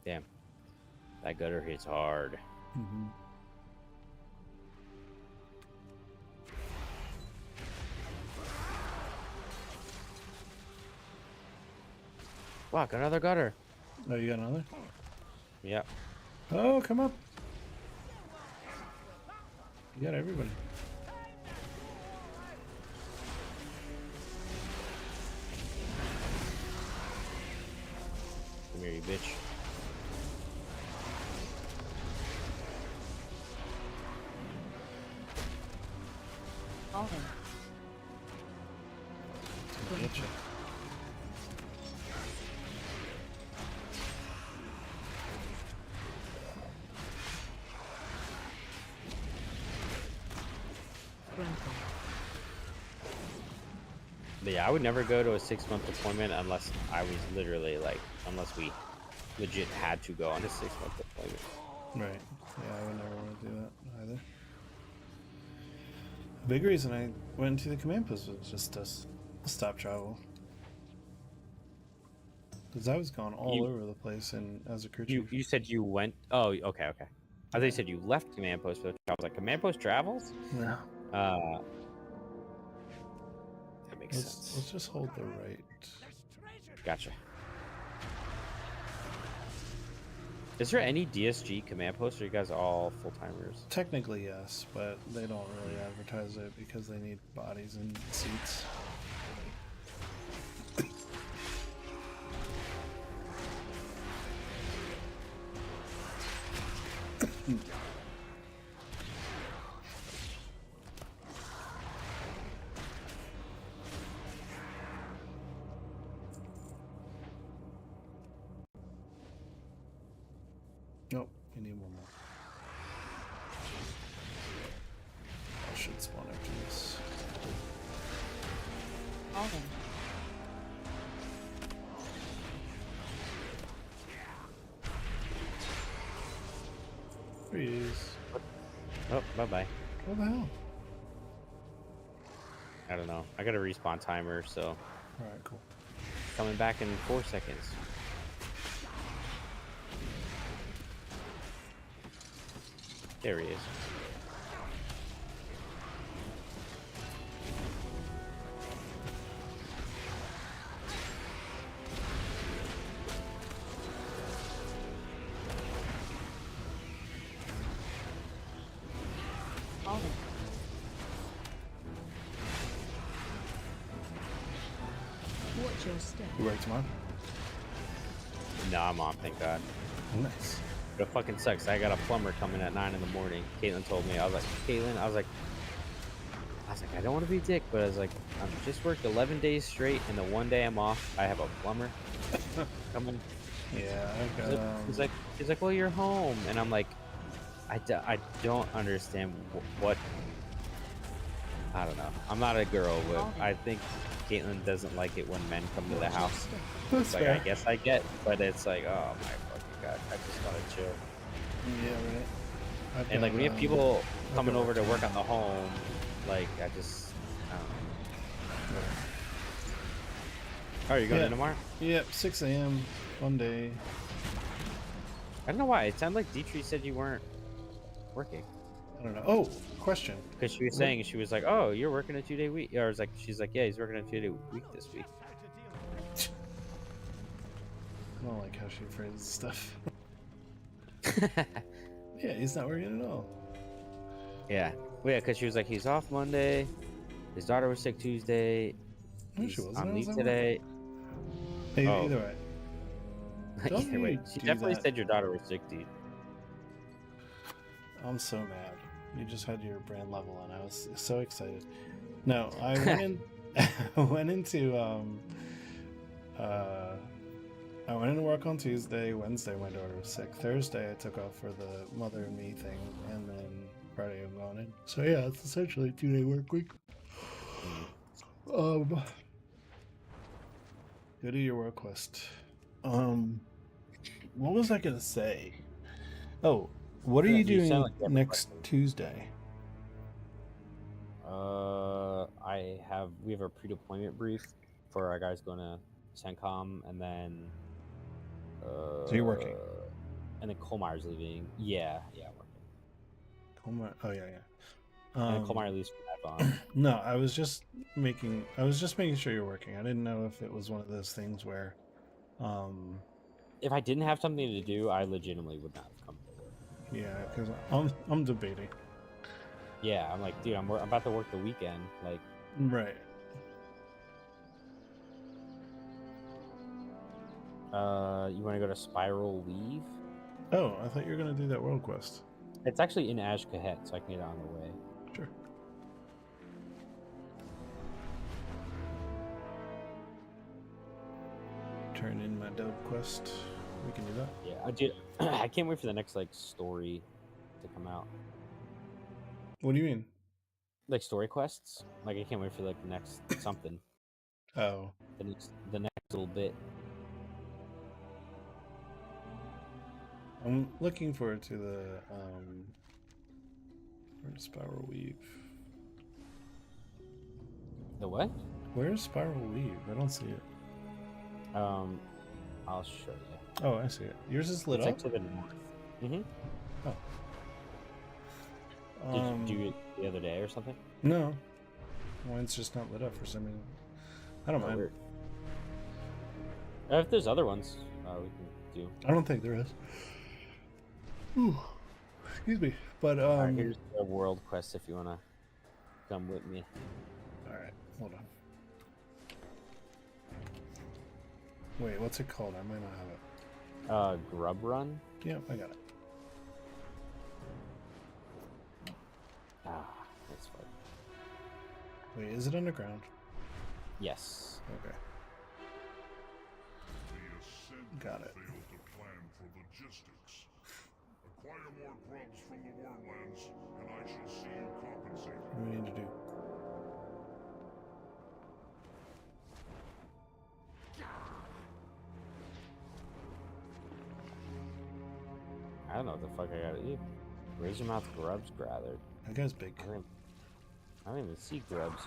Damn, that gutter hits hard. Mm-hmm. Fuck! Another gutter. Oh, you got another? Yep. Oh, come up. You got everybody. Come here, you bitch. Get you. But yeah, I would never go to a 6-month deployment unless I was literally like, unless we legit had to go on a 6-month deployment. Right. Yeah, I would never want to do that either. The big reason I went to the command post was just to stop travel. Because I was gone all over the place and as a crew chief. You said you went. Oh, okay. I thought you said you left command post. But I was like, command post travels. No. That makes sense. Let's just hold the right. Gotcha. Is there any DSG command posts, or are you guys all full timers? Technically, yes, but they don't really advertise it because they need bodies and seats. Nope, we need one more. I should spawn after this. There he is. Oh, bye-bye. What the hell? I don't know. I got a respawn timer, so... Alright, cool. Coming back in 4 seconds. There he is. Watch your step. You ready tomorrow? No, I'm on, thank God. Nice. But it fucking sucks. I got a plumber coming at 9 in the morning. Caitlin told me. I was like, I was like, I don't want to be a dick, but I was like, I've just worked 11 days straight, and the one day I'm off, I have a plumber coming. Yeah, I've got. He's like, well, you're home, and I'm like, I don't understand what. I don't know. I'm not a girl, but I think Caitlyn doesn't like it when men come to the house. It's like, I guess I get, but it's like, oh my fucking god, I just want to chill. Yeah, right. And like when you have people coming over to work on the home, like I don't know. How are you going in tomorrow? Yep, 6 a.m. One day. I don't know why. It sounded like Dietrich said you weren't working. I don't know. Oh, question. Because she was saying, she was like, oh, you're working a 2-day week. Or it's like, she's like, yeah, he's working a 2-day week this week. I don't like how she phrases stuff. Yeah, he's not working at all. Yeah. Well, yeah, because she was like, he's off Monday. His daughter was sick Tuesday. No, He's she wasn't. on I was leave at today. Hey, Oh. either way. Don't Either way. you She do definitely that. said your daughter was sick, dude. I'm so mad. You just had your brand level, and I was so excited. No, I went in. I went into I went into work on Tuesday. Wednesday, my daughter was sick. Thursday, I took off for the mother and me thing, and then Friday I'm going in. So yeah, it's essentially a 2-day work week. Go to your work quest. What was I gonna say? Oh, what are Yeah, you you sound doing like you have a next Tuesday? We have a pre-deployment brief for our guys going to CENTCOM, and then So you're working. And then Colmeyer's leaving. Yeah, I'm working. Colmeyer. Oh yeah. And then Colmeyer leaves from that on. No, I was just making sure you're working. I didn't know if it was one of those things where, If I didn't have something to do, I legitimately would not have come to work. yeah, because I'm debating. Yeah, I'm like, dude, I'm about to work the weekend. Like, Right. You want to go to Spiral Weave? Oh, I thought you were gonna do that world quest. It's actually in Ashkahet, so I can get it on the way. Sure. Turn in my dope quest. We can do that. Yeah, I did. I can't wait for the next like story to come out. What do you mean? Like story quests. Like I can't wait for like the next something. Oh. The next little bit. I'm looking forward to the where's Spiral Weave? The what? Where's Spiral Weave? I don't see it. I'll show you. Oh, I see it. Yours is lit It's up. like to the north. Mm-hmm. Oh. Did you do it the other day or something? No. Mine's just not lit up for some reason. I don't mind. Weird. If there's other ones, we can do. I don't think there is. Ooh. Excuse me. But Alright, here's the world quest if you wanna come with me. Alright, hold on. Wait, what's it called? I might not have it. Grub Run? Yep, I got it. Ah, that's fun. Wait, is it underground? Yes. Okay. Got it. Failed to plan for logistics. Acquire more grubs from the Wormlands, and I shall see you compensated. What do we need to do? I don't know what the fuck I gotta do. Raise your mouth, grubs gathered. That guy's big. I don't even see grubs.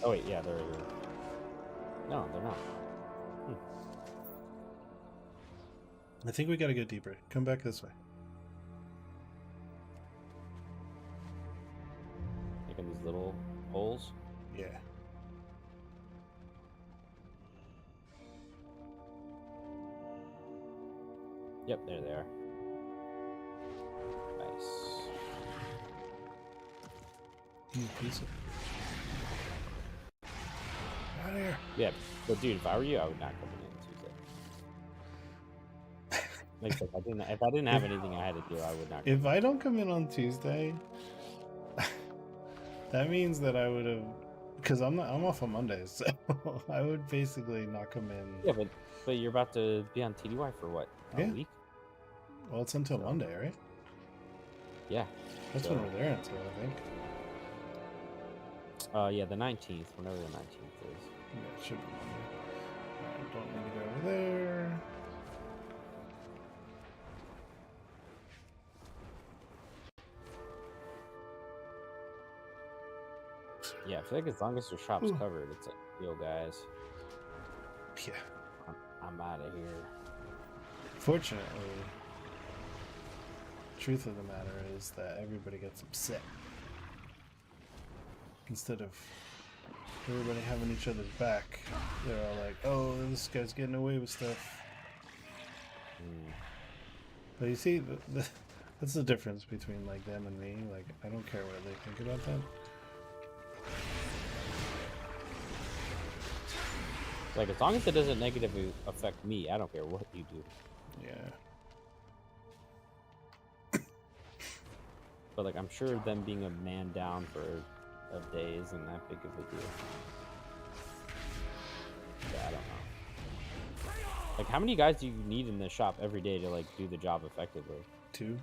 Oh wait, yeah, they're right here. No, they're not. I think we gotta go deeper. Come back this way. Like in these little holes. Yeah. Yep, there they are. Nice. You piece of... Out of here. Yeah, but dude, if I were you, I would not come in Tuesday. Like I said, if I didn't have anything I had to do, I would not. If I don't come in on Tuesday, That means that I would have, because I'm off on Mondays, so I would basically not come in. Yeah, but you're about to be on TDY for what? A Yeah. week? Well, it's until Monday, right? Yeah. That's so- when we're there until, I think. Yeah, the 19th, whenever the 19th is. Yeah, it should be Monday. Alright, don't need to go over there. Yeah, I feel like as long as your shop's covered, it's like, yo, guys, Yeah. I'm out of here. Fortunately, the truth of the matter is that everybody gets upset. Instead of everybody having each other's back, they're all like, oh, this guy's getting away with stuff. But you see, that's the difference between like them and me. Like, I don't care what they think about that. Like, as long as it doesn't negatively affect me, I don't care what you do. Yeah. But, like, I'm sure them being a man down for a day isn't that big of a deal. Yeah, I don't know. Like, how many guys do you need in the shop every day to, like, do the job effectively? 2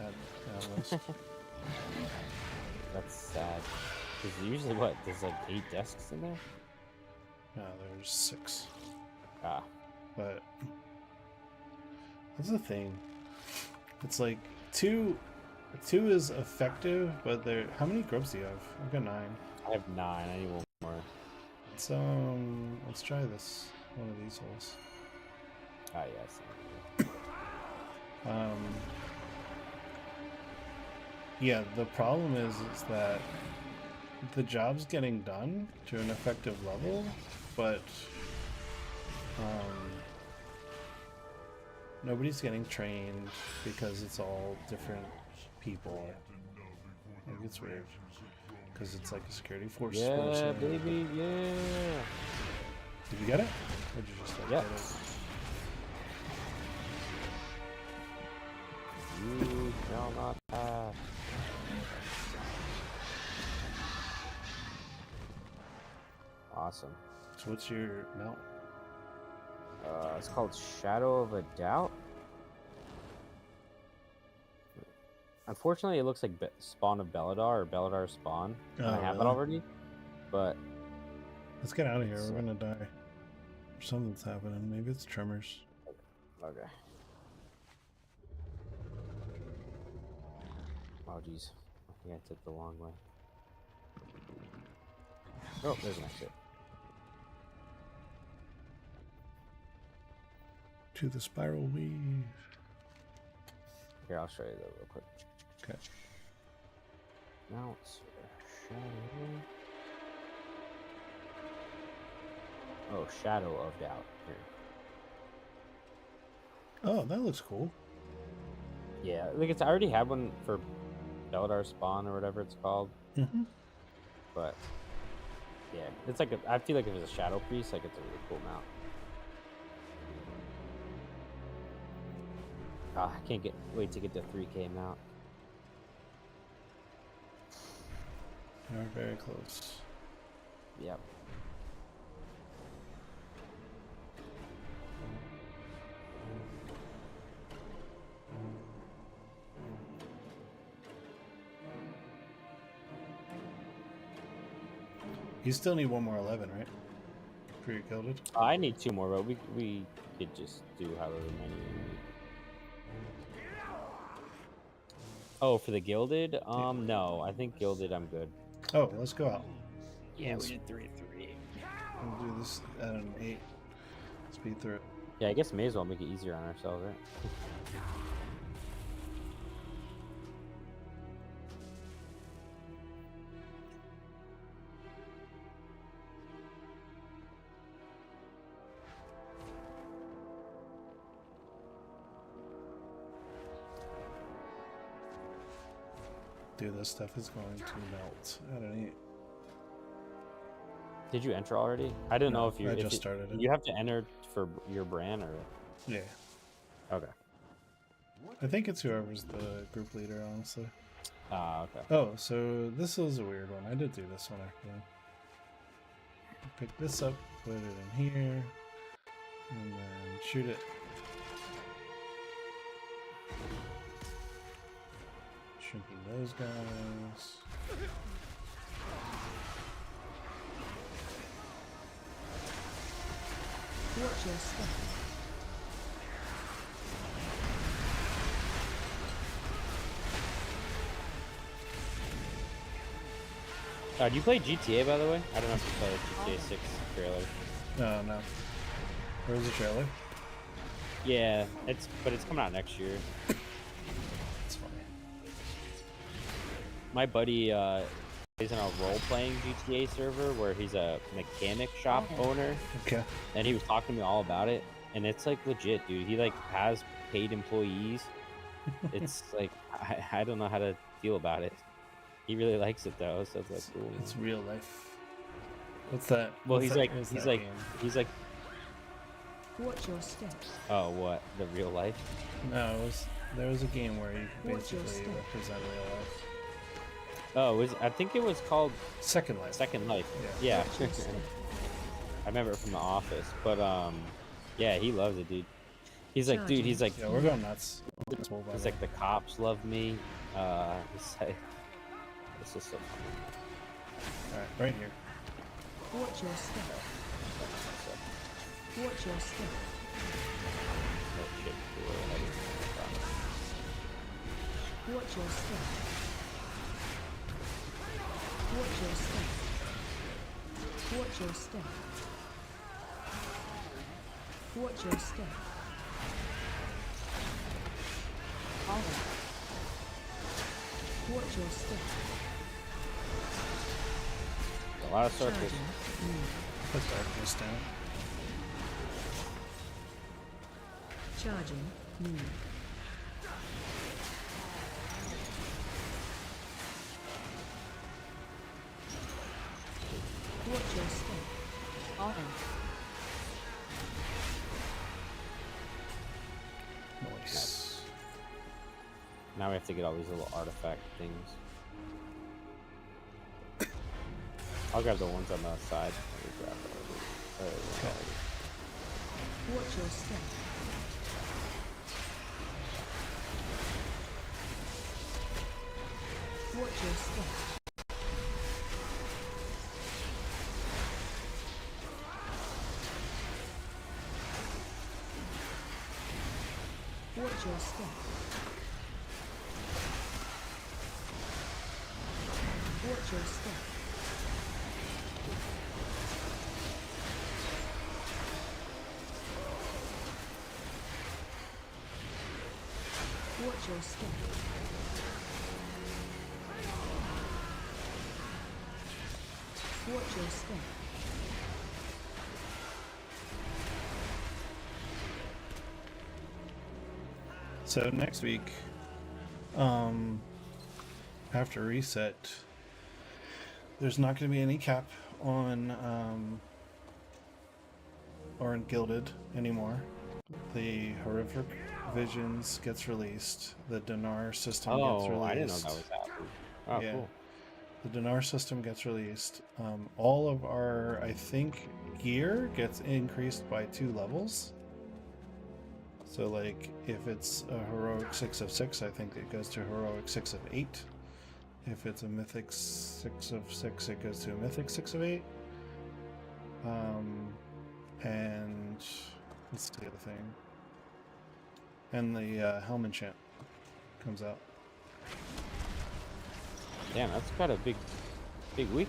at most. That's sad. Because usually, what, there's, like, 8 desks in there? No, there's 6. Ah. But that's the thing. It's like 2 is effective, but there. How many grubs do you have? I've got 9. I have 9. I need one more. Let's try this. One of these holes. Ah, yes. Yeah, the problem is that the job's getting done to an effective level, but nobody's getting trained because it's all different people. Like, it's weird because it's like a security force. Yeah, baby, yeah. Did you get it? Or did you just like, Yeah. get it? You shall not pass. Awesome. So what's your mount? It's called Shadow of a Doubt. Unfortunately, it looks like Spawn of Beladar or Beladar Spawn. And I have it really? already, but Let's get out of here. We're gonna die. Something's happening. Maybe it's tremors. okay. Oh jeez, I think I took the long way. Oh, there's an exit. To the spiral weave. Here, I'll show you that real quick. Okay. Now it's Shadow. Oh, Shadow of Doubt. Here. Oh, that looks cool. Yeah, like I already had one for Beladar Spawn or whatever it's called. Mm-hmm. But yeah, it's like I feel like if it's a Shadow Priest, like it's a really cool mount. Ah, I can't wait to get the 3K mount. We're very close. Yep. You still need one more 11, right? For your gilded? I need 2 more, but we could just do however many we need. Oh, for the gilded? No, I think gilded I'm good. Oh, let's go out. Yeah, Let's- we did 3-3. We'll do this at an 8. Speed through it. Yeah, I guess may as well make it easier on ourselves, right? Dude, this stuff is going to melt at an 8. Did you enter already? I didn't know No, if you. I if just it- started it. You have to enter for your brand, or Yeah. okay. I think it's whoever's the group leader, honestly. Ah, okay. Oh, so this is a weird one. I did do this one actually. Pick this up, put it in here, and then shoot it. Shrinking those guys. Watch your step. Do you play GTA, by the way? I don't know if you play GTA 6 trailer. No. Where's the trailer? Yeah, it's coming out next year. It's funny. My buddy is in a role-playing GTA server where he's a mechanic shop owner. Okay. And he was talking to me all about it, and it's like legit, dude. He like has paid employees. It's like I don't know how to feel about it. He really likes it though, so it's like cool. It's real life. What's that? Well, What's he's that like game? Watch your step. Oh, what? The real life? No, there was a game where you could Watch your basically step. represent real life. Oh, I think it was called Second Life. Second Life. Yeah. Yeah. I remember it from The Office, but yeah, he loves it, dude. He's like, dude, he's like, Yeah, we're going nuts. he's like, the cops love me. He's like, this is so funny. Alright, right here. Watch your step. Watch your step. Oh shit, we're ahead of me. Watch your step. Watch your step. Watch your step. Watch your step. All right. Watch your step. A lot of circles. Charging. Put darkness down. Charging. Move. Watch your step. All right. Nice. Now we have to get all these little artifact things. I'll grab the ones on the side. Let me grab those. Watch your step. Watch your step. Watch your step. Watch your step. Watch your step. Watch your step. So next week, after reset, there's not going to be any cap on Orange Gilded anymore. The Horrific Visions gets released. The Dinar system gets released. I didn't know that was happening. Oh, Yeah. cool. The Dinar system gets released. All of our, I think, gear gets increased by 2 levels. So, like, if it's a Heroic 6 of 6, I think it goes to Heroic 6 of 8. If it's a Mythic 6 of 6, it goes to a Mythic 6 of 8. And what's the other thing? And the Helm Enchant comes out. Damn, that's quite a big week.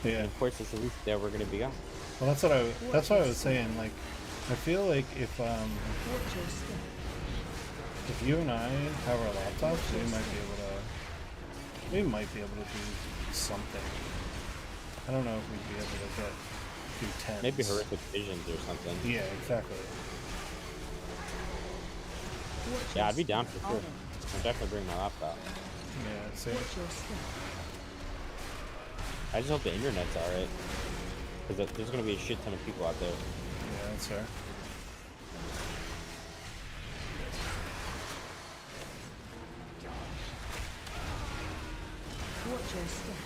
Yeah. And of course, it's the week that we're gonna be on. Well, that's what I was saying. Like, I feel like if you and I have our laptops, we might be able to do something. I don't know if we'd be able to do 10s. Maybe Horrific Visions or something. Yeah, exactly. Yeah, I'd be down for sure. I'll definitely bring my laptop. Yeah, same. I just hope the internet's alright. Because there's gonna be a shit ton of people out there. Yeah, that's fair.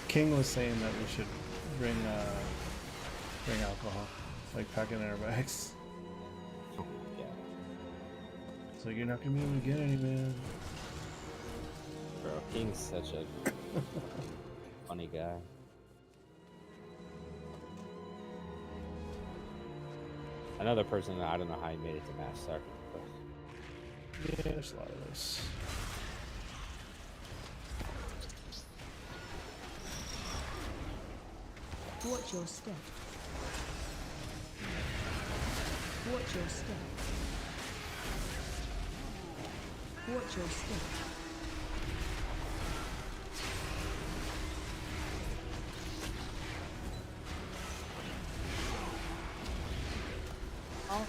King was saying that we should bring alcohol, like pack it in our bags. Yeah. So you're not gonna be able to get any, man. Bro, King's such a funny guy. Another person that I don't know how he made it to Mass Start. Yeah, there's a lot of those. Watch your step. Watch your step. Watch your step. All right.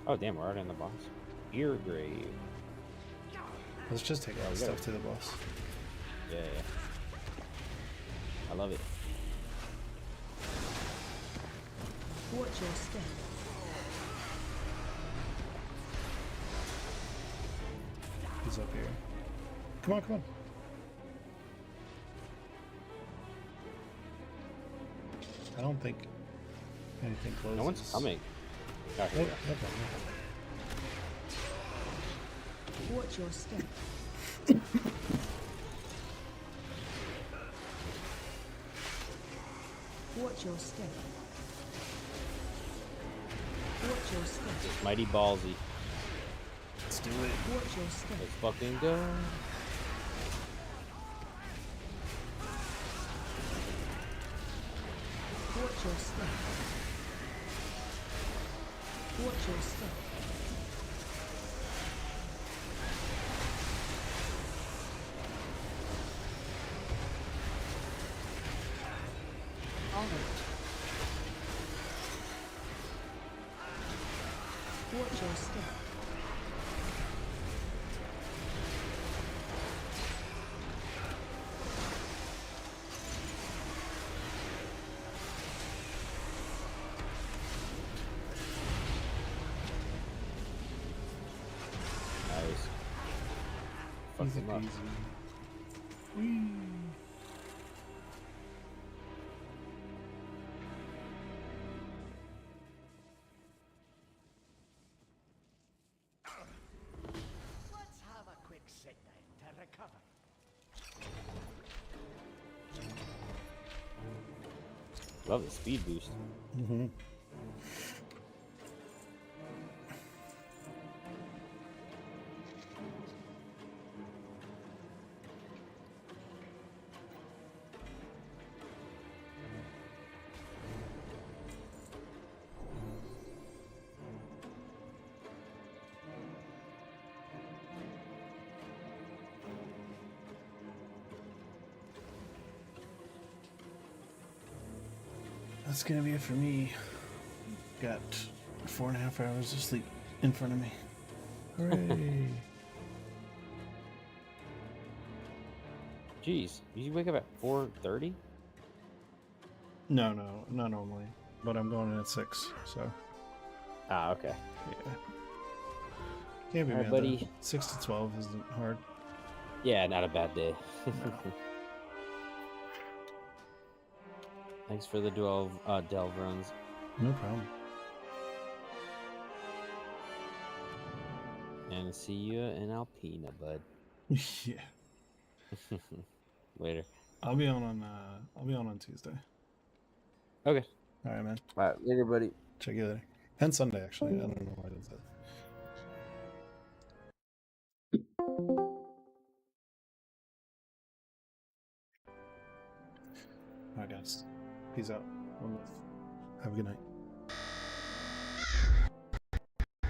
Oh damn, we're already on the boss. Ear grave. Let's just take all the stuff to the boss. Yeah, yeah. I love it. Watch your step. He's up here. Come on, come on. I don't think anything closes. No one's coming. Oh, here we go. Watch your step. Watch your step. Watch your step. It's mighty ballsy. Let's do it. Watch your step. Let's fucking go. Watch your step. Watch your step. All right. Watch your step. Nice. Fuck Easy him up. peasy. Whee. Let's have a quick sit down to recover. Love the speed boost. Mm-hmm. That's gonna be it for me. Got 4.5 hours of sleep in front of me. Hooray! Jeez, you wake up at 4:30? No, not normally. But I'm going in at 6, so Ah, okay. yeah. Can't be All right, mad, buddy. though. 6 to 12 isn't hard. Yeah, not a bad day. No. Thanks for the delve runs. No problem. And see you in Alpina, bud. Yeah. Later. I'll be on on Tuesday. Okay. All right, man. All right, later, buddy. Check you later. And Sunday, actually. I don't know why I did that. All right, guys. Peace out. One love. Have a good night.